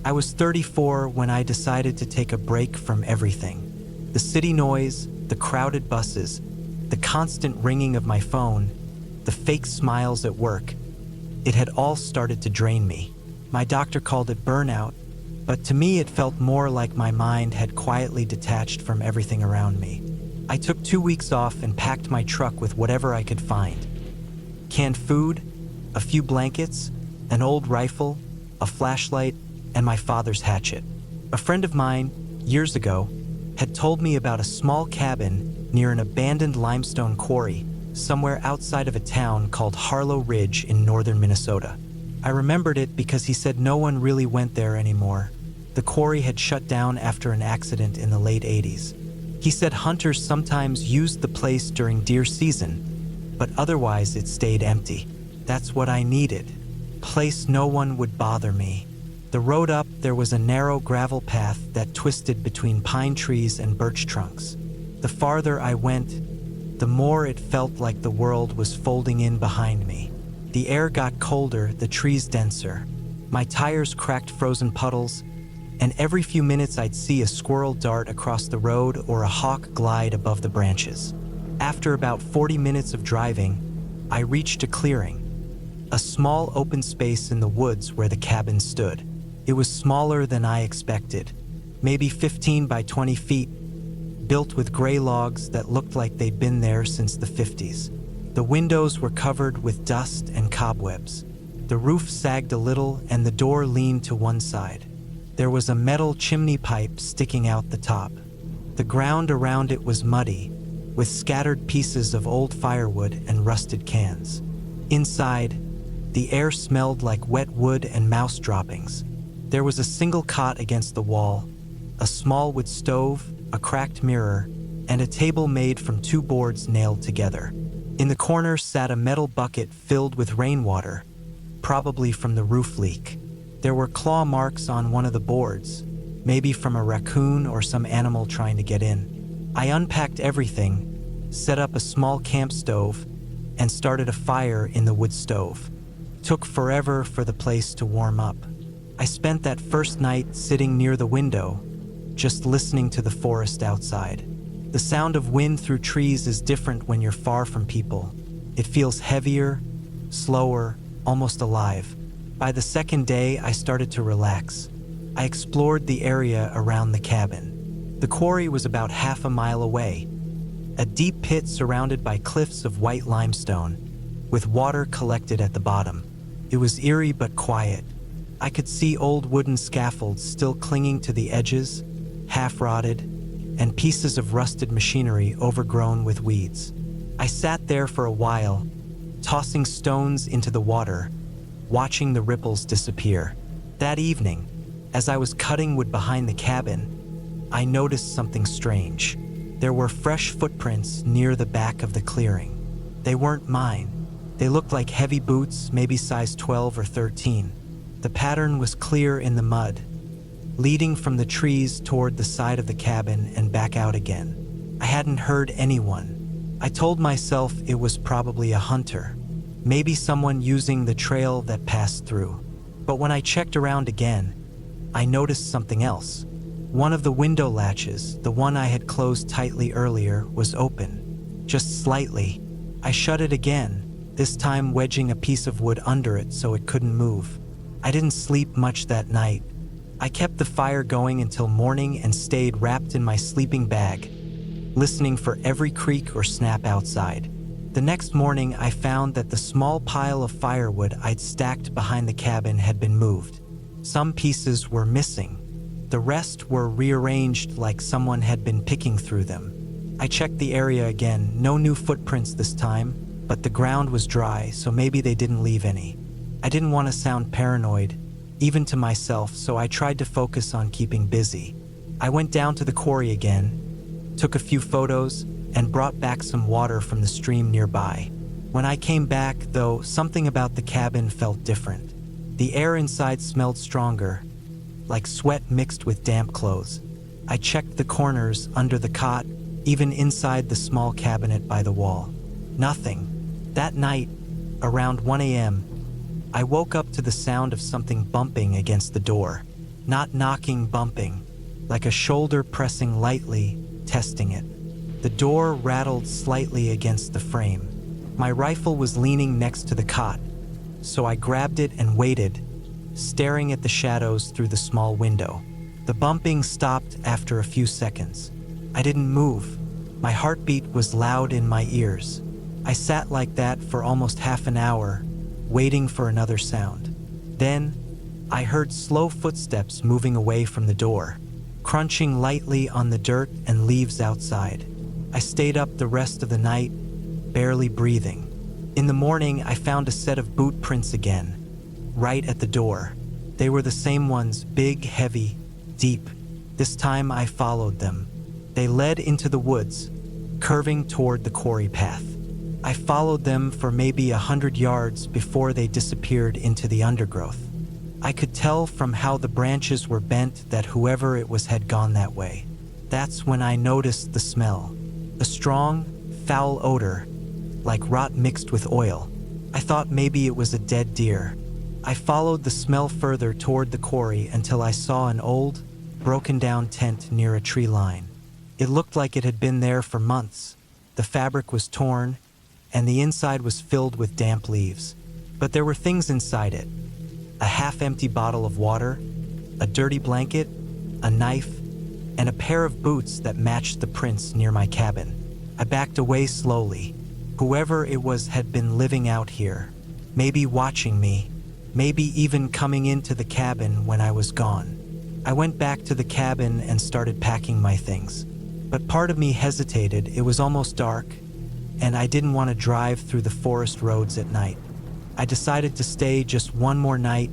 I was 34 when I decided to take a break from everything. The city noise, the crowded buses, the constant ringing of my phone, the fake smiles at work. It had all started to drain me. My doctor called it burnout, but to me it felt more like my mind had quietly detached from everything around me. I took 2 weeks off and packed my truck with whatever I could find. Canned food, a few blankets, an old rifle, a flashlight, and my father's hatchet. A friend of mine, years ago, had told me about a small cabin near an abandoned limestone quarry somewhere outside of a town called Harlow Ridge in northern Minnesota. I remembered it because he said no one really went there anymore. The quarry had shut down after an accident in the late 80s. He said hunters sometimes used the place during deer season, but otherwise it stayed empty. That's what I needed. Place no one would bother me. The road up, there was a narrow gravel path that twisted between pine trees and birch trunks. The farther I went, the more it felt like the world was folding in behind me. The air got colder, the trees denser. My tires cracked frozen puddles, and every few minutes I'd see a squirrel dart across the road or a hawk glide above the branches. After about 40 minutes of driving, I reached a clearing, a small open space in the woods where the cabin stood. It was smaller than I expected, maybe 15 by 20 feet, built with gray logs that looked like they'd been there since the 50s. The windows were covered with dust and cobwebs. The roof sagged a little and the door leaned to one side. There was a metal chimney pipe sticking out the top. The ground around it was muddy, with scattered pieces of old firewood and rusted cans. Inside, the air smelled like wet wood and mouse droppings. There was a single cot against the wall, a small wood stove, a cracked mirror, and a table made from 2 boards nailed together. In the corner sat a metal bucket filled with rainwater, probably from the roof leak. There were claw marks on one of the boards, maybe from a raccoon or some animal trying to get in. I unpacked everything, set up a small camp stove, and started a fire in the wood stove. Took forever for the place to warm up. I spent that first night sitting near the window, just listening to the forest outside. The sound of wind through trees is different when you're far from people. It feels heavier, slower, almost alive. By the second day, I started to relax. I explored the area around the cabin. The quarry was about half a mile away, a deep pit surrounded by cliffs of white limestone, with water collected at the bottom. It was eerie but quiet. I could see old wooden scaffolds still clinging to the edges, half-rotted, and pieces of rusted machinery overgrown with weeds. I sat there for a while, tossing stones into the water, watching the ripples disappear. That evening, as I was cutting wood behind the cabin, I noticed something strange. There were fresh footprints near the back of the clearing. They weren't mine. They looked like heavy boots, maybe size 12 or 13. The pattern was clear in the mud, leading from the trees toward the side of the cabin and back out again. I hadn't heard anyone. I told myself it was probably a hunter, maybe someone using the trail that passed through. But when I checked around again, I noticed something else. One of the window latches, the one I had closed tightly earlier, was open, just slightly. I shut it again, this time wedging a piece of wood under it so it couldn't move. I didn't sleep much that night. I kept the fire going until morning and stayed wrapped in my sleeping bag, listening for every creak or snap outside. The next morning, I found that the small pile of firewood I'd stacked behind the cabin had been moved. Some pieces were missing. The rest were rearranged like someone had been picking through them. I checked the area again, no new footprints this time, but the ground was dry, so maybe they didn't leave any. I didn't want to sound paranoid, even to myself, so I tried to focus on keeping busy. I went down to the quarry again, took a few photos, and brought back some water from the stream nearby. When I came back, though, something about the cabin felt different. The air inside smelled stronger, like sweat mixed with damp clothes. I checked the corners, under the cot, even inside the small cabinet by the wall. Nothing. That night, around 1 a.m., I woke up to the sound of something bumping against the door. Not knocking, bumping, like a shoulder pressing lightly, testing it. The door rattled slightly against the frame. My rifle was leaning next to the cot, so I grabbed it and waited, staring at the shadows through the small window. The bumping stopped after a few seconds. I didn't move. My heartbeat was loud in my ears. I sat like that for almost half an hour, waiting for another sound. Then, I heard slow footsteps moving away from the door, crunching lightly on the dirt and leaves outside. I stayed up the rest of the night, barely breathing. In the morning, I found a set of boot prints again, right at the door. They were the same ones, big, heavy, deep. This time I followed them. They led into the woods, curving toward the quarry path. I followed them for maybe 100 yards before they disappeared into the undergrowth. I could tell from how the branches were bent that whoever it was had gone that way. That's when I noticed the smell. A strong, foul odor, like rot mixed with oil. I thought maybe it was a dead deer. I followed the smell further toward the quarry until I saw an old, broken-down tent near a tree line. It looked like it had been there for months. The fabric was torn, and the inside was filled with damp leaves. But there were things inside it. A half-empty bottle of water, a dirty blanket, a knife, and a pair of boots that matched the prints near my cabin. I backed away slowly. Whoever it was had been living out here, maybe watching me, maybe even coming into the cabin when I was gone. I went back to the cabin and started packing my things. But part of me hesitated. It was almost dark, and I didn't want to drive through the forest roads at night. I decided to stay just one more night,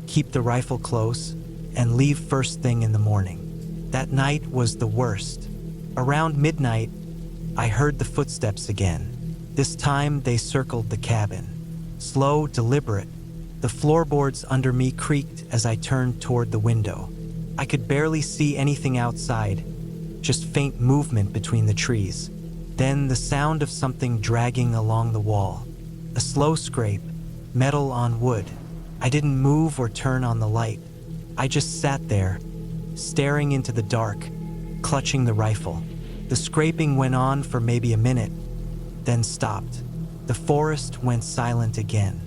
keep the rifle close, and leave first thing in the morning. That night was the worst. Around midnight, I heard the footsteps again. This time they circled the cabin. Slow, deliberate. The floorboards under me creaked as I turned toward the window. I could barely see anything outside, just faint movement between the trees. Then the sound of something dragging along the wall. A slow scrape, metal on wood. I didn't move or turn on the light. I just sat there, staring into the dark, clutching the rifle. The scraping went on for maybe a minute, then stopped. The forest went silent again.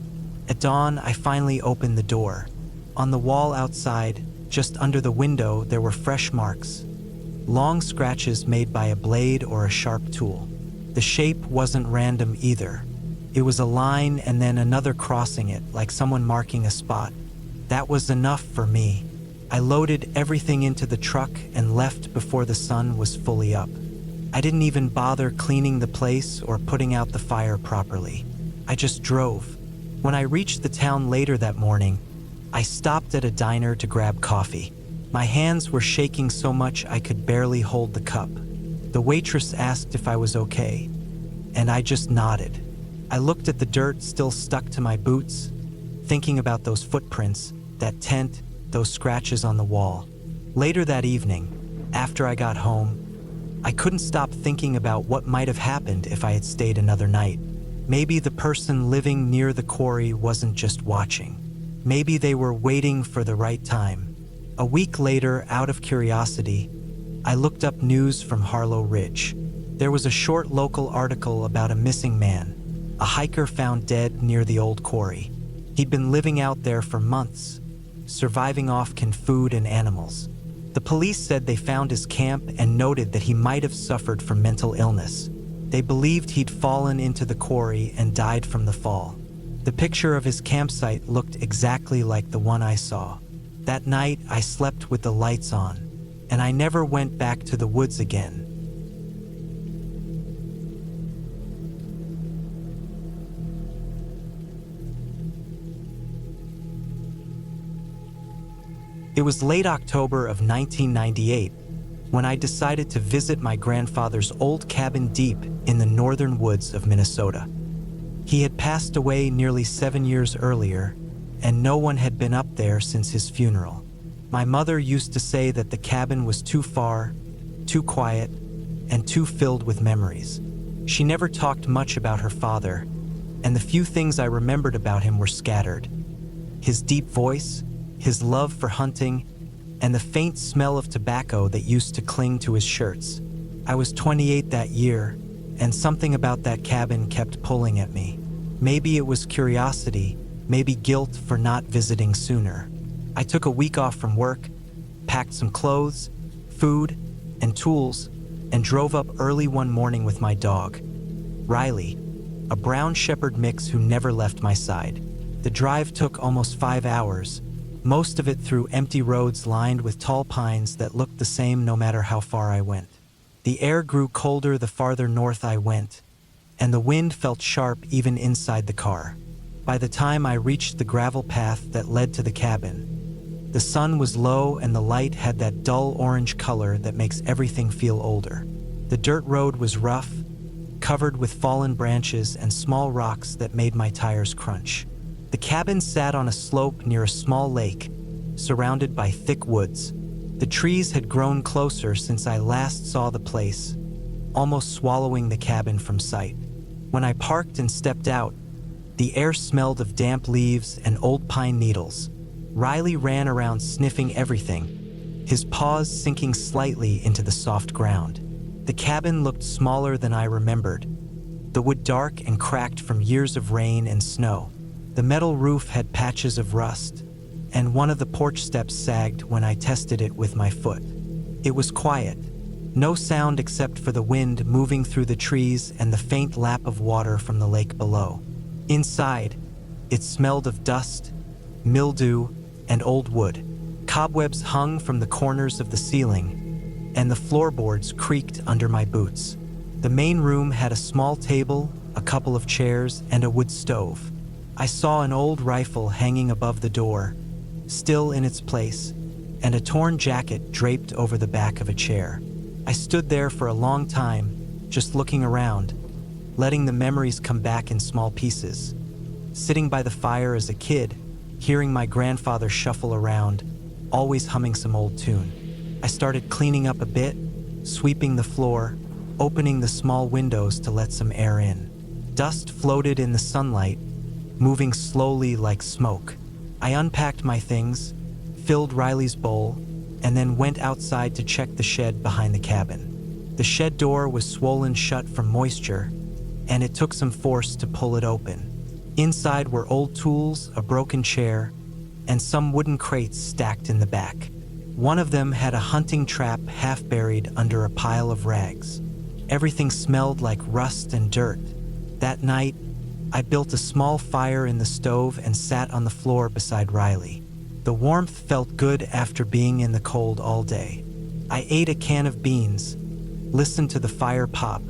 At dawn, I finally opened the door. On the wall outside, just under the window, there were fresh marks. Long scratches made by a blade or a sharp tool. The shape wasn't random either. It was a line and then another crossing it, like someone marking a spot. That was enough for me. I loaded everything into the truck and left before the sun was fully up. I didn't even bother cleaning the place or putting out the fire properly. I just drove. When I reached the town later that morning, I stopped at a diner to grab coffee. My hands were shaking so much I could barely hold the cup. The waitress asked if I was okay, and I just nodded. I looked at the dirt still stuck to my boots, thinking about those footprints, that tent, those scratches on the wall. Later that evening, after I got home, I couldn't stop thinking about what might have happened if I had stayed another night. Maybe the person living near the quarry wasn't just watching. Maybe they were waiting for the right time. A week later, out of curiosity, I looked up news from Harlow Ridge. There was a short local article about a missing man, a hiker found dead near the old quarry. He'd been living out there for months, surviving off canned food and animals. The police said they found his camp and noted that he might have suffered from mental illness. They believed he'd fallen into the quarry and died from the fall. The picture of his campsite looked exactly like the one I saw. That night, I slept with the lights on, and I never went back to the woods again. It was late October of 1998 when I decided to visit my grandfather's old cabin deep in the northern woods of Minnesota. He had passed away nearly 7 years earlier, and no one had been up there since his funeral. My mother used to say that the cabin was too far, too quiet, and too filled with memories. She never talked much about her father, and the few things I remembered about him were scattered. His deep voice, his love for hunting, and the faint smell of tobacco that used to cling to his shirts. I was 28 that year, and something about that cabin kept pulling at me. Maybe it was curiosity, maybe guilt for not visiting sooner. I took a week off from work, packed some clothes, food, and tools, and drove up early one morning with my dog, Riley, a brown shepherd mix who never left my side. The drive took almost 5 hours, most of it through empty roads lined with tall pines that looked the same no matter how far I went. The air grew colder the farther north I went, and the wind felt sharp even inside the car. By the time I reached the gravel path that led to the cabin, the sun was low and the light had that dull orange color that makes everything feel older. The dirt road was rough, covered with fallen branches and small rocks that made my tires crunch. The cabin sat on a slope near a small lake, surrounded by thick woods. The trees had grown closer since I last saw the place, almost swallowing the cabin from sight. When I parked and stepped out, the air smelled of damp leaves and old pine needles. Riley ran around sniffing everything, his paws sinking slightly into the soft ground. The cabin looked smaller than I remembered, the wood dark and cracked from years of rain and snow. The metal roof had patches of rust, and one of the porch steps sagged when I tested it with my foot. It was quiet, no sound except for the wind moving through the trees and the faint lap of water from the lake below. Inside, it smelled of dust, mildew, and old wood. Cobwebs hung from the corners of the ceiling, and the floorboards creaked under my boots. The main room had a small table, a couple of chairs, and a wood stove. I saw an old rifle hanging above the door, still in its place, and a torn jacket draped over the back of a chair. I stood there for a long time, just looking around, letting the memories come back in small pieces. Sitting by the fire as a kid, hearing my grandfather shuffle around, always humming some old tune. I started cleaning up a bit, sweeping the floor, opening the small windows to let some air in. Dust floated in the sunlight, moving slowly like smoke. I unpacked my things, filled Riley's bowl, and then went outside to check the shed behind the cabin. The shed door was swollen shut from moisture, and it took some force to pull it open. Inside were old tools, a broken chair, and some wooden crates stacked in the back. One of them had a hunting trap half buried under a pile of rags. Everything smelled like rust and dirt. That night, I built a small fire in the stove and sat on the floor beside Riley. The warmth felt good after being in the cold all day. I ate a can of beans, listened to the fire pop,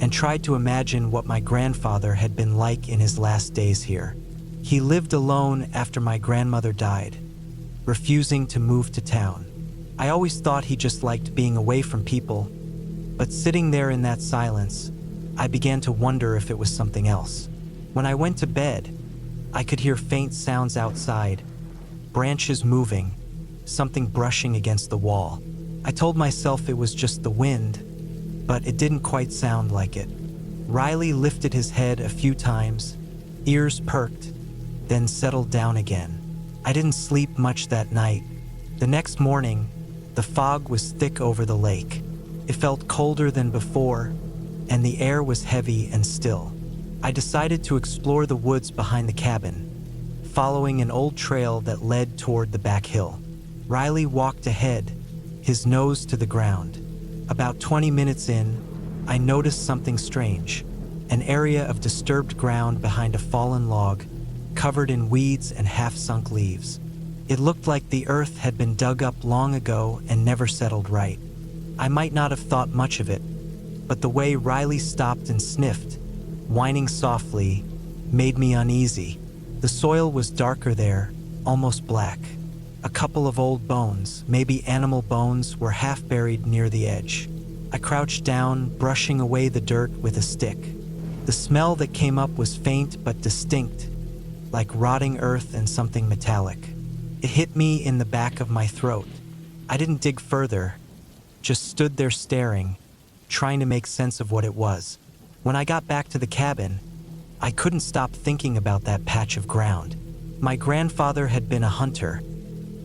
and tried to imagine what my grandfather had been like in his last days here. He lived alone after my grandmother died, refusing to move to town. I always thought he just liked being away from people, but sitting there in that silence, I began to wonder if it was something else. When I went to bed, I could hear faint sounds outside, branches moving, something brushing against the wall. I told myself it was just the wind, but it didn't quite sound like it. Riley lifted his head a few times, ears perked, then settled down again. I didn't sleep much that night. The next morning, the fog was thick over the lake. It felt colder than before, and the air was heavy and still. I decided to explore the woods behind the cabin, following an old trail that led toward the back hill. Riley walked ahead, his nose to the ground. About 20 minutes in, I noticed something strange, an area of disturbed ground behind a fallen log, covered in weeds and half-sunk leaves. It looked like the earth had been dug up long ago and never settled right. I might not have thought much of it, but the way Riley stopped and sniffed, whining softly, made me uneasy. The soil was darker there, almost black. A couple of old bones, maybe animal bones, were half buried near the edge. I crouched down, brushing away the dirt with a stick. The smell that came up was faint but distinct, like rotting earth and something metallic. It hit me in the back of my throat. I didn't dig further, just stood there staring, trying to make sense of what it was. When I got back to the cabin, I couldn't stop thinking about that patch of ground. My grandfather had been a hunter.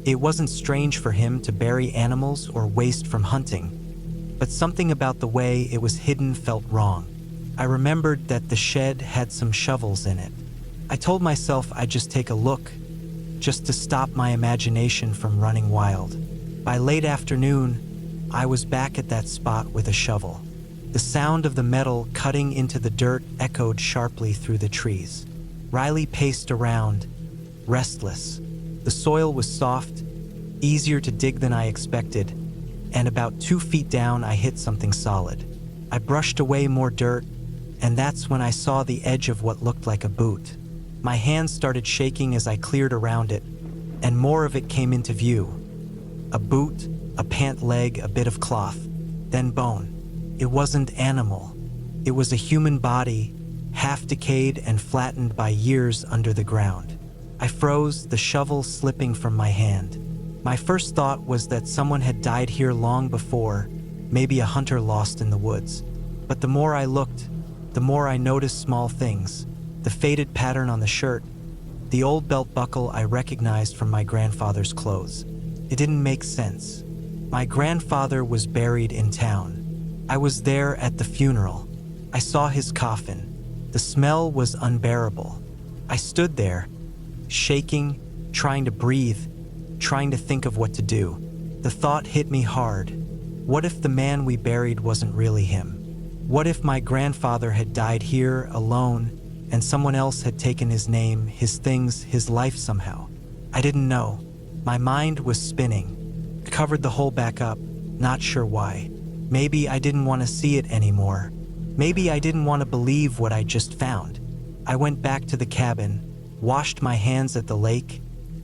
It wasn't strange for him to bury animals or waste from hunting, but something about the way it was hidden felt wrong. I remembered that the shed had some shovels in it. I told myself I'd just take a look, just to stop my imagination from running wild. By late afternoon, I was back at that spot with a shovel. The sound of the metal cutting into the dirt echoed sharply through the trees. Riley paced around, restless. The soil was soft, easier to dig than I expected, and about 2 feet down I hit something solid. I brushed away more dirt, and that's when I saw the edge of what looked like a boot. My hands started shaking as I cleared around it, and more of it came into view. A boot, a pant leg, a bit of cloth, then bone. It wasn't animal. It was a human body, half decayed and flattened by years under the ground. I froze, the shovel slipping from my hand. My first thought was that someone had died here long before, maybe a hunter lost in the woods. But the more I looked, the more I noticed small things. The faded pattern on the shirt, the old belt buckle I recognized from my grandfather's clothes. It didn't make sense. My grandfather was buried in town. I was there at the funeral. I saw his coffin. The smell was unbearable. I stood there, shaking, trying to breathe, trying to think of what to do. The thought hit me hard. What if the man we buried wasn't really him? What if my grandfather had died here alone and someone else had taken his name, his things, his life somehow? I didn't know. My mind was spinning. I covered the hole back up, not sure why. Maybe I didn't want to see it anymore. Maybe I didn't want to believe what I just found. I went back to the cabin, washed my hands at the lake,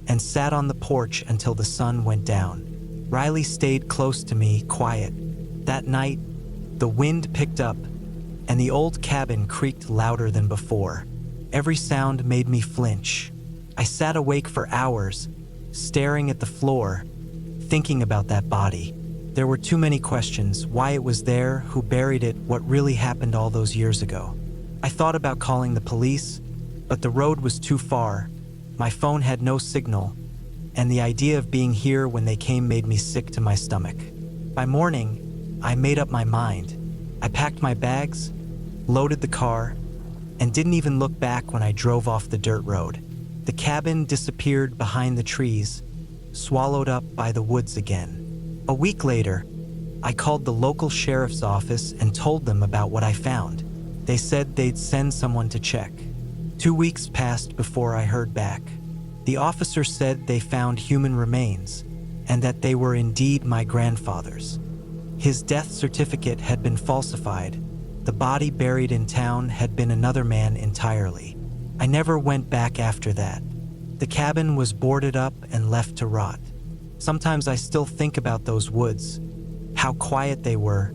and sat on the porch until the sun went down. Riley stayed close to me, quiet. That night, the wind picked up, and the old cabin creaked louder than before. Every sound made me flinch. I sat awake for hours, staring at the floor, thinking about that body. There were too many questions: why it was there, who buried it, what really happened all those years ago. I thought about calling the police, but the road was too far. My phone had no signal, and the idea of being here when they came made me sick to my stomach. By morning, I made up my mind. I packed my bags, loaded the car, and didn't even look back when I drove off the dirt road. The cabin disappeared behind the trees, swallowed up by the woods again. A week later, I called the local sheriff's office and told them about what I found. They said they'd send someone to check. 2 weeks passed before I heard back. The officer said they found human remains and that they were indeed my grandfather's. His death certificate had been falsified. The body buried in town had been another man entirely. I never went back after that. The cabin was boarded up and left to rot. Sometimes I still think about those woods, how quiet they were,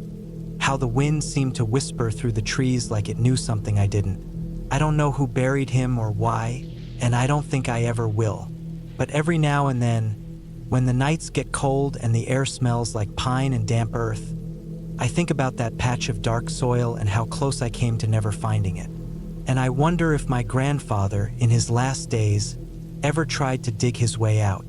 how the wind seemed to whisper through the trees like it knew something I didn't. I don't know who buried him or why, and I don't think I ever will. But every now and then, when the nights get cold and the air smells like pine and damp earth, I think about that patch of dark soil and how close I came to never finding it. And I wonder if my grandfather, in his last days, ever tried to dig his way out.